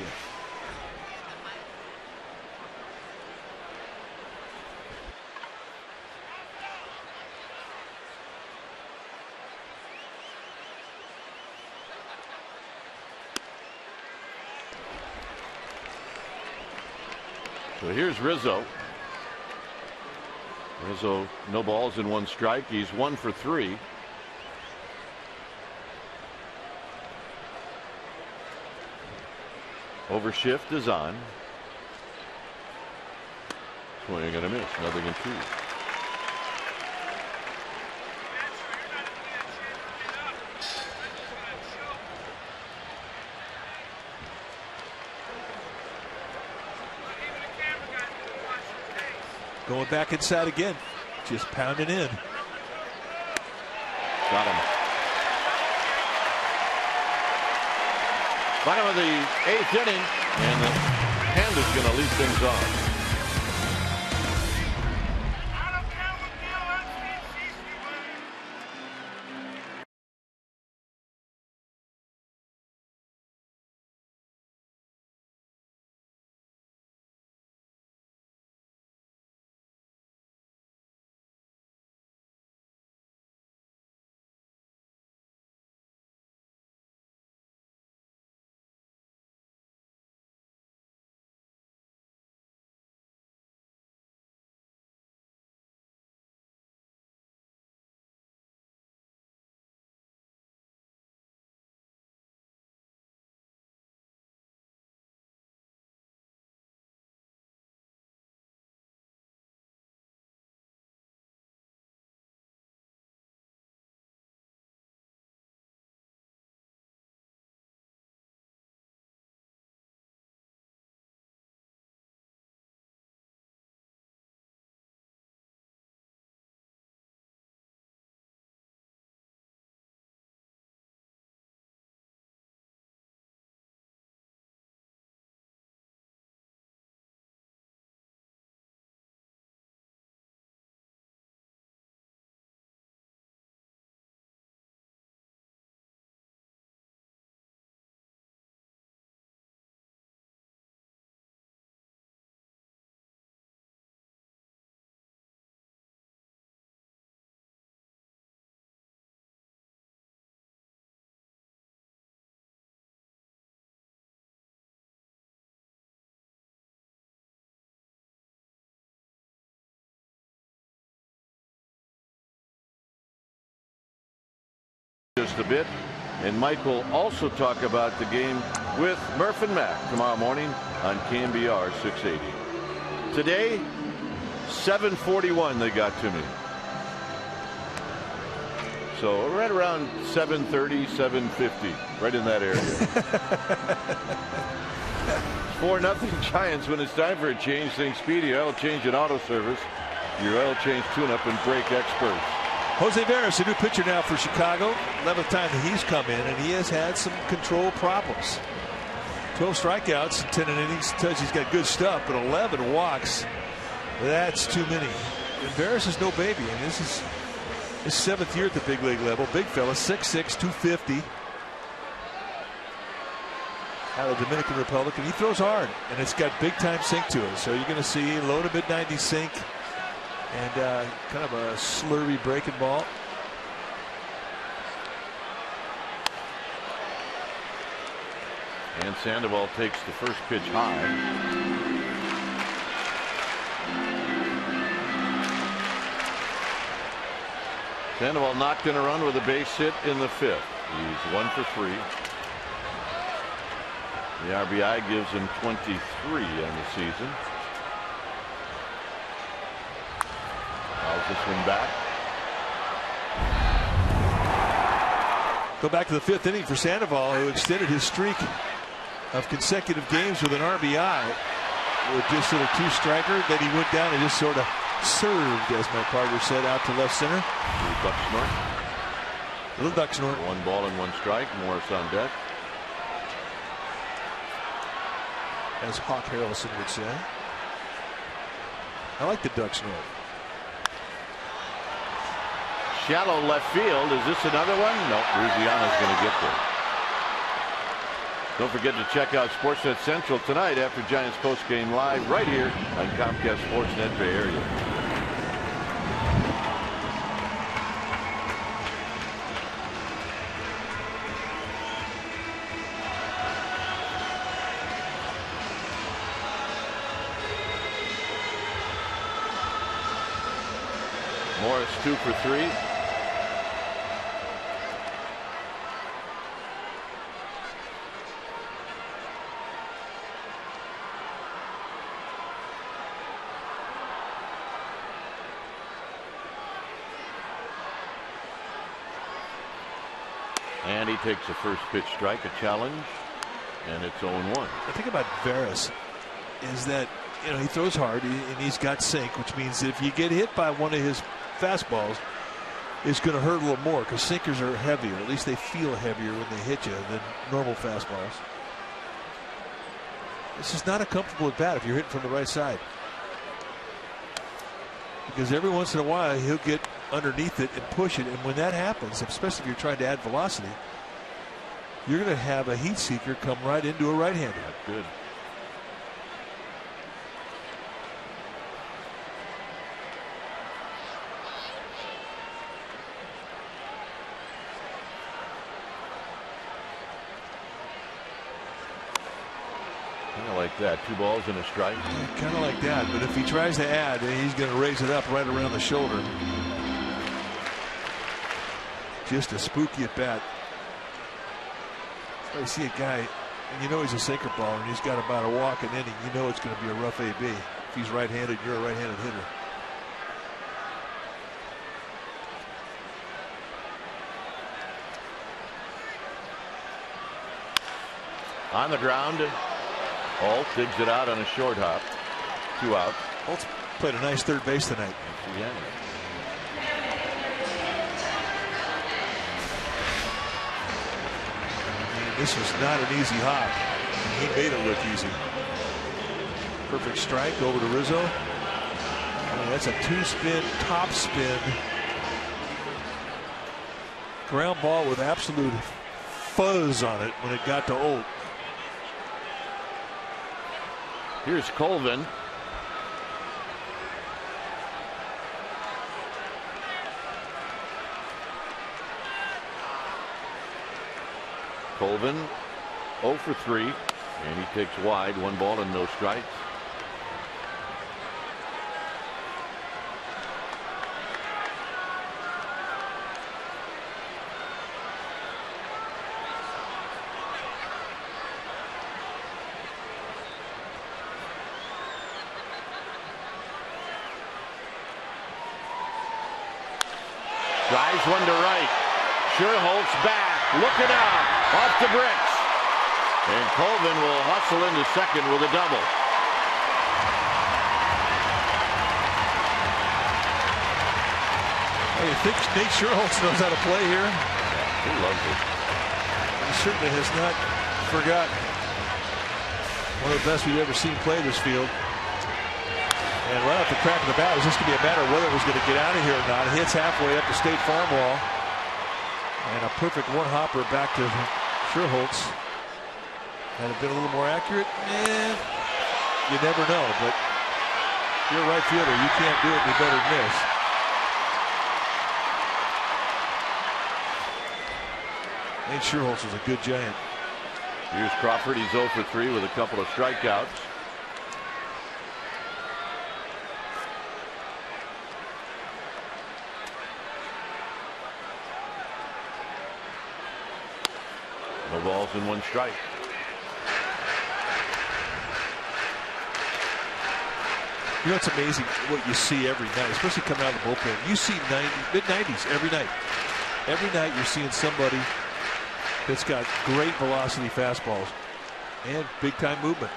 So here's Rizzo. Rizzo, no balls and 1 strike. He's 1 for 3. Overshift is on. Swing and a miss. Nothing in 2. Going back inside again. Just pounding in. Got him. Bottom of the 8th inning, and the hand is going to lead things on. Just a bit, and Mike will also talk about the game with Murph and Mac tomorrow morning on KMBR 680. Today, 7:41 they got to me. So right around 7:30, 7:50, right in that area. 4-0 Giants. When it's time for a change, think Speedy Oil Change and Auto Service. Your oil change tune-up and brake experts. Jose Veras, a new pitcher now for Chicago. 11th time that he's come in, and he has had some control problems. 12 strikeouts in 10 innings. Tells he's got good stuff, but 11 walks. That's too many. And Veras is no baby, and this is his 7th year at the big league level. Big fella, 6'6", 250. Out of the Dominican Republic, and he throws hard, and it's got big time sink to it. So you're going to see low to mid-90s sink. And kind of a slurry breaking ball. And Sandoval takes the first pitch high. Sandoval knocked in a run with a base hit in the 5th. He's 1 for 3. The RBI gives him 23 on the season. This one back. Go back to the 5th inning for Sandoval, who extended his streak of consecutive games with an RBI. with just sort of two-striker. Then he went down and just sort of served, as my partner said, out to left center. Little duck snort. Little duck snort. 1 ball and 1 strike. Morris on deck. As Hawk Harrelson would say. I like the duck snort. Shallow left field. Is this another one? No, Ruziana's going to get there. Don't forget to check out Sportsnet Central tonight after Giants postgame live right here on Comcast Sportsnet Bay Area. Morris 2 for 3. And he takes a first pitch strike, a challenge, and it's 0-1. The thing about Veras is that, you know, he throws hard and he's got sink, which means that if you get hit by one of his fastballs, it's going to hurt a little more because sinkers are heavier. At least they feel heavier when they hit you than normal fastballs. This is not a comfortable at bat if you're hitting from the right side, because every once in a while he'll get underneath it and push it, and when that happens, especially if you're trying to add velocity, you're going to have a heat seeker come right into a right-hander. Good. Kind of like that. 2 balls and a strike. Kind of like that, but if he tries to add, he's going to raise it up right around the shoulder. Just a spooky at bat. I see a guy, and you know he's a sinker baller, and he's got about a walk an inning. You know it's going to be a rough AB. If he's right-handed, you're a right-handed hitter. On the ground, Alt digs it out on a short hop. 2 outs. Alt's played a nice third base tonight. Yeah. This was not an easy hop. He made it look easy. Perfect strike over to Rizzo. I mean, that's a 2-spin, top spin. Ground ball with absolute fuzz on it when it got to Olt. Here's Colvin. Colvin 0 for 3, and he takes wide. 1 ball and no strikes. Drives one to right. Scherholtz back, looking out. Off the bricks. And Colvin will hustle into second with a double. Hey, you think Nate Scherholtz knows how to play here? Yeah, he loves it. He certainly has not forgotten. One of the best we've ever seen play this field. And right off the crack of the bat, it was just going to be a matter of whether it was going to get out of here or not. It hits halfway up the State Farm wall. And a perfect one-hopper back to Scherholtz. Had it been a little more accurate? You never know, but you're a right fielder. You can't do it any better than this. Nate Scherholtz was a good Giant. Here's Crawford. He's 0 for 3 with a couple of strikeouts. No balls and 1 strike. You know, it's amazing what you see every night, especially coming out of the bullpen. You see mid-90s every night. Every night you're seeing somebody that's got great velocity fastballs and big-time movement.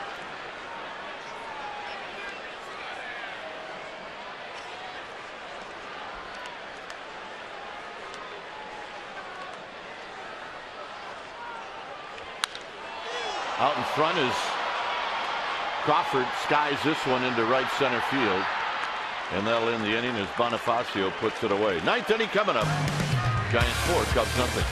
Out in front is Crawford. Skies this one into right center field. And that'll end the inning as Bonifacio puts it away. Ninth inning coming up. Giants 4, Cubs nothing.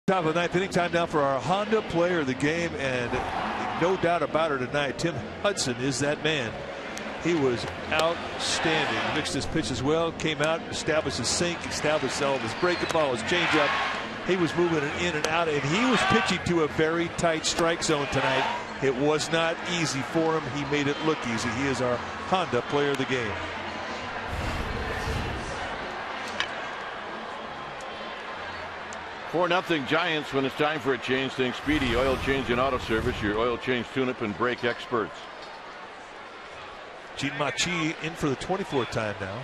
Top of the ninth inning, time now for our Honda player of the game, and no doubt about it tonight, Tim Hudson is that man. He was outstanding. Mixed his pitches well, came out, established his sink, established all of his breaking ball, his changeup. He was moving it in and out, and he was pitching to a very tight strike zone tonight. It was not easy for him. He made it look easy. He is our Honda player of the game. 4-0 Giants when it's time for a change. Think Speedy Oil Change and Auto Service, your oil change, tune-up, and brake experts. Gene Machi in for the 24th time now.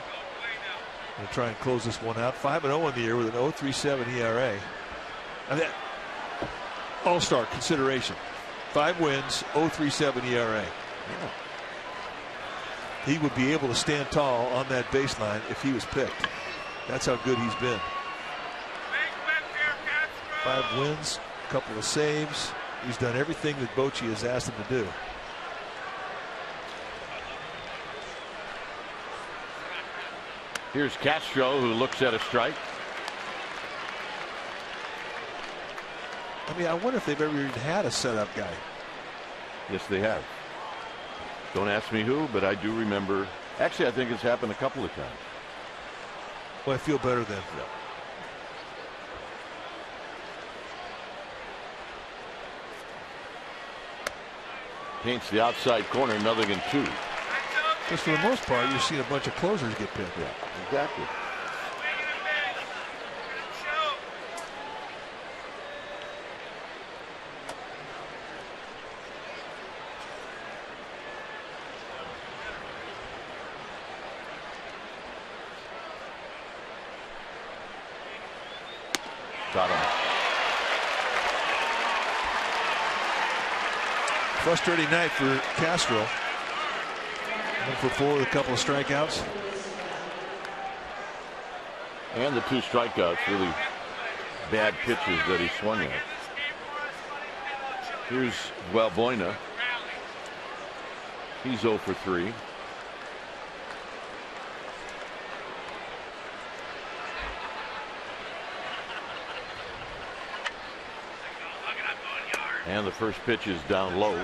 Going to try and close this one out. 5-0 in the year with an 0.37 ERA. I mean, all-star consideration. 5 wins, 0.37 ERA. Yeah. He would be able to stand tall on that baseline if he was picked. That's how good he's been. 5 wins, a couple of saves. He's done everything that Bochy has asked him to do. Here's Castro, who looks at a strike. I mean, I wonder if they've ever even had a setup guy. Yes, they have. Don't ask me who, but I do remember. Actually, I think it's happened a couple of times. Well, I feel better then. Yeah. Paints the outside corner, 0-2. Just for the most part, you're seeing a bunch of closers get picked. Yeah, exactly. Got him. Frustrating night for Castro. 1 for 4 with a couple of strikeouts. And the 2 strikeouts, really bad pitches that he swung at. Here's Valbuena. He's 0 for 3. And the first pitch is down low.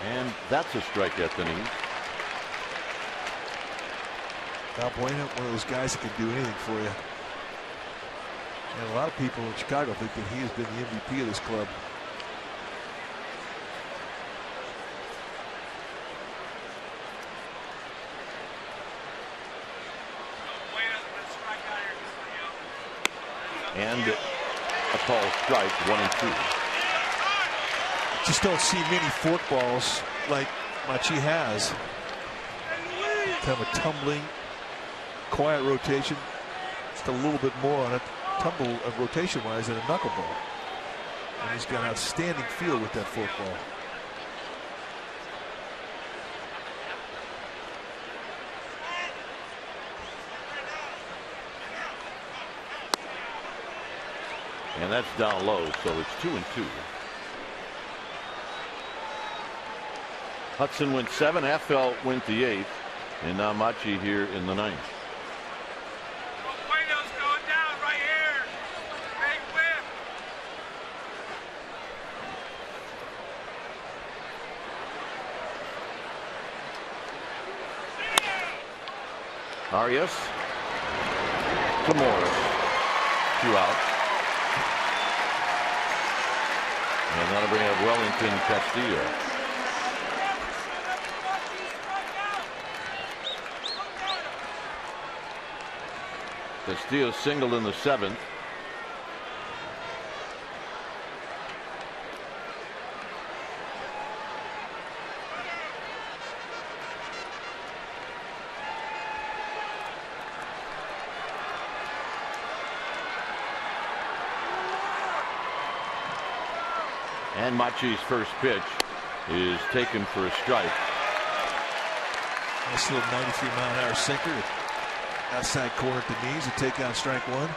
And that's a strike at the knee. Baltimore, one of those guys that can do anything for you. And a lot of people in Chicago think that he has been the MVP of this club. And a call strike, 1-2. Just don't see many forkballs like Machi has. Kind of a tumbling, quiet rotation. Just a little bit more on a tumble of rotation-wise than a knuckleball. And he's got outstanding feel with that forkball. And that's down low, so it's 2-2. Hudson went 7, Affel went the 8th, and now Machi here in the 9th. Bueno's going down right here. Big whip. Arias to Morris. 2 outs. And that'll bring up Wellington Castillo. Castillo singled in the 7th. And Machi's first pitch is taken for a strike. Nice little 93-mile-an-hour sinker. Outside corner at the knees to take out strike 1.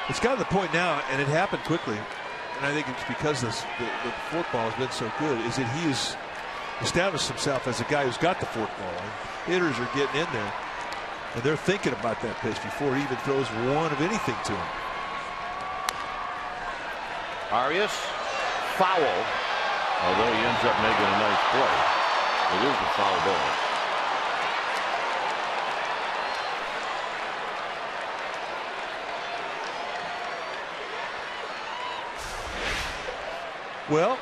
It's gotten to the point now, and it happened quickly, and I think it's because the forkball has been so good, is that he has established himself as a guy who's got the forkball. And hitters are getting in there, and they're thinking about that pitch before he even throws one of anything to him. Arias, foul, although he ends up making a nice play. It is a foul ball. Well,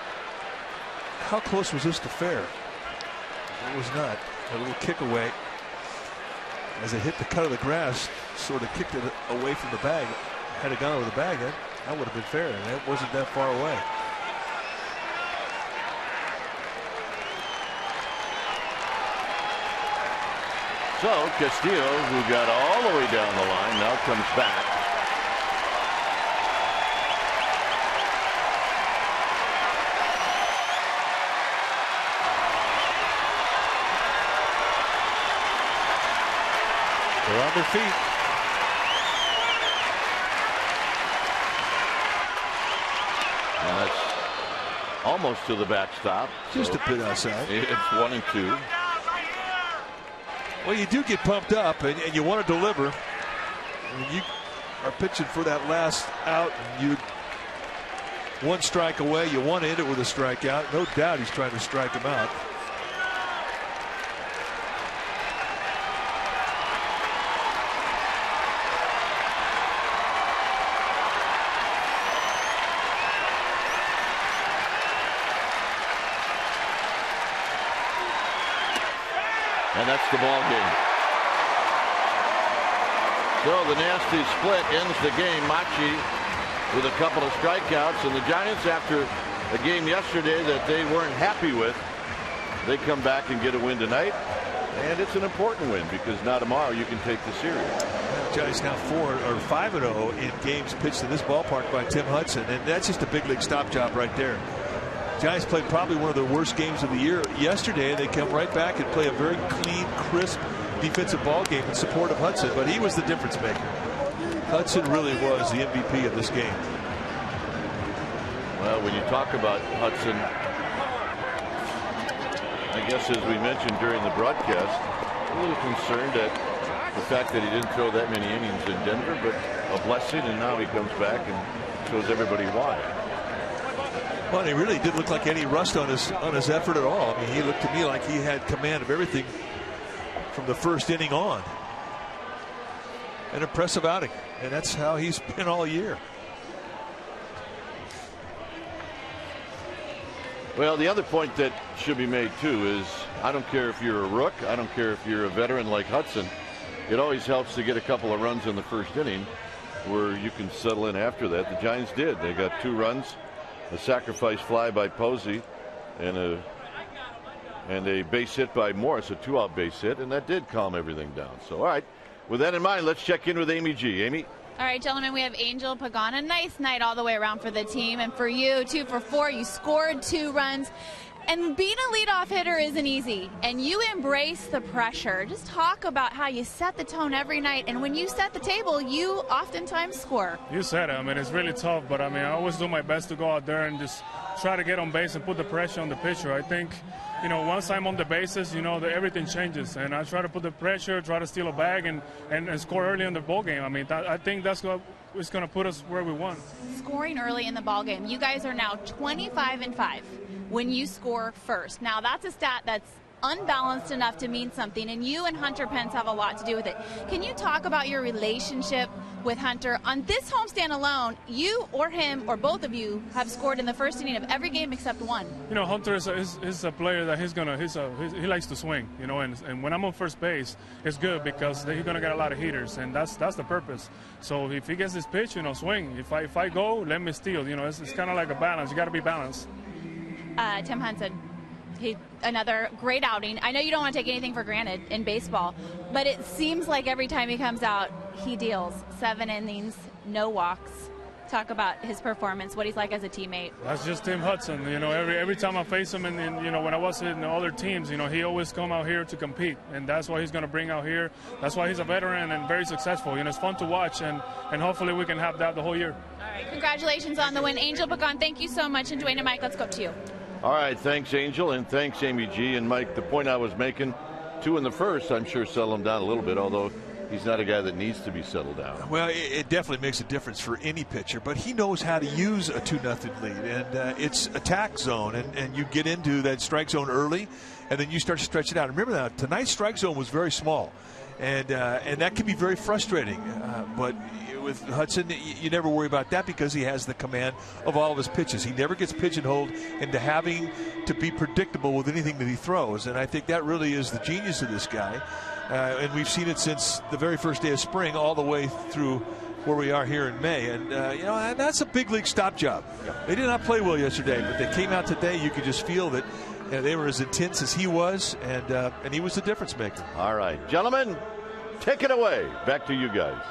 how close was this to fair? It was not. A little kick away. As it hit the cut of the grass, sort of kicked it away from the bag. Had it gone over the bag, that would have been fair, and it wasn't that far away. So Castillo, who got all the way down the line, now comes back. They're on their feet. And that's almost to the backstop. Just a bit outside. It's 1-2. Well, you do get pumped up, and you want to deliver. When you are pitching for that last out, and you one strike away, you want to end it with a strikeout. No doubt he's trying to strike him out. And that's the ball game. So the nasty split ends the game. Machi with a couple of strikeouts, and the Giants, after a game yesterday that they weren't happy with, they come back and get a win tonight. And it's an important win because now tomorrow you can take the series. Giants now 5-0 in games pitched in this ballpark by Tim Hudson, and that's just a big league stop job right there. Giants played probably one of their worst games of the year yesterday, and they come right back and play a very clean, crisp defensive ball game in support of Hudson, but he was the difference maker. Hudson really was the MVP of this game. Well, when you talk about Hudson, I guess as we mentioned during the broadcast, a little concerned at the fact that he didn't throw that many innings in Denver, but a blessing, and now he comes back and shows everybody why. Well, he really didn't look like any rust on his effort at all. I mean, he looked to me like he had command of everything from the first inning on. An impressive outing, and that's how he's been all year. Well, the other point that should be made, too, is I don't care if you're a rook. I don't care if you're a veteran like Hudson. It always helps to get a couple of runs in the first inning where you can settle in after that. The Giants did. They got 2 runs, a sacrifice fly by Posey, and a base hit by Morris, a 2-out base hit, and that did calm everything down. So, all right, with that in mind, let's check in with Amy G. Amy? All right, gentlemen, we have Angel Pagan. A nice night all the way around for the team. And for you, 2 for 4. You scored 2 runs. And being a leadoff hitter isn't easy. And you embrace the pressure. Just talk about how you set the tone every night. And when you set the table, you oftentimes score. You said it. I mean, it's really tough. But, I mean, I always do my best to go out there and just try to get on base and put the pressure on the pitcher. I think, you know, once I'm on the bases, you know, everything changes. And I try to put the pressure, try to steal a bag, and score early in the ball game. I mean, I think that's what is going to put us where we want. Scoring early in the ball game. You guys are now 25-5 when you score first. Now, that's a stat that's unbalanced enough to mean something, and you and Hunter Pence have a lot to do with it. Can you talk about your relationship with Hunter? On this homestand alone, you or him or both of you have scored in the first inning of every game except one. You know, Hunter is a player that he likes to swing, you know, and when I'm on first base, it's good because he's going to get a lot of heaters, and that's the purpose. So if he gets this pitch, you know, swing. If I go, let me steal. You know, it's kind of like a balance. You got to be balanced. Tim Hudson. Another great outing. I know you don't want to take anything for granted in baseball, but it seems like every time he comes out, he deals. 7 innings, no walks. Talk about his performance, what he's like as a teammate. That's just Tim Hudson. You know, every time I face him, and you know, when I was in the other teams, you know, he always come out here to compete, and that's what he's going to bring out here. That's why he's a veteran and very successful. You know, it's fun to watch, and hopefully we can have that the whole year. All right, congratulations on the win. Angel Pagan, thank you so much. And Dwayne and Mike, let's go to you. All right, thanks, Angel, and thanks, Amy G. And Mike, the point I was making, 2 in the first, I'm sure settle him down a little bit, although he's not a guy that needs to be settled down. Well, it definitely makes a difference for any pitcher, but he knows how to use a 2-0 lead, and it's attack zone, and you get into that strike zone early, and then you start to stretch it out. Remember now, tonight's strike zone was very small, and that can be very frustrating, but with Hudson, you never worry about that because he has the command of all of his pitches. He never gets pigeonholed into having to be predictable with anything that he throws, and I think that really is the genius of this guy. And we've seen it since the very first day of spring all the way through where we are here in May. And, you know, and that's a big league stop job. They did not play well yesterday, but they came out today. You could just feel that they were as intense as he was, and he was the difference maker. All right, gentlemen, take it away. Back to you guys.